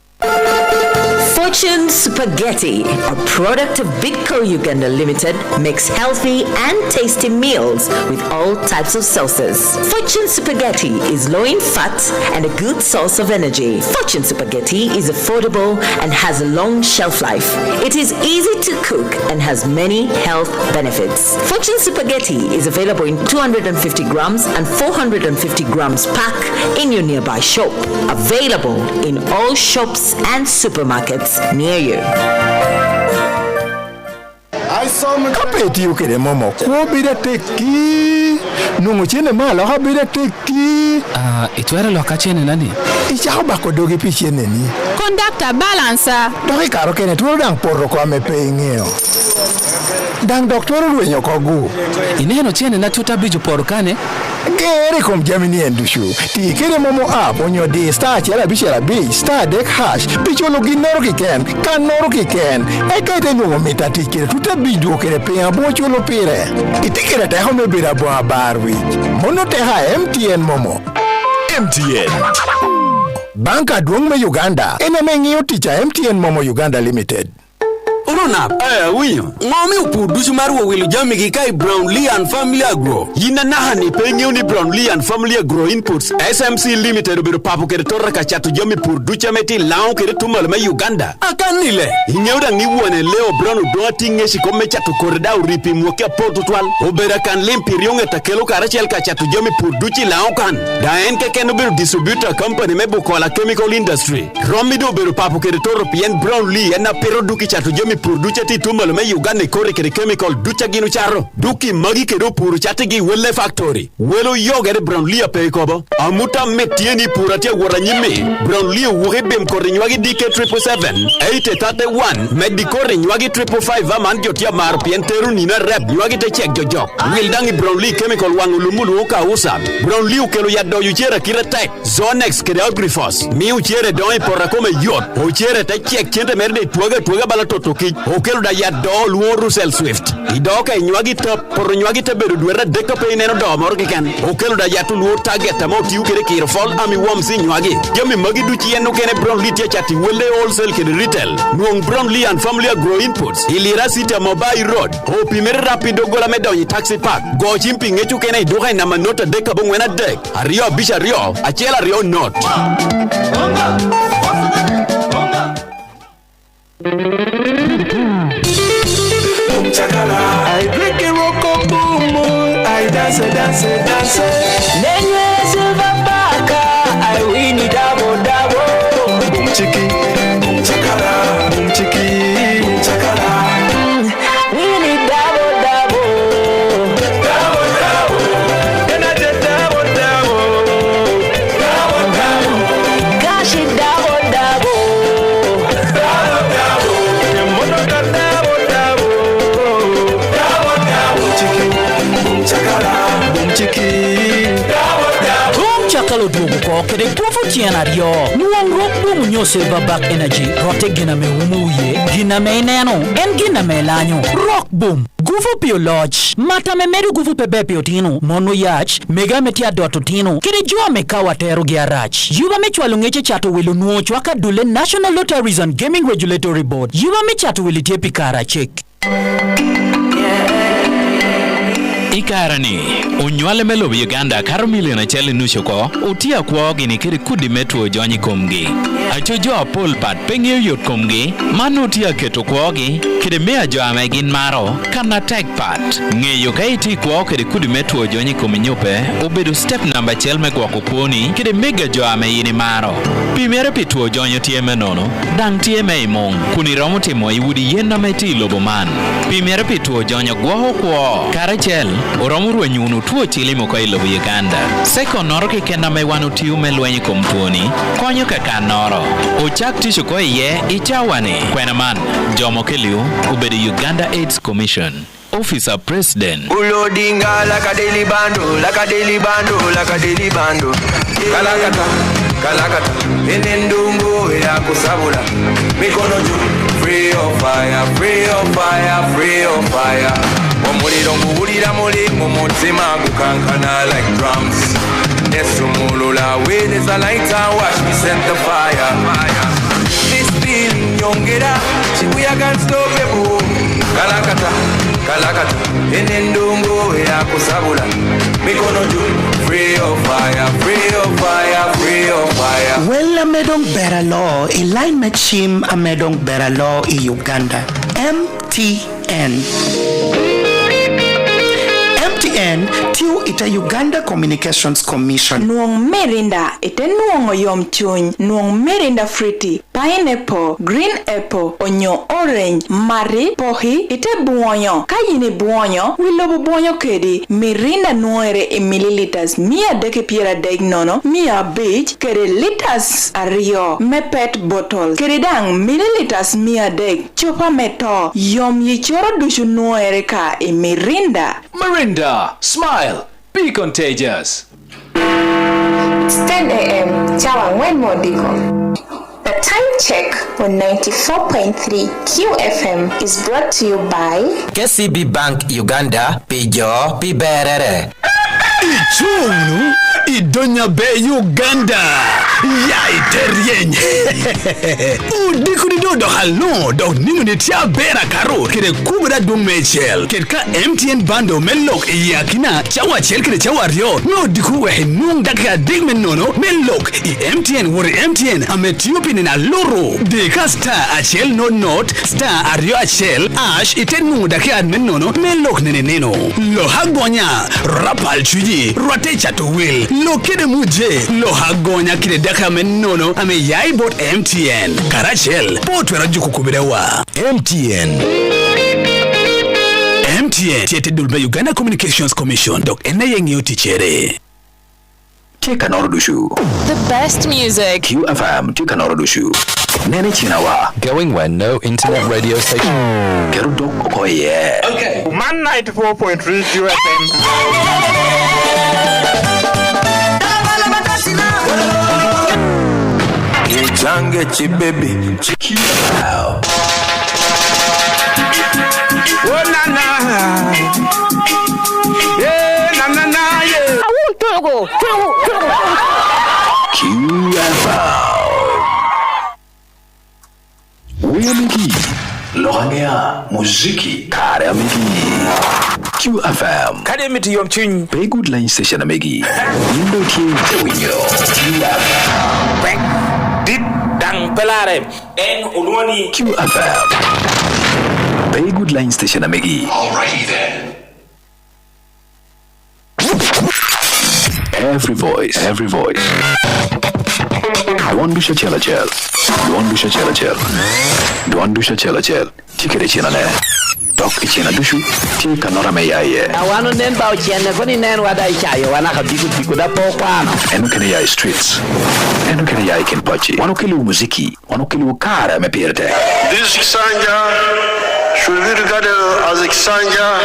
Fortune Spaghetti, a product of Bidco Uganda Limited, makes healthy and tasty meals with all types of sauces. Fortune Spaghetti is low in fat and a good source of energy. Fortune Spaghetti is affordable and has a long shelf life. It is easy to cook and has many health benefits. Fortune Spaghetti is available in 250 grams and 450 grams pack in your nearby shop. Available in all shops and supermarkets near you. Kapeti ukere momo ko bida teki nungu chene mala ha bida teki itwere lokachene nani icha ba ko dogi pichene ni Conductor balancer. dogi karo kene tulo dang porro ko ame pengeo dang doktor ruenyo ko gu ineno chene na tuta biju porro kane Gere kom jamini endushu. Ti kere momo app on your day star chela bishela B star deck hash. Picholo ginoro kiken. Kanoro kiken. Eka ite nungo mita tikere. Tuta bidu kere pe abo cholo pire. Itikere teho me bira bo abarwich. Mono teha MTN momo. MTN. Banka duong me Uganda. Ena mengiyo ticha MTN momo Uganda Limited. Urunap, winyo. Ngomi upudusu maruwa wilu jamigi kai Brownlee and Family Agro. Yina nahani penye ni Brownlee and Family Agro Inputs. SMC Limited ubiru papu kere torra kachatu jami purducha meti lao kere tumalama Uganda. Akanile. Hinyauda ni wane leo Brown doa tingeshi kome chatu koreda uripi mwakea portu twal. Ubera kan limpi rionge takelo karachel kachatu jami purduchi lao kan. Daen keken ubiru distributor company mebu kwa la chemical industry. Romido ubiru papu kere torra pien Brownlee ena pero duki chatu jami purducha ti tumal me Uganda kore kere chemical ducha ginu charo duki magi kero puru chate gi welle factory welo yogere Brownlee pe kobo amuta metieni purate waranyime Brownlee wuge bem kore nywagi DK 777 831 medi kore nywagi 555 aman jotia mar pienteru nina rep nywagi te check jojok wildangi Brownlee chemical wangulumulu uka usa Brownlee ukelo ya do yuchera kire tek Zonex kere agrifos mi uchere doi porakome yot uchere te check chente merde tuaga balatoto okelo da ya do luo Russell Swift idoka inywagi top por nywagi te beru dwera deka pe neno do mor gikan okelo da ya tu luo target mo tiu kere kir fall ami wom si nywagi jami magi du ci enu kene Brownlee tie chati wele wholesale kene retail nuong Brownlee and Family Agro Inputs ilira sita mobile road opimere rapido gola medonyi taxi park go chimpi ngechu kene idoka na manota deka bongwena dek ario bisha rio achela rio not I break a rock boom boom, I dance. Nenye silver baka, I win it double. Boom chiki, boom chakala, boom chiki, boom chakala. Win it double. Then I did double. Gosh it double. Chakalo dugu ko kede tufu tiana rio nuang rok dugu nyo silver back energy rote gina me umuye gina me neno en gina me lanyo rock boom gufu pio lodge mata me meru gufu pebe pio tino mono yach mega metia doto tino kede jua me kawa teru giarach yuba me chwalungeche chato wilu nuo chwaka dule National Lotteries and Gaming Regulatory Board yuba me chato wili tepi kara check Ikarani, unywale melo Uganda karo miliona chele nusho ko, utia kwa gini kiri kudi metuo jonyi kumgi. Achojo apol pat pengi yot kumgi, manu utia keto kwa gi, kiri mea jo amegin maro, kana tag pat. Nge yoka iti kwa kiri kudi metuo jonyi kuminyupe, ubedu step namba chelme kwa kuponi, kiri mega jo ameyini maro. Pimere pituo jonyo tie menono, dang tie me imong, kuniromu timo iwudi yenda meti loboman. Pimere pituo jonyo guaho kwa, karachel, oromuru nyunu tuo chili mo kwa ilobu Uganda. Seko noro ke kenda me wanu tiu me lwenyi komtuoni, konyo kaka noro. Ochak tisho kwa iye, ichawane. Kwena man, jomo keliu, ubedi Uganda AIDS Commission. Officer President. Ulodinga like a daily bando, like a daily bando, like a daily bando. Kalakata, enendungu ya kusabula. Mikono juu, free of fire, free of fire, free of fire. Omuliro nguwulira mulimu mutima gukankana like drums. Nesumulula, where there's a lighter, watch me set the fire. This feeling, young get up, we are gonna stop it. Kalakata, kalakata, enendungo ya kusabula. Mikono juu, free of fire, free of fire, free of fire. Well, amedong beralo, iline machim amedong beralo I Uganda. MTN. MTN tiu ita Uganda Communications Commission. Nuong Merinda ite nuong oyom chuny, nuong Merinda fruity, pineapple, green apple, onyo orange, mari, pohi, ite buonyo. Kayini buonyo, wilobo buonyo kedi, Merinda nuere e milliliters, mia deke piera deg nono, mia beach, kede liters ario, mepet bottle, kede dang milliliters mia deg, chopa meto, yom yichoro dushu nuere ka e Merinda. Mirinda, smile, be contagious. It's 10 a.m. Chawa Modico. The time check on 94.3 QFM is brought to you by KCB Bank Uganda, Pijo, Piberere. Ichunu, Idonya Be Uganda, Yite Rien. Udikuni do halno, do ninu ni tia bera karo, kire kubra do mechel, kirka MTN bando melok yakina, chawa chel kire chawa rio, no diku wehe nung daka digmen nono, melok, I MTN wori MTN, ametiupi nina loro, deka star achel no not, star ario achel, ash iten nung daka admen nono, melok nene neno, lo hagbonya, rapal chuyi, rote chato will, lo kede muje, lo hagonya kide daka men nono, ame yai bot MTN, karachel, bot wera juku kubirewa. MTN. MTN, tiete dulbe Uganda Communications Commission, dok ena yengi otichere. Tika Norodushu. The best music. QFM Tika Norodushu. Nene Chinawa. Going where no internet radio station. Gerudok Okoye. Okay. Man 94.3 QFM. Change chibaby. QFM. Oh na na. Yeah, na na na yeah. I want to go. QFM. Willy, Lohangea, Muziki, Kare Amigi. QFM. Kade miti yom chin. Pay good line station Amigi. Window King Winyo. QFM. Dit dang pelare. En ulwani. QFM. Pay good line station Amigi. Alrighty then. Every voice. Don't do chela chel. Don't do chela chel. Don't do chela chel. Tikere chena ne. Dok ichena dushu. Tika nora me yaye. Awano nen ba uchene koni nen wada ichayo wana kabiku da pokwano. Eno kene yaye streets. Eno kene yaye kenpachi. Wano kili muziki. Wano kili kara me pirte. This Sanja should be regarded as a Sanja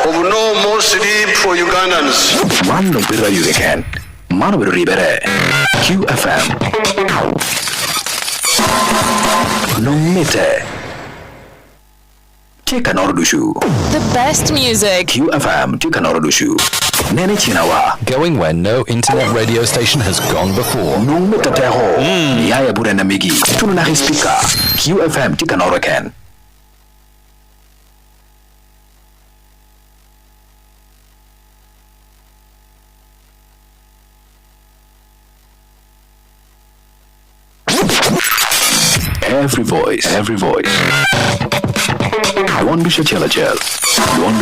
of no more sleep for Ugandans. Mano birra you can. Mano birra ribere. QFM. No mete. Tika Norodushu. The best music. QFM Tika Norodushu. Nene Chinawa. Going where no internet radio station has gone before. No mete teho. Yaya burena migi. Tunu na speaker. QFM Tika Noroken. Every voice. Don't do chela chel. Don't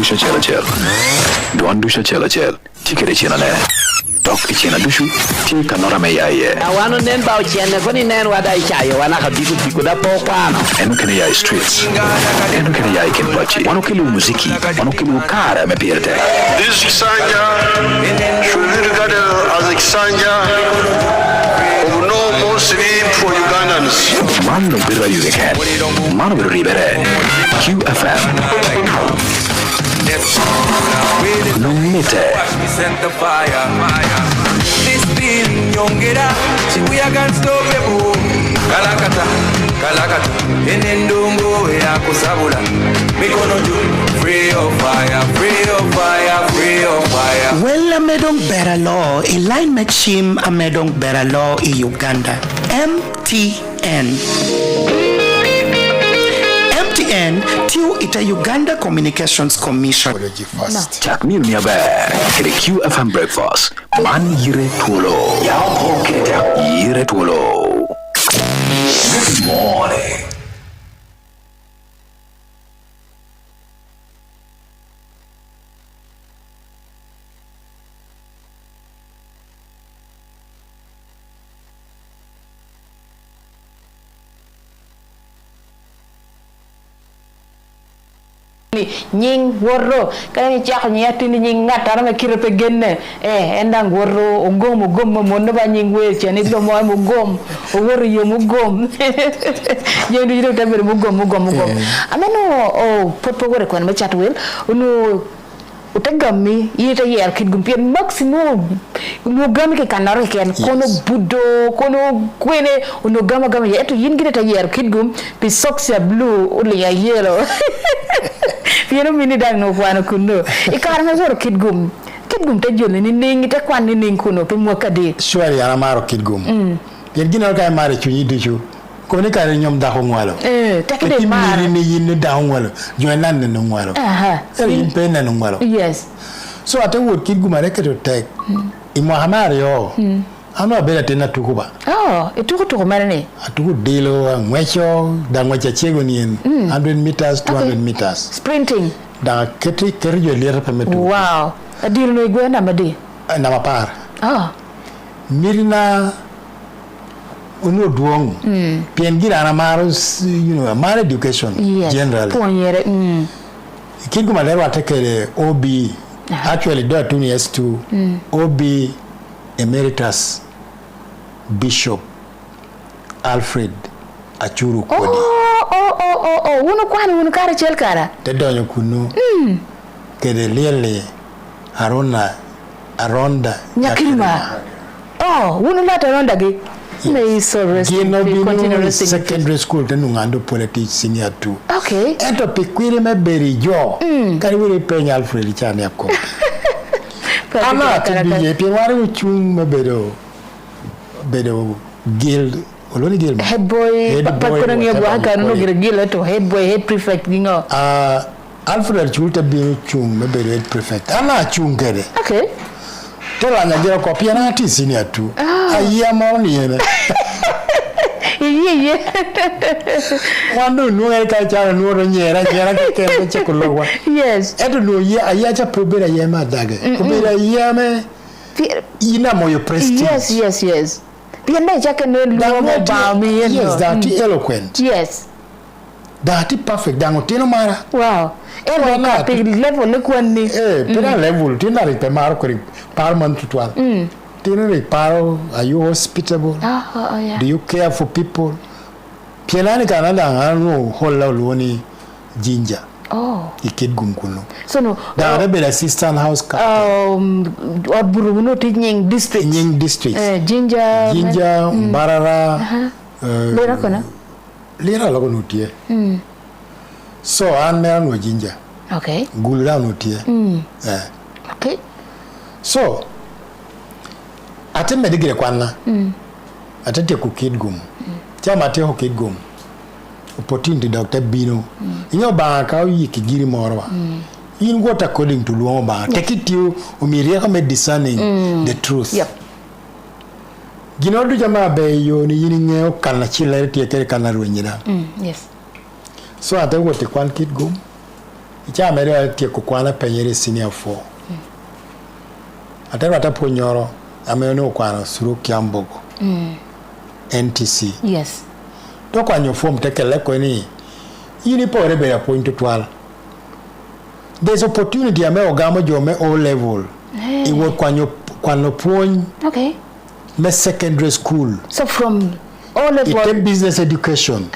do chela chel. Tikere chena ne. Dok ichena dushu. Tika nora me yaye. Awano nen ba uchene koni nen wada ichayo wana kabiku da pokwano. Eno kene yaye streets. Eno kene yaye kenpachi. Wano kili muziki. Wano kili kara me pirte. This Sanja should be regarded as a Sanja of no more sleep for Ugandans. Mano birra you can. Mano birra ribere. QFM. No mete. This feeling young get up, we are gonna stop it. Kalakata, enendungo ya kusabula. Me gonna do free of fire, free of fire, free of fire. Well, amedong beralo, line machine amedong beralo in Uganda. MTN. MTN, tiu ita Uganda Communications Commission. Chak mil mi aber, kede QFM breakfast. Man yire Twolo. Yire Twolo. Good morning. nying worro kala ci xal ñati ni ñing ngata ma kire pe genne endang worro o gom mo no ba nying wel ci ni do mo gom o worro yo mo gom ñe du tambe mo gom ameno o potpo gore ko ma chat wel no utagami yita yer kid gum pien maximum no gam ke kanaro ken kono buddo kono kwene no gama yeto yingine ta yer kid gum pi socks blue uli ya yellow pieno mini dang no kwano kuno ikarna zoro kid gum te jole ni ningi te kwan ni kuno pe mo kadi shwari ana maro kid gum yen gina ka mare chu yidu ko ni ka nyom da ko ngwalo takide mare ni yin da ngwalo jo nan no ngwalo yin pe na ngwalo yes so ate wo kid gum are keto tek imo hamare yo ano bela tena tukuba tuku mane atuku dilo ngwecho da ngwecha chego ni 100 meters 200 meters sprinting da keti kerjo lera pametu wow adil no igwena madi na mapar mirina uno duong pien gira na maros mar education generally ponyere kigu malero atekele OB actually do 2 years to OB emeritus Bishop Alfred Achuru Kodi uno kwani uno kare chel kara te donyo kuno kede lele aronda nyakilma uno lata ronda ge may so continue secondary school tenu ngando politics senior 2 okay ento pikwiri me berijo kari wiri penya Alfred chane yako ama tibiye piwari uchung me bedo guild oloni guild head boy pakona ngi bwaka no guild to head boy head prefect gingo Alfred chulta bi chung me bedo head prefect ana chung kede okay tola nyajira ko piana ati senior 2 ayia moni yene iye wando nuwe ka chara nuoro nyera ke chekulowa yes edo no ye ayacha probera ye madage probera ye me ina moyo prestige yes piende chake no luomo ba mi yes that eloquent yes that perfect dango tino mara wow elo ka pe level le kwani pera level tina ri pe maro ko parman tutwal tina ri paro are you hospitable yeah. do you care for people pielani kana danga holla luoni jinja ikid gumkuno so no da rebel assistant house captain buru no nying district jinja barara lera kona lera logo nutie so an me no jinja okay gulra nutie okay so atembe digire kwana atete ku kid gum chama te ho kid gum opportunity Dr. Bino inyo ba ka yiki giri morwa in what according to luo ba take it you umiria ka discerning the truth yep gino du jama be yo ni yini ngeo kana chile tie kere kana runyina yes so ate wo te kwan kid gum icha mere tie ku kwana penyere senior 4 ate wata ponyoro ameno kwana suru kiambogo NTC yes to kwanyo form tekele ko ni yini pore be point to 12 there's opportunity ame ogamo jome O level iwo kwanyo point okay me secondary school so from O level it business education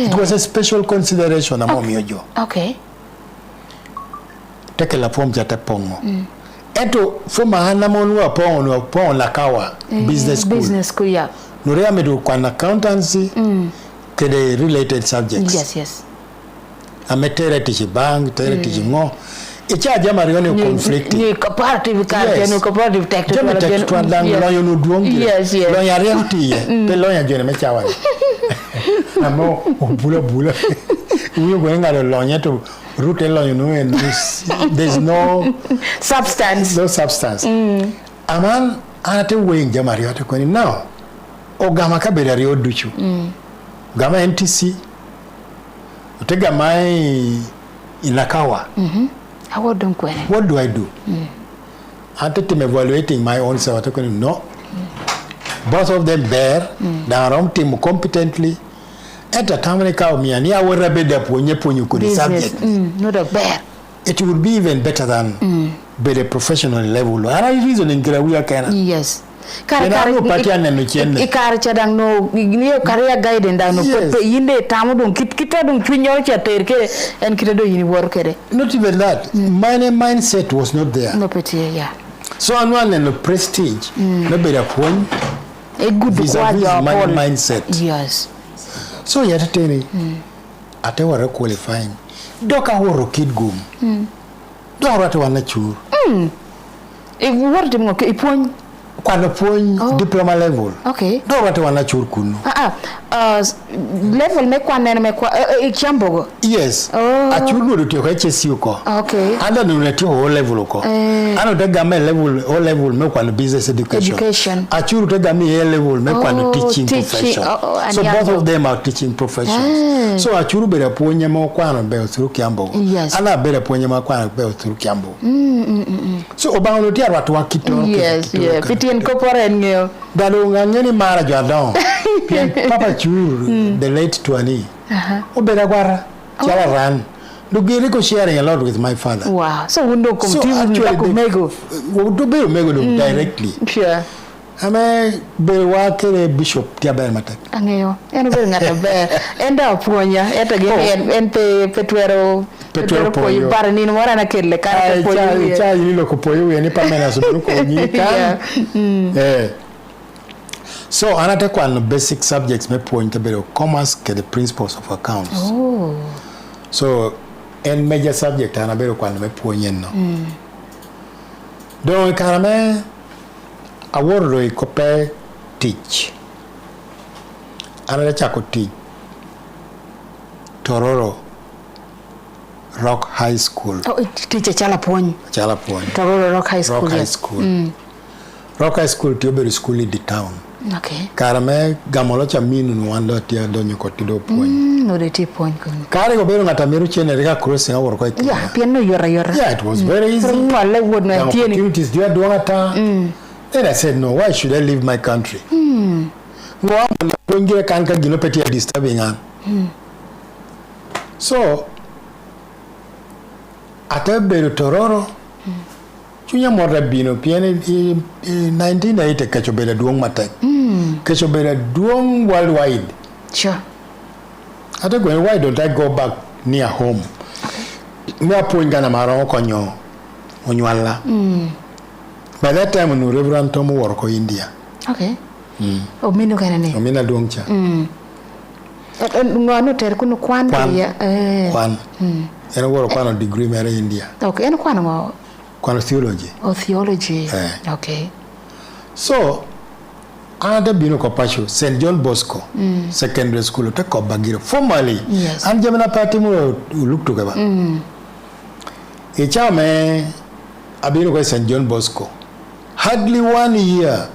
it was a special consideration among yojo okay tekele form jata pongo eto foma hana monwa pongo la kawa business school yeah nurea medu kwa accountancy kede related subjects yes ametere tichi bank tere tichi ngo icha jama rione conflict ni comparative card no comparative tax jama tax twandang lo no duong yes lo ya reality pe lo ya jone me chawa amo bula we go ngalo lo nya to root lo no and there's no substance aman anate we jama rione ko ni now ogama kabere rio duchu gama NTC utega mai inakawa what do I do? I'm evaluating my own self. No. Both of them bear, they are team competently. At the time, I will read up when you put the subject. Not a bear. It would be even better than by the professional level. And I reason in Grawia. Yes. Ikar cadang no career guidance no yinde tamu dong kita dong twinyo cha terke and kita do yini work not even that my mindset was not there no peti yeah so anwan and prestige no better point a good my mindset yes so yet tell ate were qualifying doka horo kid gum do rata wana chur e worde mo ke point kwano point diploma level okay do wate wana chur kunu level me kwana me kwa chambogo yes achuru rutio ka chesi uko okay anda nunetio o level uko ano daga me level o level me kwano business education achuru daga me level me kwano teaching profession so both of them are teaching professions so achuru bere ponya mo kwano be oturu kiambogo ana bere ponya mo kwano be oturu kiambogo so obango dia watu wakito yes fitien kopore ngeo dalo ngani mara jadon papa churu the late Twani obera kwara chala ran dugiri ko sharing a lot with my father wow so undo continue mego do be mego directly sure ame be wakere bishop tiaber matak angeyo eno be ngata be enda puonya eta ge en petwero poyo para ni mora na kelle kare poyo cha yilo ko poyo ni Parmenas ko nyika so another one basic subjects me point about commerce ke the principles of accounts so en major subject anabero kwano me ponyen no do karame aworo ikope teach another chako teach Tororo Rock High School teacher chala pony Tororo Rock High School Rock High School tioberu school in the town okay karame gamolo cha minu no wando tia donyo kotido pony no de ti pony kun kare go bero ngata miru chene rega crossing awor ko yeah piano yora yeah it was very easy wale would na tieni opportunities dia duangata then I said no why should I leave my country no ngire kanka gino peti disturbing an so ataberu Tororo chunya morra bino piene 1980 kachobera duong matek kachobera duong worldwide sure ata go why don't I go back near home me apoinga na maro konyo onywala by that time no Reverend Tom work ko India okay omino kana ne omina duongcha ngano ter kuno kwan ya kwan era work kwano degree mere India okay en kwano theology theology okay so another bino ko pacho St John Bosco secondary school to ko bagiro formally and jamana party mo look to gaba e chame abino ko St John Bosco hardly 1 year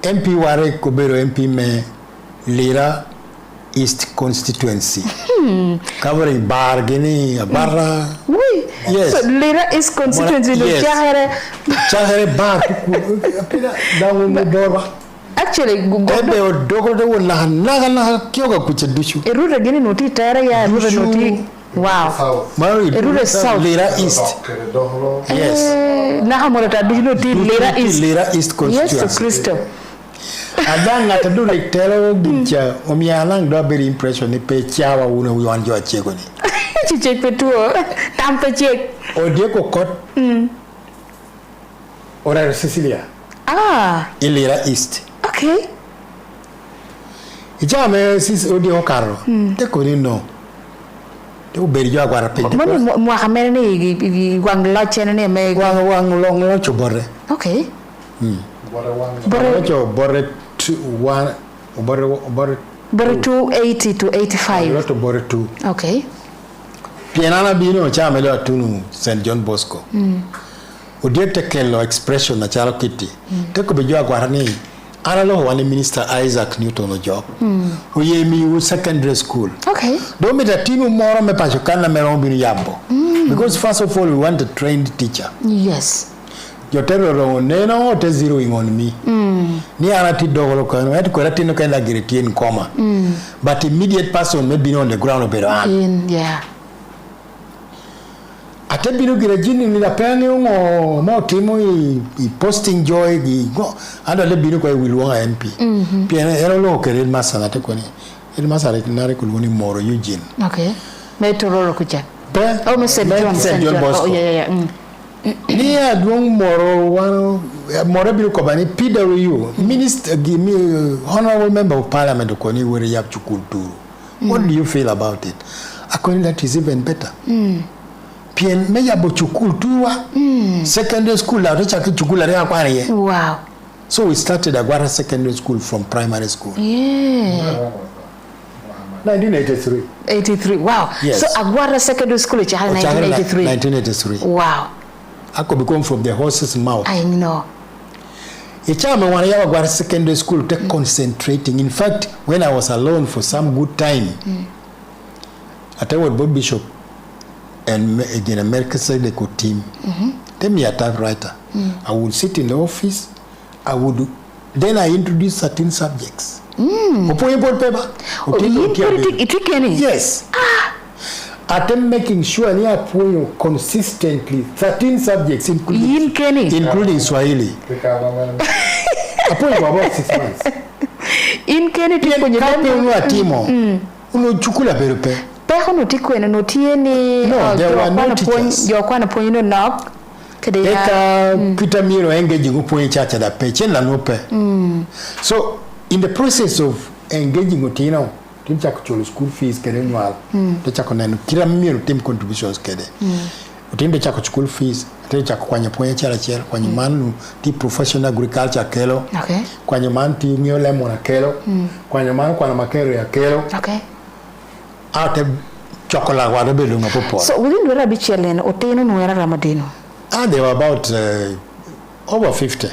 MP ware ko bero MP me Lira East constituency covering Bargini Barra yes so Lira East constituency no chahere bar down the door actually gogo dogo de wona na kyoga kuchedushu erura gini noti tare ya erura noti wow erura south Lira East yes na hamora ta duno ti Lira East constituency yes Kristo adanga tadu like telo bicha omialang do very impression ni pe chawa uno wanjo achego ni chiche petuo tampe chek odie ko kot ora Sicilia Lira East okay ijame sis odie okaro te ko ni no to be you agora pe mo hamere ni wang la chene ne me wang long lo chobore okay bore 280 to 85 lot bore 2 okay pianana bino chama le atunu St John Bosco odiete kello expression na chalo kiti te ko be jo agora ni ana lo wani minister Isaac Newton Ojo oye mi secondary school okay do me da timu moro me pacho kana me rombi yambo because first of all we want a trained teacher yes your terror neno te zeroing on me ni ana ti dogolo ko no et ko ratino kana giretien koma but immediate person may be on the ground better yeah atebino girejini ni la pene mo timo i posting joy go ando le bino ko wilwa MP piene ero lo kere masala te ko ni il masala tinare ko ni moro Eugene okay metoro ko ja oh me St John Bosco oh yeah ni adwong moro wano moro bino ko bani PWU minister give me honorable member of parliament ko ni were yap chukulturu what do you feel about it according that is even better Pien me ya bochukul tuwa secondary school la recha kichukula rea kwa ye wow so we started Agwara secondary school from primary school 1983 wow yes. So Agwara secondary school is 1983 wow I could become from the horse's mouth I know Ichama wana ya Agwara secondary school take concentrating in fact when I was alone for some good time I tell what Bob Bishop and again America said they could team tell me a typewriter I would sit in the office then I introduce certain subjects Opoye board paper yes I'm making sure they are consistently 13 subjects including Swahili Opoye for about 6 months in Kennedy timo uno chukula perupe no tikwene no tieni no there were no teachers yo kwana point no kede ya Peter Miro engaging upo chacha da peche na no pe so in the process of engaging utino timcha kucholo school fees kede annual timcha koneno kila Miro team contributions kede utinde cha school fees timcha kwanya point chala chela kwanya manu ti professional agriculture kelo okay kwanya man ti ngio lemon kelo kwanya man kwana makero ya kelo okay ate chocolate wada belu na popo so within wera bichelen oteno no era ramadino they were about over 50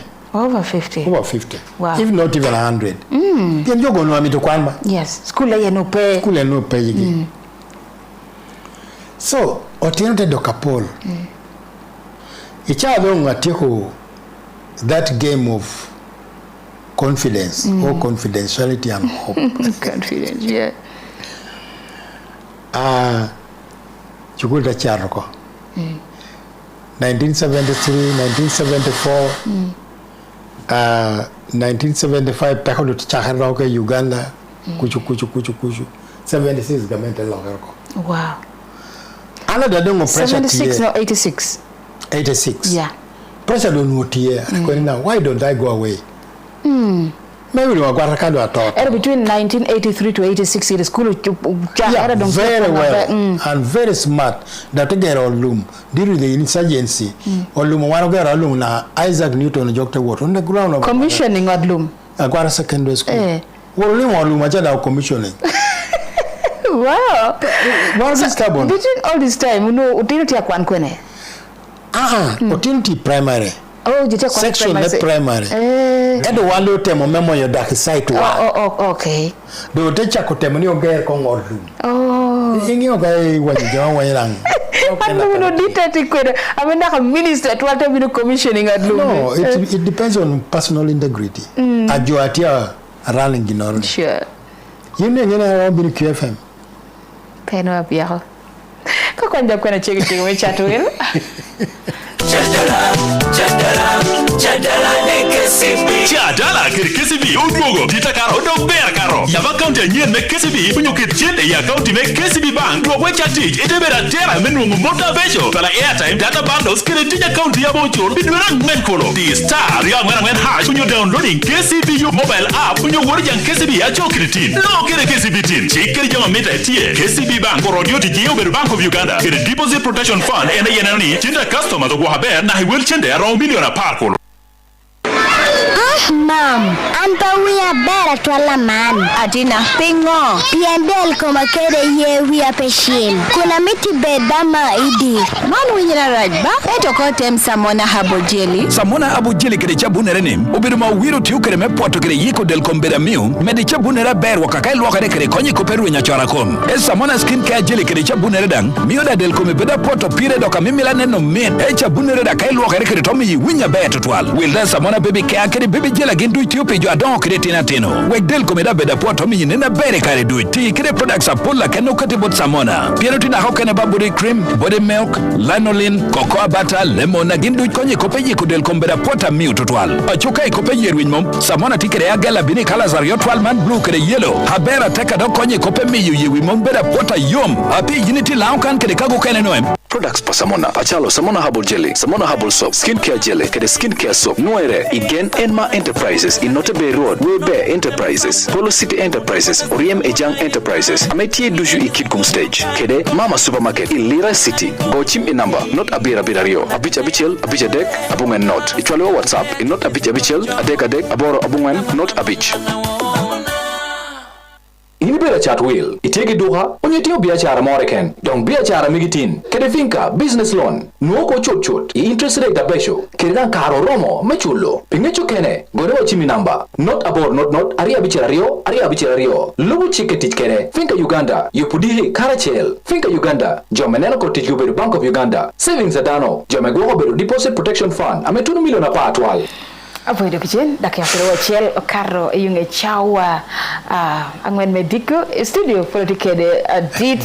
wow. If not even 100 pia njogo no amito kwamba yes school ya no pay yigi so oteno te dokapol ichado ngatiko that game of confidence or confidentiality and hope confidence yeah chukulta charoko 1973 1974 1975 takolo chakharwa ko Uganda kuchu 76 gamente logerko wow ana dadongo pressure 76 no 86 yeah pressure don't notie why don't I go away maybe we were kando atot between 1983 to 86 the school very well and very smart that get Olum during the insurgency Olum one get Olum na Isaac Newton Ojo what on the ground of commissioning Olum Agwara secondary school Olum ajada commissioning wow what's this stubborn between all this time utinoti akwan kwene utinoti primary section primary edo walo temo memo yo dark side wa okay do te chako temo ni oger ko ngorlu ingi ogai wajja wanyang no ditati kwede amenda ka minister twata bino commissioning adlu no it depends on personal integrity ajo atia running ginor sure yene ngena bino QFM peno apiao ko kwanja kwena cheki wecha tu Jadala ne KCB. Jadala kir KCB udwogo dita karo dog ber karo. Yaba county nyen me KCB punyo kit chende ya county me KCB bank dog wecha tich ite bera tera menu motivation pala airtime data bundles kire tija county ya bochur bidwera men kolo. Di star ya men hash punyo downloading KCB mobile app punyo worijan KCB ya chokritin. No kire KCB tin. Chikere jama meta tie KCB bank rodio tiji Uber Bank of Uganda. Kire deposit protection fund ene yenani chinda customer dog wahaber na hiwil chende around million apart kolo. Mom, anta wia bera twala man. Adina pingo. Piendel koma kere ye wia peshil. Kuna miti bedama idi. Man wina rajba. Eto kote Samona Habo Jelly. Samona Habo Jelly kere chabunere nim. Ubiruma wiru tiu kere mepoto kere yiko del kombera miu. Medi chabunere ber wakakai luakare kere konyi koperu nya chora kom. Samona skin care jelly kere chabunere dang. Miuda del kome beda poto pire doka mimila neno min. Chabunere da kai luakare kere tomi yi winya beto twal. Wilda Samona baby care kere baby jela gindu Ethiopia jo adon kere tina tino. Wegdel komeda beda poto mi nina bere kare du ti kere products apola keno kati bot Samona. Piano tina hokene body cream, body milk, lanolin, cocoa butter, lemon na gindu konye kopeji kudel kombeda pota miu tutwal. Achuka ikopeji yerwin mom. Samona tikere ya gala bini kala zar yotwal man blue kere yellow. Habera teka do konye kope miyu yewi mom beda pota yom. Api unity laukan kere kago kene noem. Products pa Samona, achalo Samona Herbal Jelly, Samona Herbal Soap, Skincare Jelly, kede Skincare Soap, Noere, igen Enma Enterprises, Inotebe Road, Webe Enterprises, Polo City Enterprises, Oriem Ejang Enterprises, Ametie Duju Ikitkum Stage, kede Mama Supermarket, Ilira City, Gochim Inamba, not Abira Birario, Abich Abichel, Abich Adek, Abungen Not, Ichwalo WhatsApp, not Abich Abichel, Adek Adek, Aboro Abungen, not Abich. Inibera chat will itege duha onyetio biashara moreken dong biashara migitin kede finka business loan nuoko chot I interest rate abesho kede karo romo mechulo pingecho kene gore ochimi namba not abor not aria bicherario lubu chiketich kene finka Uganda yupudihi karachel finka Uganda jomenelo kotich Uber Bank of Uganda savings adano jomego bedo deposit protection fund ametunu milion apatwal. Apa itu kecil? Dak yang terwajil karo yung chawa angwen medico studio politika de dit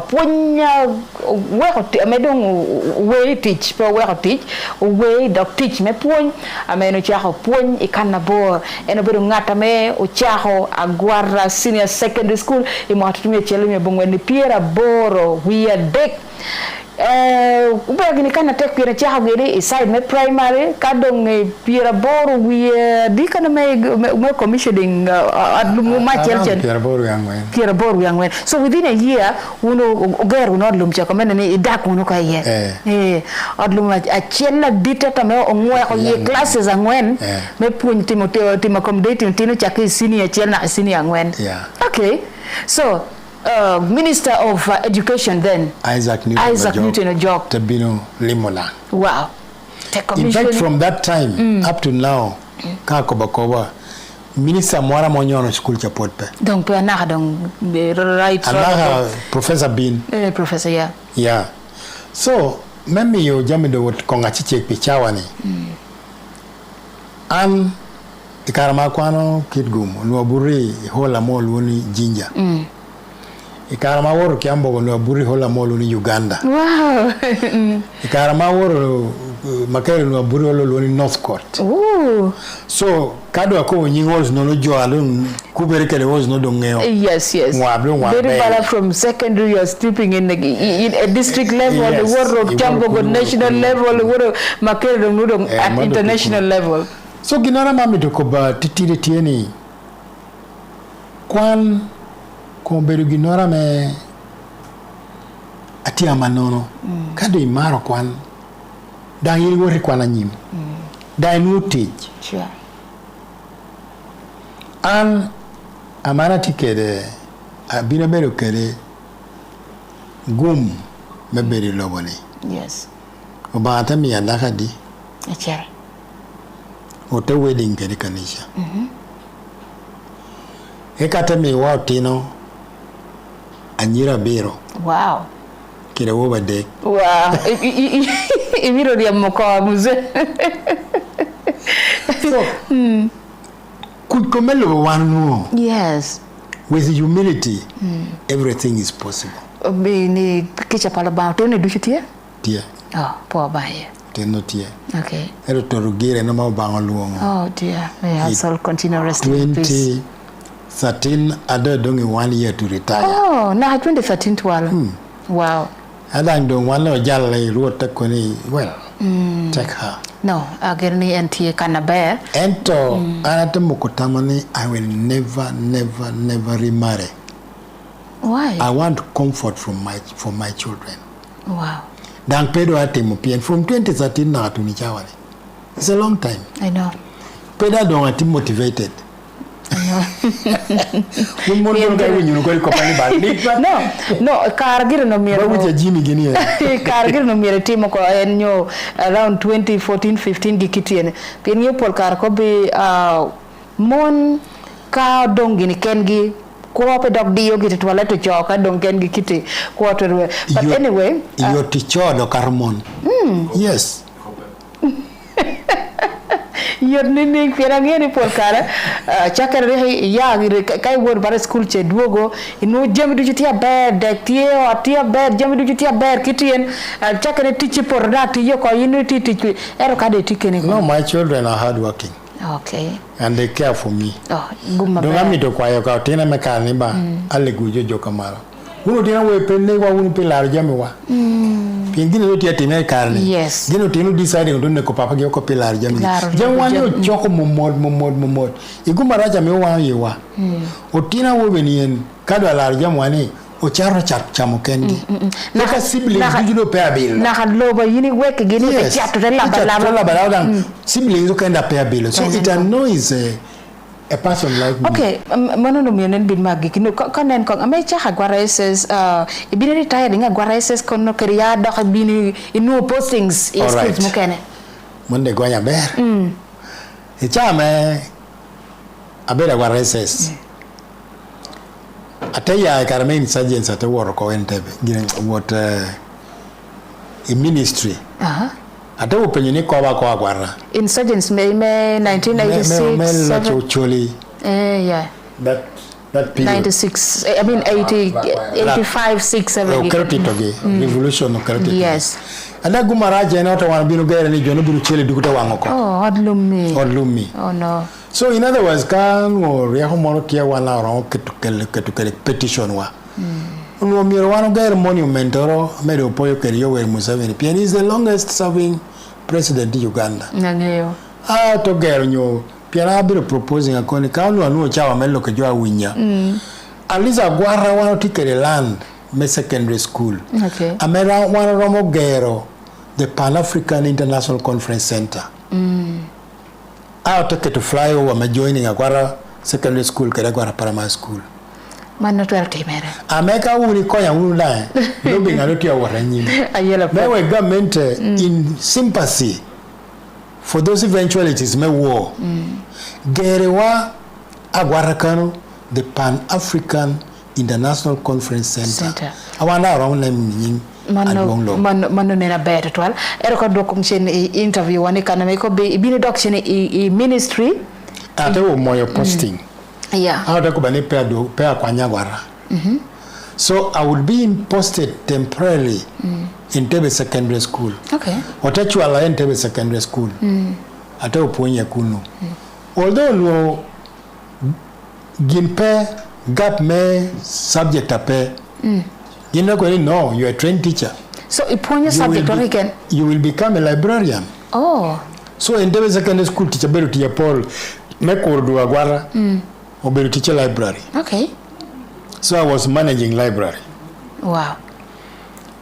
punya work medong way teach pro work teach way doc teach me pun ameno chaho pun ikan nabo eno bedo ngata me o chaho agwara senior secondary school imo atutumia chelo me bongweni piera boro we dek ubagini kana tek pira chaha gere side me primary kadong pira boru we di kana me commissioning adlumu ma chelchen pira boru yang wen so within a year uno ogeru no adlum cha kamene ni idak uno ka ye adlum a chella ditata me ongwe ko ye classes angwen me pun timoteo tim accommodating tino chaki senior chelna senior angwen okay so Minister of Education then Isaac Newton Ojok Tabino Limola. Wow. In fact, from that time up to now, Kakobakoba Minister Mwara Monyono school chapot pe. Donc pe anaka donc right. Anaka Professor Bin. Professor yeah. Yeah. So memi yo jamido wot kongachiche pichawani. An ikarama kwano kidgumo nuaburi hola mol woni jinja. Ikarama woro kiambo no buri hola molo ni Uganda. Wow. Ikarama woro makere no buri hola ni North Court. Ooh. So kado ako nyingos no jo alun kubere kele was no dongeo. Yes. Very far from secondary you're stepping in a district level, the world of Jambo national level, the world makere no at international level. So ginara mami to koba titire tieni. Kwan komberu ginora me atia manono kado imaro kwan da yiri wori kwana nyim da nu teach sure an amana tikede abina bero kede gum meberi lobone yes obata mi andaka di achara ote wedding kede kanisha ekata mi wa tino anyira bero. Wow. Kira woba dek. Wow. Imiro dia mokoa muze. So, could komelo wanu. Yes. With humility, everything is possible. Ni kicha pala ba to ne dushitia? Tia. Oh, poa baye. tenotie. Okay. Ero torugire no ma bango luongo. Oh dear. May her soul continue resting in peace. 2013, I don't only 1 year to retire. Oh, na 2013 Twolo. Wow. I don't want to jala wrote well. Take her. No, agerni entie kanaber. Ento anata mukutamani, I will never remarry. Why? I want comfort from my children. Wow. Dang pedo ate mupien from 2013 na tunichawale. It's a long time. I know. Pedo don't ati motivated. No, kargir no mire. Babu Jimmy gini. Kargir no mire timo ko enyo around 2014-15 gikitien. Penyo pol kar ko be mon ka dongi ni kengi ko pe dog dio gite to to joka dong kengi kiti ko to. But anyway, your teacher do karmon. Yes. You're nini pirangeni por kara chakare ya kai wor bara school che duogo inu jami du tia ber de tie o tia ber jami du tia ber kitien chakare tichi por dati yo ko inu titi ero kade tikeni. No, my children are hardworking. Okay. And they care for me. Oh, gumma. Don't let me to kwayo ka tena mekani ba alle gujo jokamaro. Uno tena we penne wa unu pilar jami wa. Pingine yo tia tena karne. Yes. Gino tenu decide ndone ko papa ge ko pilar jami. Jamwani yo choko momod. Iguma raja me wa yewa. Otina wo benien kado alar jamwani o charo chamo kendi. Naka siblings gino pay bill. Na hadlo ba yini weke gini pe chatu la siblings kenda pay bill. So it annoys a person like me. Okay, manono mionen bin magi kino kanen kong amecha hagwareses ibini retired nga gwareses kono keriya do bini inu postings is kids mukene. Monde gonya ber. Ichame abera gwareses. Ataya karame insurgents at war ko entebe gine what a ministry. Ata upenyini ko ba ko agwara. Insurgents May 1986. Yeah. That period. 96. I mean 85, 6, 7. Revolution of Yes. Ada gumaraje na watu wanabinu gere ni jono biru chele dukuta wangoko. Oh, odlumi. Oh no. So in other words, kan or yaho mono kia wana ro ketukele petition wa. Uno miro wano gere monument oro medo poyo keriyo we Museveni. Pian is the longest serving president in Uganda. Nangeyo. To gere nyo pian abiro proposing akoni kaunu anu chawa melo kejwa winya. Aliza gwara wano tikere land me secondary school. Okay. Amera wano romo gero the Pan-African International Conference Center. I took to fly over me joining Agwara secondary school kere Agwara primary school. Man not where mere. America uri koya ula lobbying aloti awaranyim. Ayela. Mewe government in sympathy for those eventualities me war. Gerewa Agwara kanu the Pan-African International Conference Center. Awana around them Mano nena better twal. Eroko dokum chen interview wani kana meko be bini doc chen ministry. Ate wo moyo posting. Yeah. How da ko bani pe akwanya gwara. So I would be posted temporarily in Tebe Secondary School. Okay. Otachwala in Tebe Secondary School. Ate uponye kuno. Although no ginpe gap me subject ape. You know, no, you're a trained teacher. So, upon your subject, you will become a librarian. Oh. So, in the secondary school, teacher better teacher Paul, make or do agwara, or better teacher library. Okay. So, I was managing library. Wow.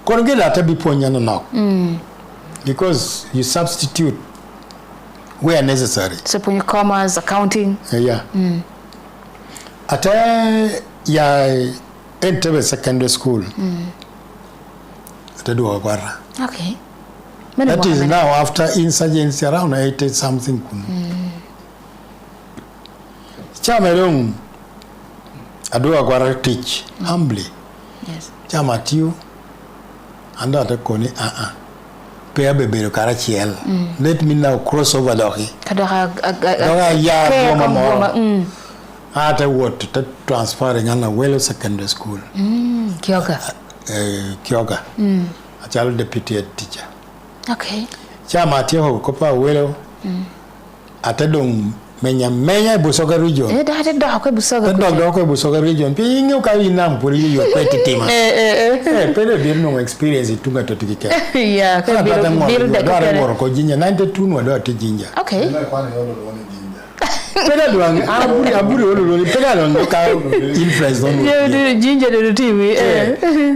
Couldn't get at be ponyano now. Because you substitute where necessary. So, when you commerce, accounting. Yeah. At Entebbe secondary school. Okay. That is now after insurgency around 80 something. Chamerung Adu Agwara teach humbly. Yes. Chamatiu and that koni Pea bebe karachiel. Let me now cross over dohi. After what transferring on a well secondary school. Kyoga. Kyoga. A child deputy teacher. Okay. chama tio ko pa welo atadong menya busoga region da ko busoga ko busoga region pi inyo ka inam puri yo peti tema pero dir no experience tunga to tikike ya ka bir da ko jinja 92 no do jinja okay pega duang aburi olo pega no ka influence don jinja de TV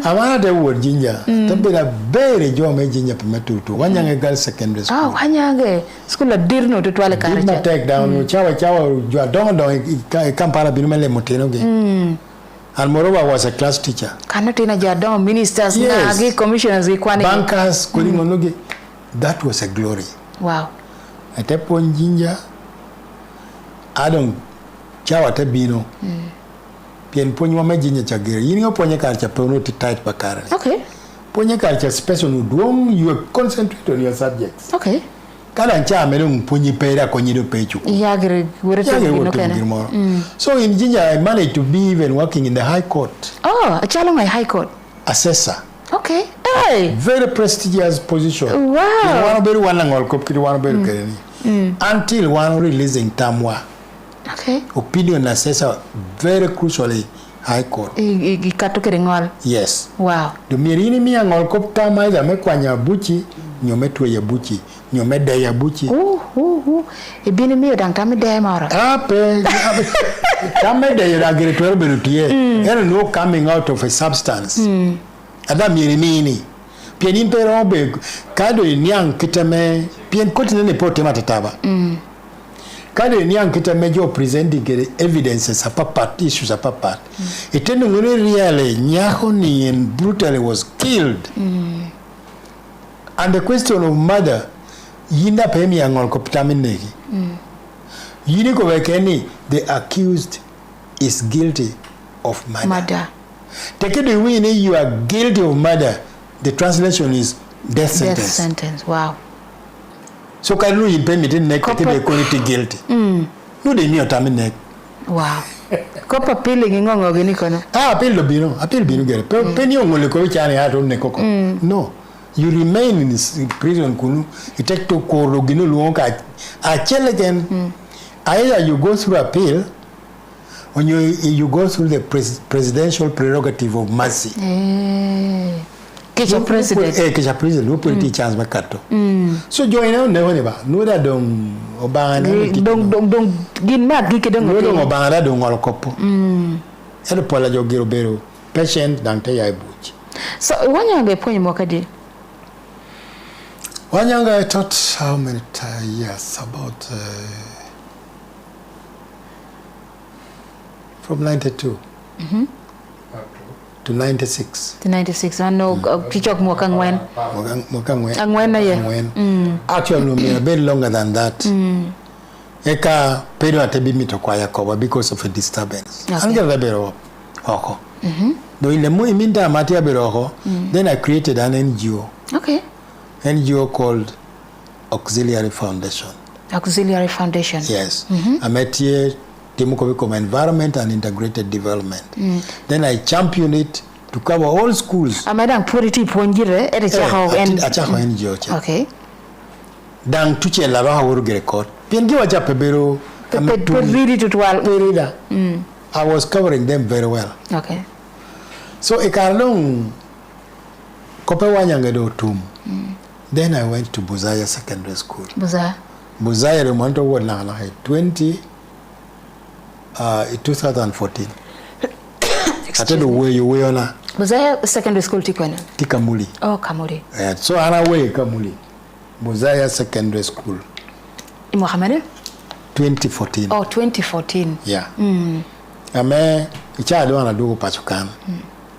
amana de word jinja tambira bere jo me jinja pematutu wanyange girls secondary school wanyange school dirno to twale karacha did take down chawa jo don Kampala binumele moteno ge and moreover was a class teacher kana tena jadon ministers na agi commissioners kwani bankers kulingonoge that was a glory wow atepon jinja adon chawa tabino pien ponyo ma jinja chagere yini oponye karcha pono to tight bakara okay ponye karcha special duong you concentrate on your subjects okay kada ncha amelo mponyi pera konyido pechu yagre so in jinja I managed to be even working in the high court achalo my high court assessor okay hey very prestigious position wow one beru one ngol kopkiri one beru kereni until one releasing tamwa okay opinion assessor very crucially high court ikato keringol yes wow do mirini mi ngol kop tama ida mekwanya buchi nyome tuye buchi nyome de ya buchi ibini mi dang tame de mara ape tame de ya gere to berutie there no coming out of a substance ada mirini pienin pero be kado niang kitame pien kotine ne pote matataba kado niang kitame jo presenting the evidences apart issues apart it no really nyaho ni brutally was killed and the question of murder yinda pemi angol kopitaminegi yini ko wekeni the accused is guilty of murder take the way you are guilty of murder the translation is death sentence wow so can you permit nek the quality guilty no de mi otamine wow kopa pili ngongo gini kono apil bino gere peni ongole ko chane ato ne koko no you remain in prison kunu you take to koro gino luonka a chelegen either you go through appeal or you go through the presidential prerogative of mercy Kisha president who put the chance makato so join out never ba no da don obana don gin ma gike don no obana don ngol kopo ele pola jo giro bero patient dante ya buchi so wanyange ponye mwakadi Wanyanga I taught how many years? About from 92 to 96. To 96. I know Pichok Mwakangwen. Angwen na ye. Actually, a bit longer than that. Eka pero atebi mitokwaya koba because of a disturbance. Anga bero hoko. Do ile mu iminta matia bero hoko. Then I created an NGO. Okay. NGO called Auxiliary Foundation. Auxiliary Foundation. Yes. I met here Timukobiko Environment and Integrated Development. Then I championed it to cover all schools. Amadang purity ponjire Achaho NGO. Okay. Dang tuche la roha wuru gerekot. Piengi wacha pebero. I was covering them very well. Okay. So ikarlong kope wanyangedo tum. Then I went to Buzaya Secondary School. Buzaya remonto word na 2014. Ate do way you ona. Buzaya Secondary School tikwena. Tikamuli. Oh, Kamuli. Yeah, so ana way Kamuli. Buzaya Secondary School. Mohammed? 2014. Oh, 2014. Yeah. Ame ichado ana do pachukana.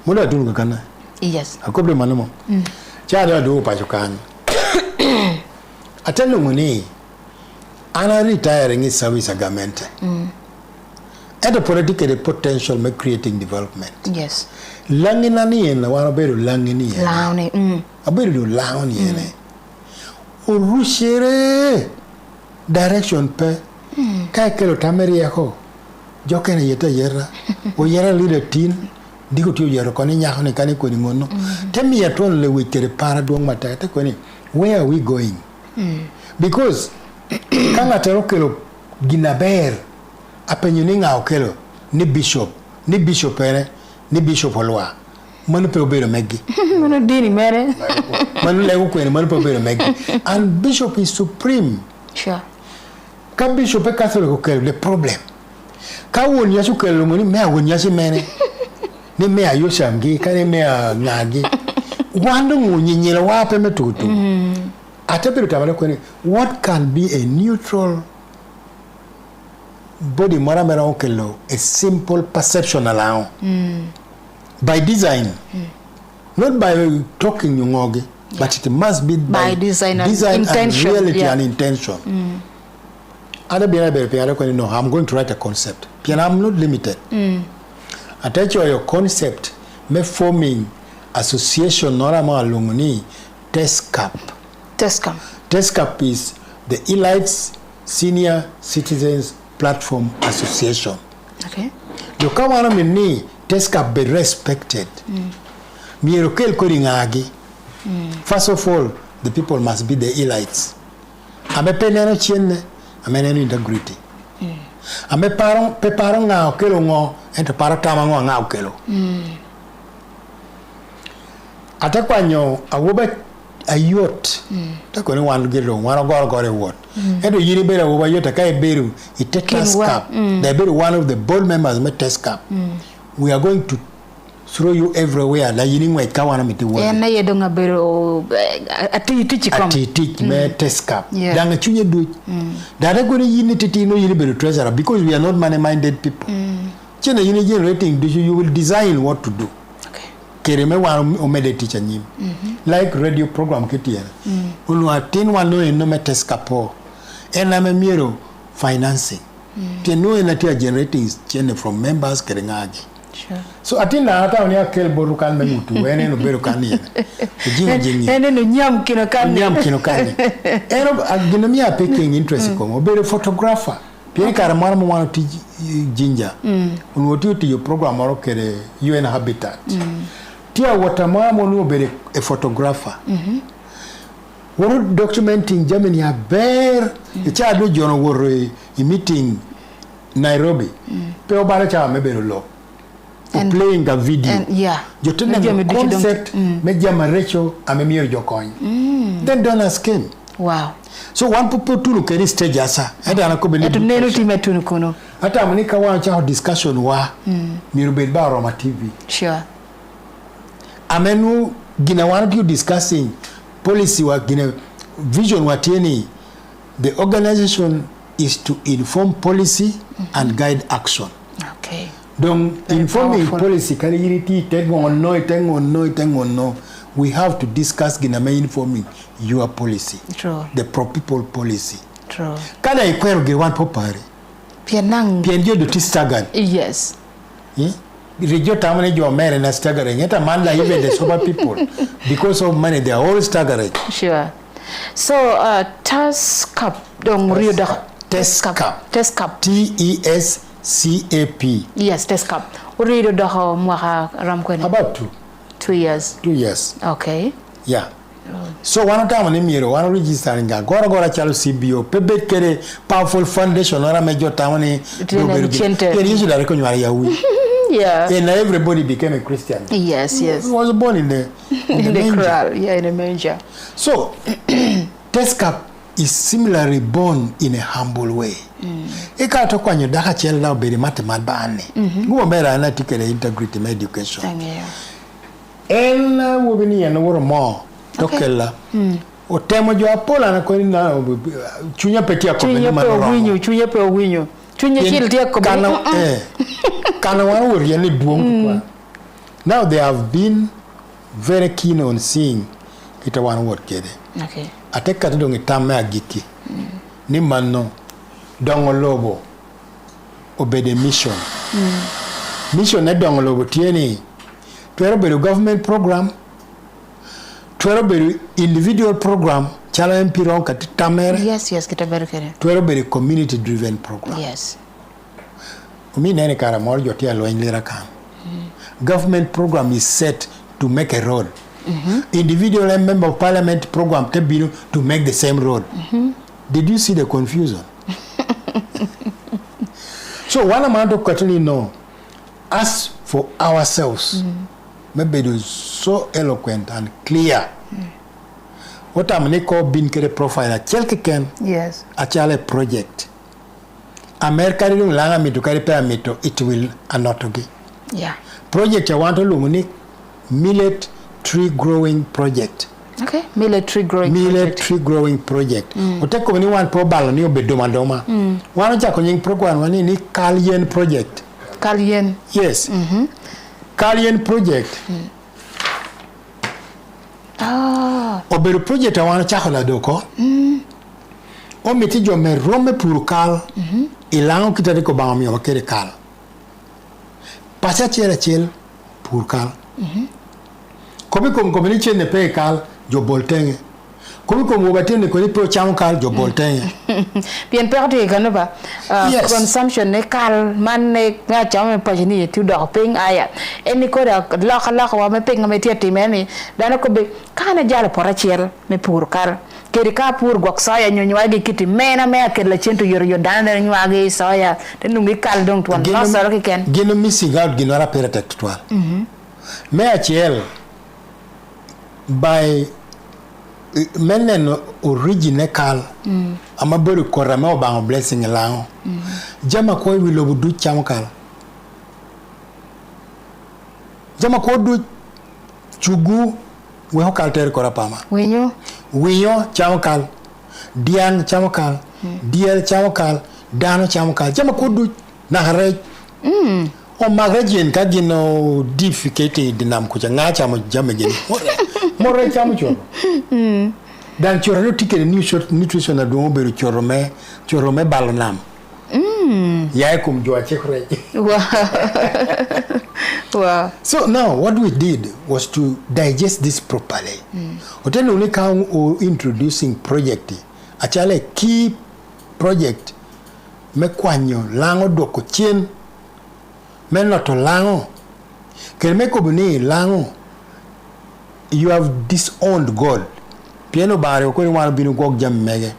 Muda dunu kana. Yes. Akoble manamo. Chado do pachukana. Atendo muni ana retiring is service agamente. At the political potential me creating development. Yes. Langina ni ena wana beru langini ena. Laune. Aberu do launi ena. Urushere direction pe. Kai kelo tameri yako. Jokene yeta yera. O yera leader tin. Digo tiyo yera koni nyako ne kani koni ngono. Temi ya tuon le wikere para duong matata koni. Where are we going? Because kanga tero kelo ginaber apenyo ni ngao kelo ni bishop ere ni bishop olwa manu pe obero megi manu dini mere manu lego kwene manu pe obero megi and bishop is supreme. Sure. Ka bishop e catholic kelo the problem ka won yasu kelo moni me won yasu mene ni me ayoshamgi ka ni me ngagi wando nyinyira wape metutu atapiro tabale kwene what can be a neutral body mara mera okelo a simple perception allow by design not by talking nyongoge but it must be by design and intention, and reality and intention. Other no, I'm going to write a concept. I'm not limited. I tell you your concept me forming association norama alumni TESCAP is the Elites Senior Citizens Platform Association. Okay. You come on me TESCAP be respected. Mirokel koringagi. First of all, the people must be the elites. Ame peneno chienne, ame neno integrity. Ame parong ngao kelo ngo, ento paratama ngo ngao kelo. Atakwanyo awoba ayot. Takoni wan gelo, wan gore wot. Ento yini bera awoba yot kai beru ite TESCAP. They beru one of the board members me TESCAP. We are going to throw you everywhere la yini ngwe kawana miti wo na yedonga bero atiti me TESCAP danga chunye du dada go yini titi no yini bero treasurer because we are not money minded people chena yini generating you will design what to do. Okay. Kereme wa omede teacher nyim like radio program kitiya unu atin wa no me TESCAP ena me miro financing teno ena tia generating chene from members kerengaji. Sure. So atina hata unia kel borukan memutu ene no berukan ene ene no nyam kino kani eno aginomia taking interest ko obere photographer pia kara mara mo wana ti jinja unwoti ti your program maro kere UN Habitat tia watamara mo no obere a photographer woro documenting Germany a bear cha do jono woro meeting Nairobi pe obara cha mebero lo and playing a video and you tell them the concept media marecho amemir jokoin then donors came. Wow. So one people to look at stage asa hata anakobele etu neno timetunu kono hata amanika wa cha discussion wa mirubel ba Roma TV. Sure. Amenu gina one you discussing policy wa gina vision wa tieni the organization is to inform policy and guide action. Okay. Donc, informing policy, we have to discuss informing your policy. True. The pro-people policy. True. Kada ikwero girwan popare. Pianang. Piandio do ti staggered. Yes. Regio tamane jo mere na staggering. Yeta manla even the sober people. Because of money, they are all staggering. Sure. So, TESCAP. Dong Rio da. TESCAP. TESCAP. Yes, TESCAP. Urido doho mwaka ramkweni. About 2 years. 2 years. Okay. Yeah. So one time ni miro one register nga gora chalo CBO pebet kere powerful foundation ora mejo tamani Yeni usually rekonyo ya wi. Yeah. And everybody became a Christian. Yes. He was born in the corral, in a manger. So TESCAP is similarly born in a humble way. Eka to kwanyo daka chela obere matemat bane. Nguo mbera na tikele integrity my education. Ela wobini ya no mo tokela. Otemo jo apola na kwani na chunya petia ko chunya pe winyo. Chunya chil dia ko kana kana wan wori ni duong kwa. Now they have been very keen on seeing kita wan word kede. Okay. Ateka to ngi tamme agiki. Ni manno dongo lobo obede mission. Mission na dongo lobo tieni twero be government program, twero be individual program, chala empiron kati tamere. Yes, kita berkere. Twero be community driven program. Yes. Umi nene kara mor joti alo inlira kan. Government program is set to make a road. Individual member of parliament program te binu to make the same road. Did you see the confusion? So one amount of question know, as for ourselves, maybe it is so eloquent and clear. What I'm going to call being a profile, a chelken, yes, a chale project. America didn't langa me to carry permit, it will not okay. Yeah. Project I want to look millet tree growing project. Okay, millet tree growing project. Uteko ni one pro balo ni obedomadoma. One chako nying program wani ni Kalien project. Kalien. Yes. Kalien project. Obedo project awana chako la doko. O meti jo me rome puru kal. Ilango kitari ko bangami o kere kal. Pacha chel puru kal. Kobi komini chen ne pe kal jo boltenge. Kobi batene ko ni pro cham kal jo boltenge. Bien perdu kanaba. Consumption ne kal man ne nga cham pa ni tu do ping aya. Eni ko da la wa me ping me tiati me ni dana ko be kana jala pora chel me pur kal. Keri ka pur gok soya nyonywa gi kiti mena me akela chentu yor dana nywa gi soya tenu ngi kal dong tuan no so ke ken. Gino missing out gino ra pere textual. Me achel by menen origine kal amabori korame obang blessing lango jama ko wi lobu du cham kal jama ko du chugu we ho kalter korapama winyo cham kal dian cham kal diel cham kal dano cham kal jama ko du na hare o magajen ka gino difficult dinam ko nga cham jama gini more cham choro dan choro no tikere nutrition na do beru choro me balonam ya kum jo chekre. Wow. So now what we did was to digest this properly. Hotel only come introducing project actually key project me kwanyo lango doko chien me noto lango kel me ko buni lango. You have disowned God. Piano bare ko ni wan binu gog jam mege.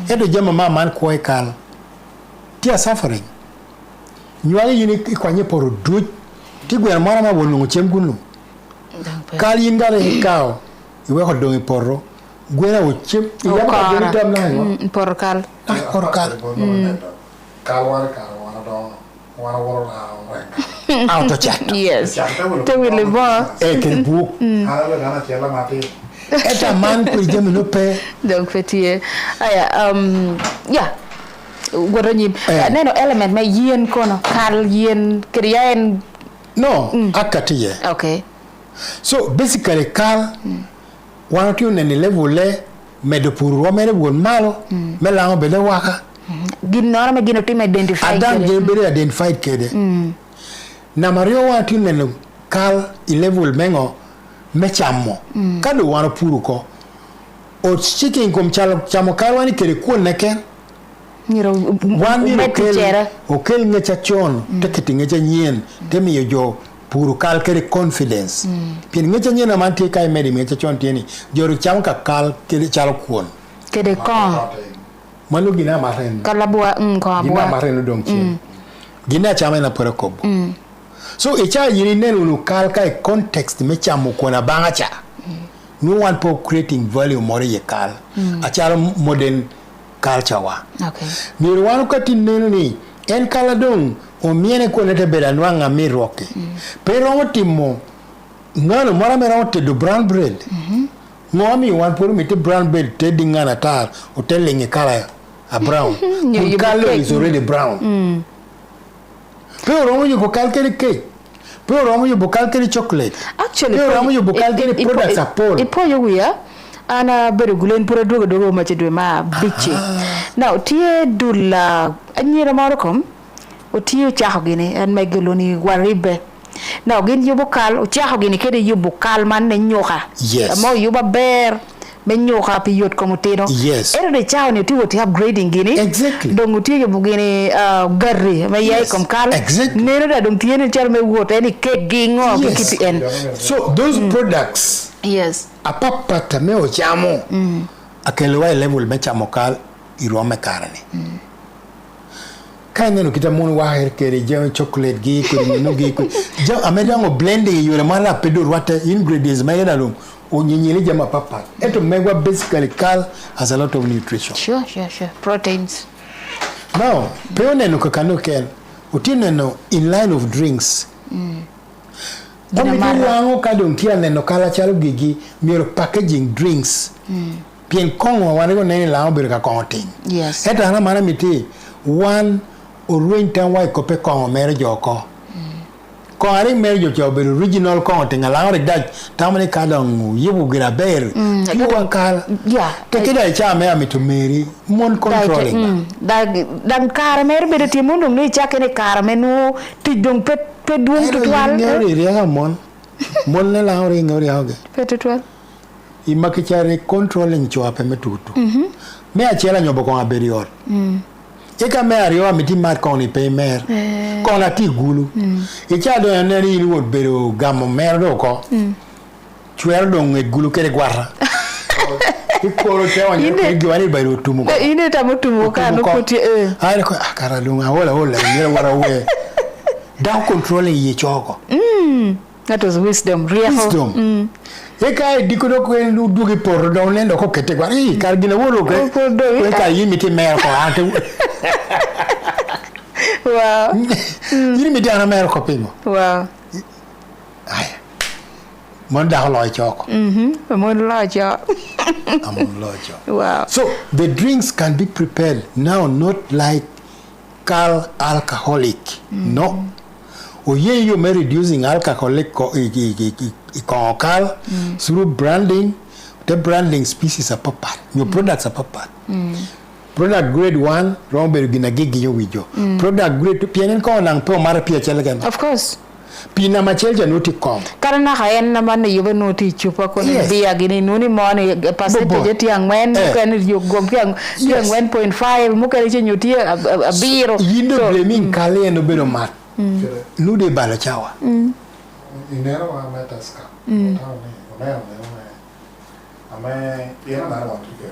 Edo jam ma man ko kal. Ti are suffering. Nyuali yini kwanye poro du. Ti gwe mara ma wonu chem gunu. Kal yingale kao. Iwe ko dongi poro. Gwe na o chem. Iwe ko dongi tam na. Poro kal. Poro kal. Kal wana do. Wana woro na. Auto chat. Yes. Te Willy bo. Ken book. Ala gana chela mati. Eta man ko jam no pe. Donc fetie. Aya yeah. Goronyi neno element me yen kono kal yen kriyen no akatiye. Okay. So basically kal one to ne level le me de pour romere won malo me la be le waka. Ginora me gino tim identify. Adam je be identified kede. Na Mario wa tu ne kal level mengo me chamo. Kado wana puru ko. O chicken kom chamo kal wani kere ko neken. Wani okel ngecha chon teketi ngecha nyen temi yo puru kal kere confidence pin ngecha nyen amanti kai medi ngecha chon tieni joru cham ka kal kere chalo kuon kede kon manu gina maren kala bua ko gina maren dong chi gina chama na pore kobo so echa yini nenu kal kai context me chamo kona banga cha no one for creating value more ye kal achalo modern culture wa. Okay. Ni wanu kati nenu ni en kala dong o miene ko nete bela nwanga mi roke. Pero otimo ngano mara mera ote do brown bread. Ngomi wan puru mite brown bread te dingana tar o telling kala a brown. Kun kala is already brown. Pero romo yo bokal kere cake. Pero romo yo bokal kere chocolate. Actually, pero romo yo bokal kere products apol. Ipo yo ya. Ana bere gulen pura dogo ma chedwe ma bichi. Now tie dula anyira marokom o tie chaho gini an megeloni waribe. Now gin yubo kal o chaho gini kede yubo kal man ne nyoka. Yes. Mo yuba bear menyo ka pi yot como tino yes ero de chao ne tiwo ti upgrading gini exactly dongo tiyo bugini garri me yai kom kal exactly nero da dong tiene chal me wote ni cake gingo kiti en so those products yes apapata me o chamo akelwa level me chamo kal irome karani kanya no kita mon wa her kere jam chocolate gi ko no gi ko jam amedango blending yore mala pedo wata ingredients me yana lum o nyinyele jama papa eto megwa basically kal has a lot of nutrition sure proteins now peone no kakano ken utine no in line of drinks Wango kadong tia neno kala chalo gigi miro packaging drinks pien kongo wanego neni lao birka konting yes eta hana mana miti one oruin tanwa ikope kongo mere joko ko ari mere joko be original kongo tinga lao daj tamani kadong yibu gira ber piwa kala yeah tekida cha me amitumeri mon controlling dan kara mere be ti mundu ni chakene kara menu tidong pet duong tutwal rianga mon ne lao ringa rianga pet tutwal imakichari controlling choape metutu me achela nyobo ko aberior eka me ario miti mat ko ni pe mer ko na ti gulu echa do ne ri wot bero gamo mer do ko chwer do nge gulu kere gwara ikoro te wanya gwani bero tumu ko ine tamutumu ka no kuti ai ko akara lunga hola ne wara we down controlling ye choko that was wisdom eka dikodo ko en dugi por do lendo ko kete kwa kar gina woro ko ka yimiti mer ko ate wow yimiti ana mer ko pingo wow ay mon da lo choko mon lo choko amon lo choko wow so the drinks can be prepared now not like alcoholic no you may reducing alcoholic through branding. The branding species are papa. Your products are papa. Product grade 1, rombe gina gigi yo wijo. Product grade 2, pianen ko nang po mara pia chalagan. Of course. Pina machelja noti kom. Karena hayan naman yuba noti chupa ko biya gini nuni money percentage tiang men kan yo gompiang tiang 1.5 muka ri nyuti a biro. Yindo blaming kale no bedo mat. Nude bala chawa. Inero wa metaska. Ame yena na wa tike.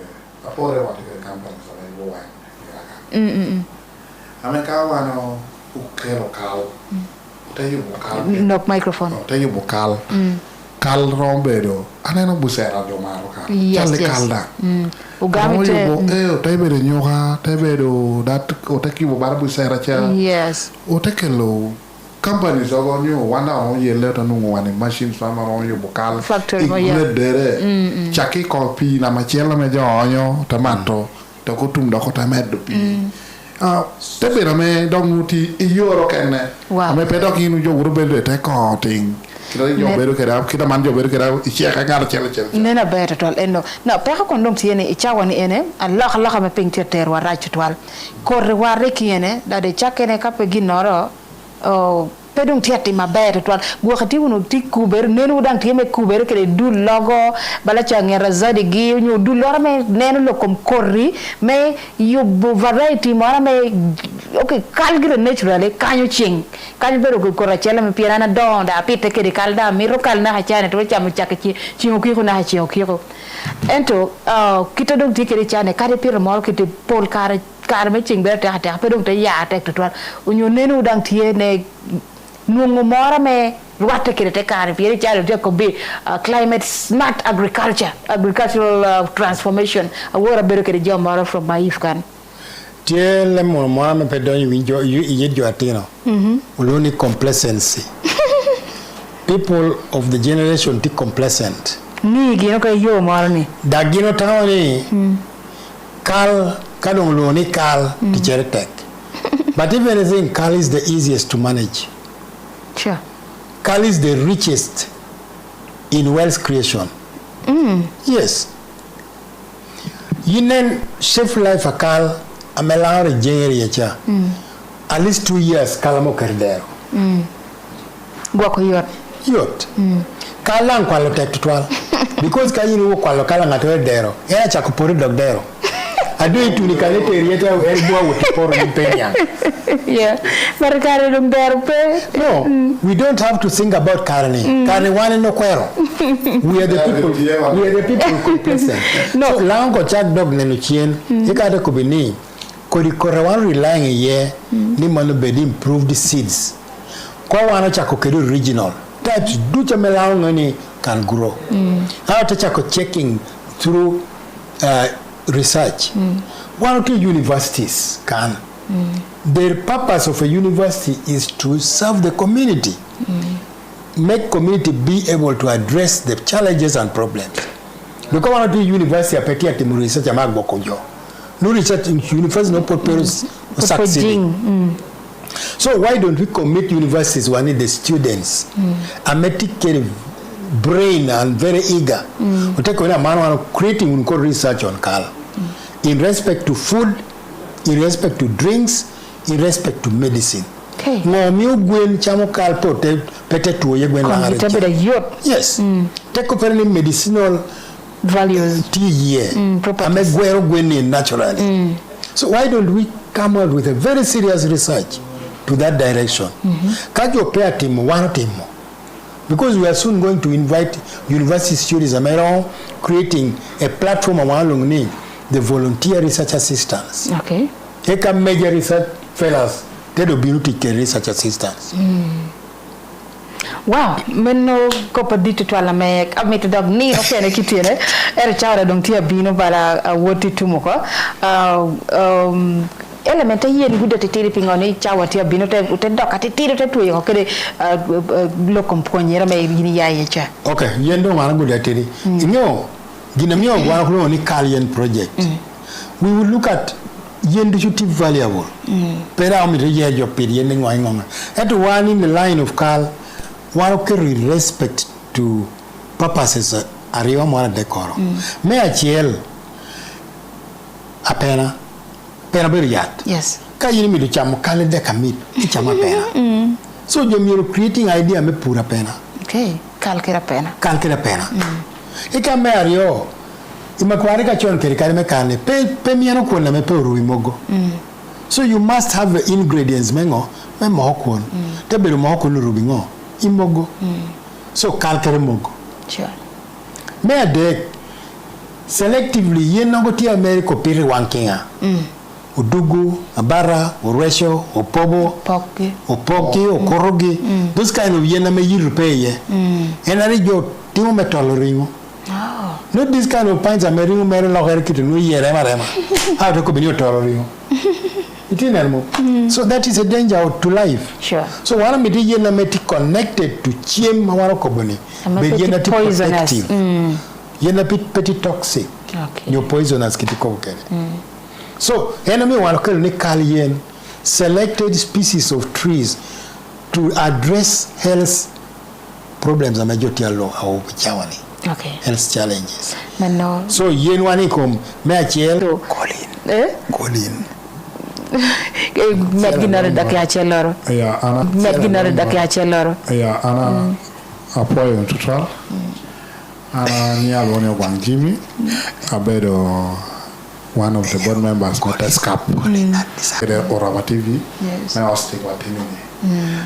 Apore wa tike company so le wa. Ame ka wa no ukero kal. Utayo bokal. Nok microphone. Utayo bokal. Kal rombedo. Aneno busera do maro ka. Chale kalda. Ugami te. Utaybe de nyoka, taybe do dat utakibo bar busera cha. Yes. Utakelo company so go nyo wanda on ye letter no one machine sama on yo bokal. Factory mo ya. Dere. Chaki copy na machela me jo onyo tomato. To ko tum do ko tamed do pi. Tebe na me dong uti yoro kenne. Me pedok inu jo urbe te ko ting. Kira yo beru kera kita man jo beru kera ichia ka ngar chele. Nena better tol eno. Na peka kondom tiene ichawani ene Allah me ping ter wa rachutwal. Korre warre kiene da de chakene kape ginoro pedung tiati maber twal gwakati uno tikuber nenu dang tieme kuber kele du logo bala changera zadi gi nyu du lora me nenu lokom korri me you variety mara me okay kalgre naturally kanyu ching kanyu bero ko korachela me pirana donda pite kede kalda miro kalna hachane to cham chakachi chingo kiko na hachio kiko ento kita dong tikere chane kare pir mol kite pol kare me ching ber ta pedung te ya tek twal unyu nenu dang tie ne nungu mora me wate kire te kare pire chalo te ko be climate smart agricultural transformation awora bero kire jomara from maifkan tiele mora me pedon winjo yejo atino uloni complacency people of the generation ti complacent ni gino ka yo mora ni dagino tawni Kadong loni kal teacher tech. But if anything, kal is the easiest to manage. Sure. Kal is the richest in wealth creation. Yes. Yinen chef life a kal amelare jengeri yacha. At least 2 years kalamo kerdero. Gwako yot. Yot. Kalang kwalo tek twal. Because kayini wo kwalo kala ngato dero. Era chakupori dog dero. Ado itu ni kalete rieta erbo wo tiporo ni penya. Yeah. Markare dum dero pe. No, we don't have to think about Karni. Karni wane no kwero. We are the people complacent. No, so lango chak dog nenu chien. Ikata kubini. Kodi korewan relying ye ni manu bedi improved seeds. Kwa wana chako kedu original. Types do chamelao ngani can grow. How to chako checking through research. One or two universities can. The purpose of a university is to serve the community. Make community be able to address the challenges and problems. Because one or two university apeti ati research amagbo kojo. No research in university no purpose succeeding. So why don't we commit universities who need the students? A medical brain and very eager. We take on a man creating research on Kal. In respect to food, in respect to drinks, in respect to medicine. Okay. Yes. Take up any medicinal values. Naturally. So why don't we come out with a very serious research to that direction? Because we are soon going to invite university students creating a platform along the volunteer research assistants. Okay. Take a major research fellows, they do beauty research assistants. Wow, meno kopa ditu twala me amete dog ni okene kitire er chawra dong tia bino bala woti tumuko element yen gudete tiri pingoni chawa tia bino te doka tiri te tuyo kede lo komponyera me yini yaye cha. Okay, yendo mara gudete tiri inyo ginamyo gwa ko ni Kalian project. We will look at yendu chuti valuable. Pera mi reje jo piri yende ngwa ngonga. At one in the line of Kal one carry respect to purposes ariwa mwana decoro. Me achiel apena pena beri yat. Yes. Kayini mi do chamo kale deka mit chama pena. So jo mi creating idea me pura pena. Okay, kalkira pena. Kalkira pena. Ika me ario imakwari ka chon keri kare me kane pe miano kona me pe urui mogo. So you must have the ingredients mengo me mohokon. Te bero mohokon rubingo. Imogo. So kalkere mogo. Sure. Me ade selectively yenongo ti America piri wankinga. Udugu, abara, uresho, opobo, opoki, okorogi. Those kind of yena me yirupeye. Enari jo timo metoloringo. Not this kind of pints America mere lokere kitu no yere marema. How to kubinyo toloringo. So that is a danger to life. Sure. So one of the yena meti connected to chiem mawaro koboni. But yena ti protective. Yena peti toxic. Okay. Your poisonous kiti kokere. So enemy wanokele ni Kalian selected species of trees to address health problems amajoti alo au chawani. Okay. Health challenges. Mano. So yen wani kom me achiel Colin. Colin. Medginare da kiacheloro. Yeah, ana. Medginare da kiacheloro. Yeah, ana apoyo tutal. Ana ni alone Jimmy. Abedo one of the board members of TESCAP. The Orama TV. Yes. I was taking what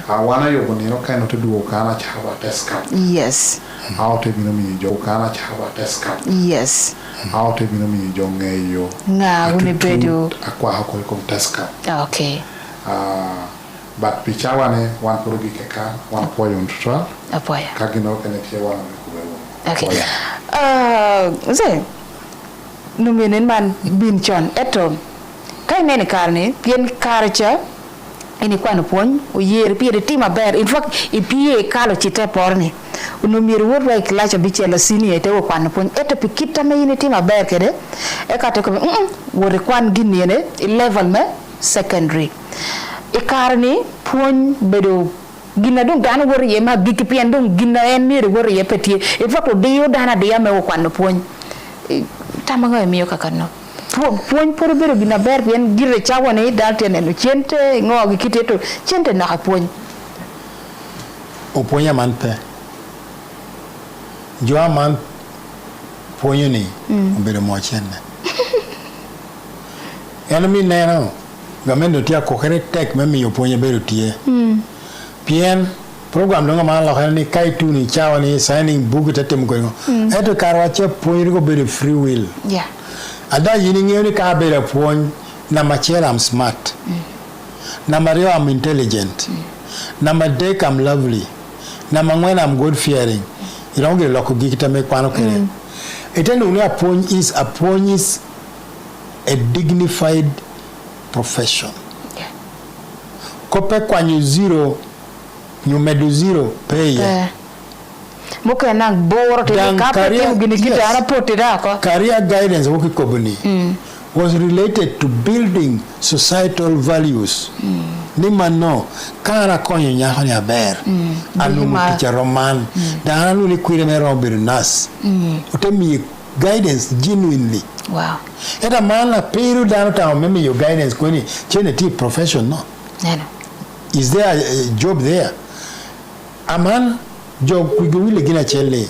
I wanna you when you kind of do Okana Chava TESCAP. Yes. How to be no me Jokana Chava TESCAP. Yes. How to be no me Jongayo. Nga unibedo. Aqua Hako TESCAP. Okay. But Pichawane, one Purugi Keka, one poem to try. A poem. Kagino and a Kiawan. Okay. Say, Numinin man binchon eto. Kai nene karne, yen karacha. Ini kwa nupon, uye pia tima bear. In fact, ipie kalo chite porni. Unumiri wurwa ikilacha biche la sini ete kwa nupon. Eto pikita me ini tima bear kede. Eka teko wuri kwan gini ene, level me secondary. Ikarni pon bedo gina dong dana wuri ye ma biki pian dong gina enmiri wuri ye petie. In fact, diyo dana diya me kwa nupon. Tamango e miyo kakano. Puony poro bero gina ber bien gire chawane dalte neno chente ngogi kiteto chente na puony oponya manpe Joa man ponyo ni obedo mochene. Enemy neno gamendo tia kokere tek me miyo ponyo bedo tie. Pien program donga man lo ni kai tu ni chawa ni signing book tetem ko. Eto karwa che ponyo go bedo free will. Yeah. Ada yini ngeni ka bedo ponyo na machela I'm smart. Number 2 I'm intelligent. Number 3 I'm lovely. Number 1 I'm God fearing. You don't get local gikita me kwano kere. Etendo uni apony is a dignified profession. Yeah. Kope kwanyu zero, nyumedu zero, pay. Muka nang boro te kapete gini kita ana pote dako. Career guidance woki kobuni was related to building societal values. Ni mano kara konyo nyako ni aber. Anu muticha roman. Dana nuni kwire me robiru nas. Utemi guidance genuinely. Wow. Eta mana peru dana ta meme your guidance kweni chene ti profession no. Neno. Is there a job there? A man job kuguwile gina chele.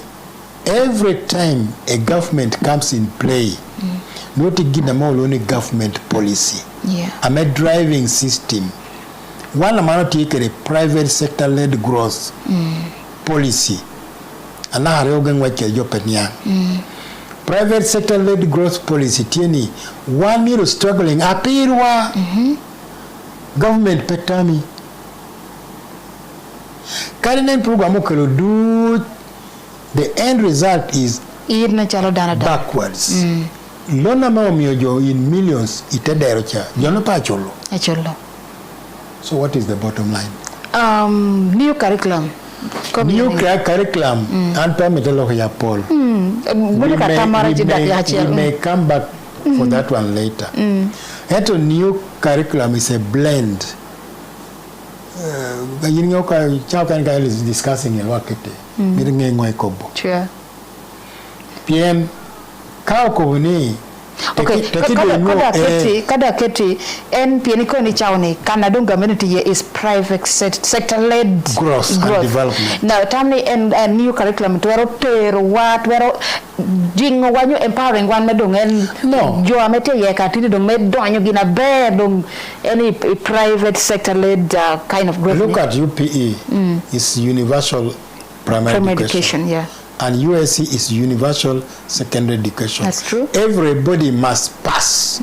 Every time a government comes in play, not to give them all only government policy. Yeah. I'm a driving system. One amount take a private sector led growth policy. And now reogan wache jopenia. Private sector led growth policy tieni 1 year struggling apirwa government petami. Current program okelo do the end result is backwards. Lona miojo in millions itedero cha jono pa cholo. So what is the bottom line? New curriculum. New curriculum and permitelo ya Paul. We may come back for that one later. Eto new curriculum is a blend. You know, Chaukan guy is discussing in Wakete. Meeting ngoi kobo. Sure. PM kao kobuni. Okay, kada keti en pieniko ni chawni Canada government is private sector led growth and development. Now tamni en new curriculum twero pero what twero jingo wanyo empowering wan medong en jo amete ye katini dong medonyo gina bear dong any private sector led kind of growth. Look at UPE. It's universal primary education. Yeah. And USC is universal secondary education. That's true. Everybody must pass.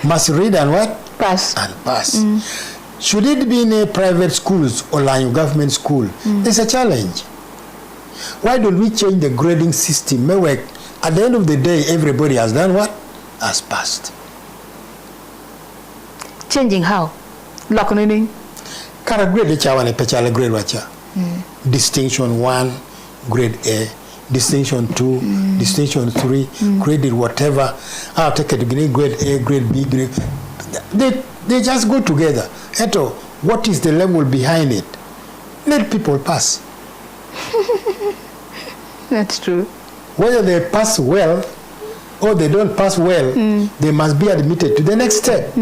Must read and what? Pass. And pass. Should it be in a private schools or like government school? It's a challenge. Why don't we change the grading system? At the end of the day, everybody has done what? Has passed. Changing how? Lokoning. Kara grade the chawane pechale grade wacha. Distinction 1, grade A, distinction 2, distinction 3, graded whatever. I'll take it to grade A, grade B, grade. They just go together. Eto, what is the level behind it? Let people pass. That's true. Whether they pass well or they don't pass well, they must be admitted to the next step.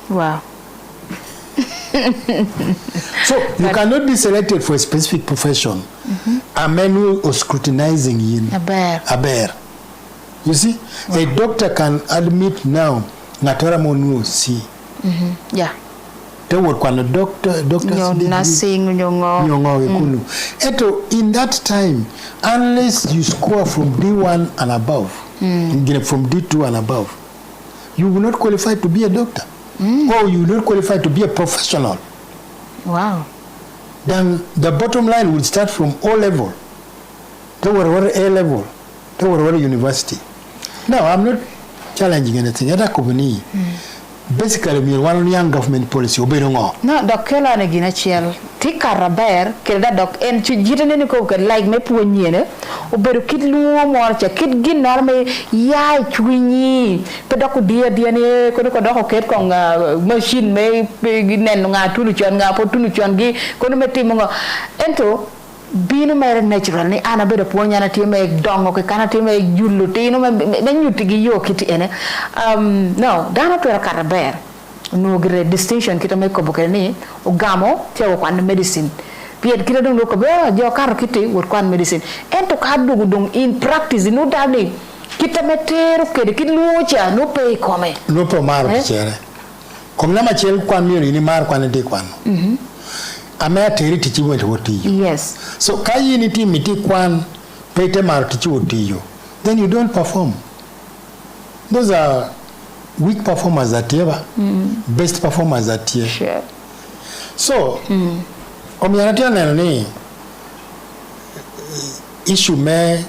Wow. So you cannot be selected for a specific profession. A man who is scrutinizing you. A bear. You see, a doctor can admit now Natora Monu see. Yeah. They work on a doctor nursing Eto in that time, unless you score from D1 and above, from D2 and above, you will not qualify to be a doctor. Or you will not qualify to be a professional. Wow. Then the bottom line will start from O level. They were A level. They were university. Now, I'm not challenging anything. Basically, we want young government policy. No, Dokela na gina chiel. Tika raber, keda dok en chujitane ni ko like me punyene. Oberu kit luo morcha kit ginar me ya chwinyi. Pedoko dia ne ko doko ket ko machine me nen nga tulu chon nga po tulu chon gi ko me timo ento binu mere natural ni ana bedo punya na time dongo ke kana time jullu tino me nyuti gi yo kiti ene no dana to karaber no gre distinction kita me ko bokeni o gamo tewo kwan medicine piet kira dong ko be jo karo kiti wot kwan medicine ento ka dugu dong in practice no dali kita metero kede kid luocha no pay come no po maro chere kom na machel kwan miri ni mar kwan de kwan ame ateri tichi wet wotiyo yes so kayi ni ti miti kwan pete mar tichi wotiyo then you don't perform. Those are weak performers that ever best performers that year. Sure. So omianatia neno ni issue me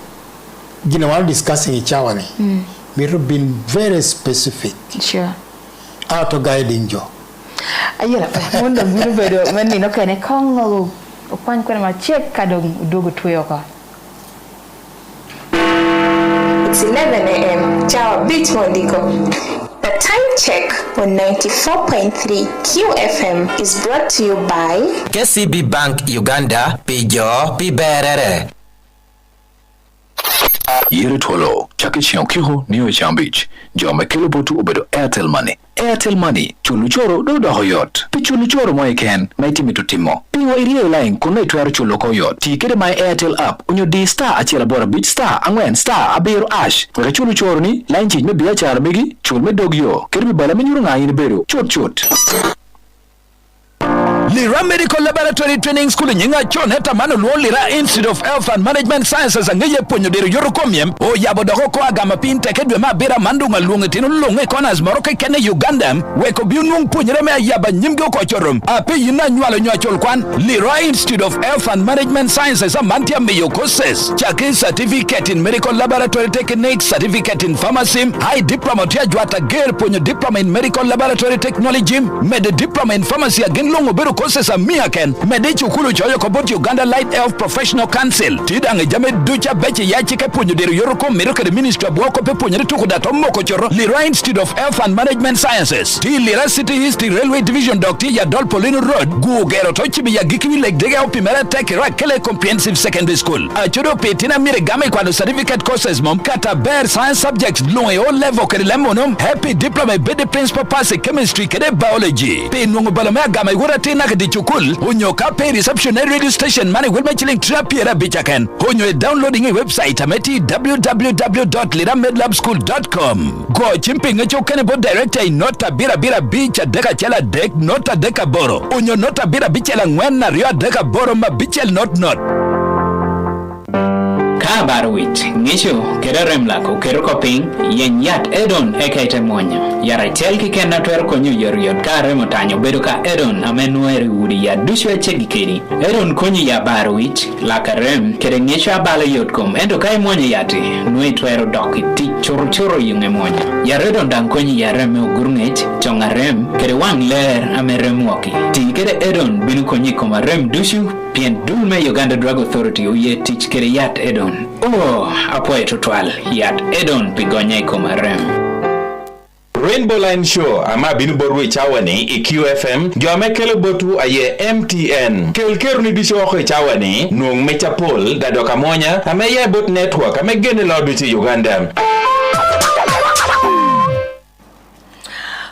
gina while discussing each hour ni we've been very specific. Sure. Auto guiding jo. Ayela pa mundo biru bedo mani no kene kongo okwan kwa ma check kadong dogo tuyo ka. It's 11 a.m. Ciao, Beach Mondiko. The time check on 94.3 QFM is brought to you by KCB Bank Uganda, Pijo, Piberere. Yere Twolo, chake chion niyo chambich. Jo mekelo botu obedo Airtel Money. Airtel Money, chulu choro do hoyot. Pi chulu choro mo eken, maiti mitutimo. Pingo iriyo line kuna itwaro chulu koyot. Tikere my Airtel app, unyo di star achela bora bit star, angwen star, abero ash. Waka chulu choro ni, line change me biya chara megi, chulu me dogyo. Kere bala menyuru nga yini bero, chot. Lira Medical Laboratory Training School nyinga chon heta mano luo Lira Institute of Health and Management Sciences ngeye ponyo dero yoro komiem o yabo doko ko agama pinte kedwe mabira mandunga luonge tino luonge konas maroke kene Uganda weko biunung punyere me yaba nyimgo ko chorum ape yina nywalo nywachol kwan Lira Institute of Health and Management Sciences amantia meyo courses chake certificate in Medical Laboratory Techniques, certificate in Pharmacy, high diploma tia jwata girl ponyo diploma in Medical Laboratory Technology, med diploma in Pharmacy again longo bero courses a miaken mede chukulu choyo kobot Uganda Light Health Professional Council tidange jame ducha beche yachike punyo dero yoroko meroke the Ministry of Wako pe punyo tukuda tomoko choro Lira Institute of Health and Management Sciences ti Lira City History Railway Division Dr. ya Dolpolino Road gugero tochibi ya gikiwi like dege au pimera teki rakele Comprehensive Secondary School achodo petina mire game kwa no certificate courses mom kata bear science subjects longe o level kere lemonum happy diploma bede principal pass chemistry kere biology pe nungu balomea game gura tina di chukul unyoka pay reception radio station mani wilma chilling trapiera bichaken unyo downloading a website ameti www.liramedlabschool.com go chimping echo kenebo director nota bira bicha deka chela dek nota deka boro unyo nota bira bichela ngwen na rio deka boro ma bichel not ka barwit ngisho kererem lako kerokoping yenyat edon ekaite monyo yara tel kikenda twer konyo yoriot kare motanyo bedo ka edon amenwere udi ya dushwe chegikeri edon konyo ya barwit lakarem kere ngisho abale yotkom endo kai monyo yati nwe twero doki ti choro yunge monyo yaredon dan konyo yareme ogurngech tongarem kere wang ler amerem woki ti kere edon binu konyi koma rem dushu pien dulme Uganda Drug Authority uye tich kere yat edon apoe total yat edon pigonye komarem Rainbow Line Show ama binu borwe chawani QFM jome kele botu aye MTN kelkeru ni disho ko chawani nung mecha pol da doka monya ame ye bot network ame gene lodu ti Uganda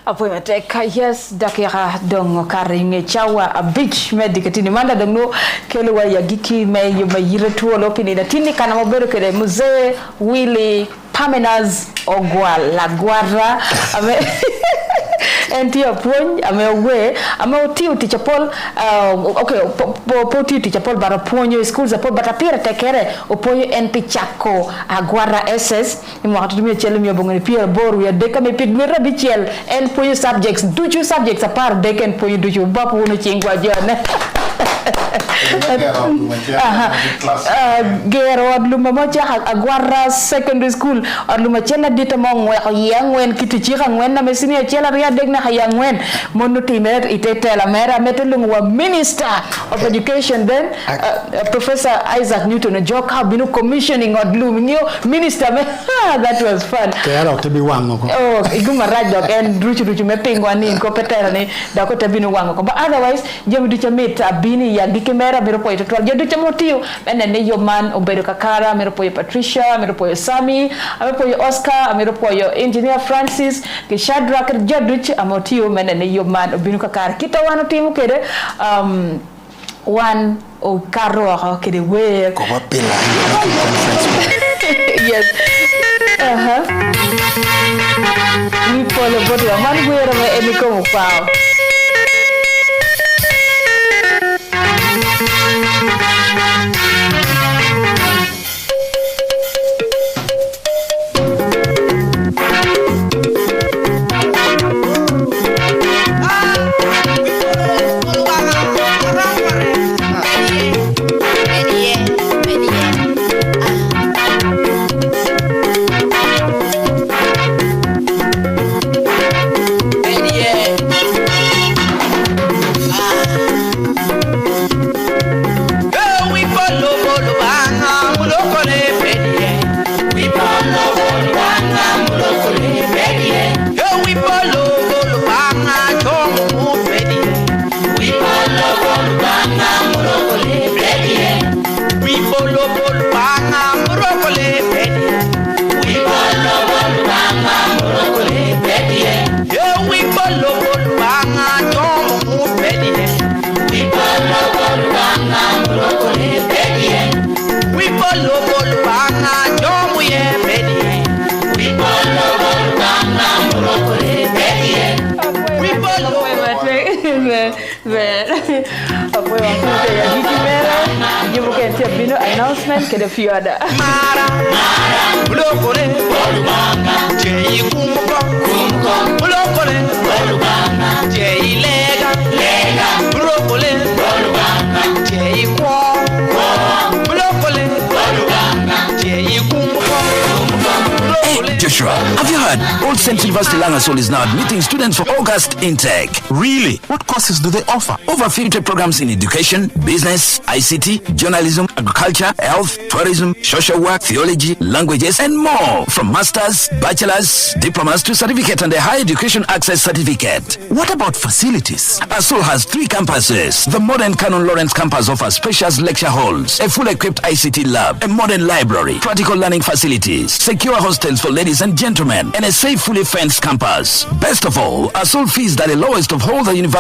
apoy teka yes dakira dong karinge chawa a beach medicatini manda dong kele wa yagiki me yire Twolo pini tini kana mobero kele muzee Willy Parmenas Ogwal la guarra ame entia pon ame we ame oti teacher Paul okay poti teacher Paul bara ponyo schools a Paul batapira tekere opoyo NP chako agwara SS imo hatutumia chele mi obongani pia boru ya deka me pidmira bichel en ponyo subjects duchu subjects apart deka en ponyo duchu bapu uno chingwa jana gero adluma mocha agwara secondary school adluma chela dita mongwe yangwen kitichika ngwen na mesini chela ria degna hayangwen monuti mer itetela mera metelung wa Minister of Education then Professor Isaac Newton joka binu commissioning adlum nyo minister me that was fun kero to be wango oh iguma rajok and ruchu me pingwa ni ko petera ni dakota binu wango but otherwise jemi ducha meta bini ya gikemera mero poyo to jedu chamotio ene ne yo man obedo kakara mero poyo Patricia mero poyo Sami mero poyo Oscar mero poyo Engineer Francis ke Shadrack jedu amotio mene ne yo man obinu kakara kita wano timu kede one o carro que de wear. Como pela. Yes. We follow but the man wear any como pau. Announcement ke de fiada mara blokore bolubanga jei kumko blokore bolubanga jei lega blokore bolubanga jei kwa blokore bolubanga jei kumko. Hey, Joshua, have you heard? Old St. University Langasol is now admitting students for August intake. Really? What courses do they offer? Over 50 programs in education, business, ICT, journalism, agriculture, health, tourism, social work, theology, languages, and more. From masters, bachelors, diplomas to certificate and a higher education access certificate. What about facilities? ASOL has 3 campuses. The modern Canon Lawrence campus offers spacious lecture halls, a full-equipped ICT lab, a modern library, practical learning facilities, secure hostels for ladies and gentlemen, and a safe, fully fenced campus. Best of all, ASOL fees are the lowest of all the universities.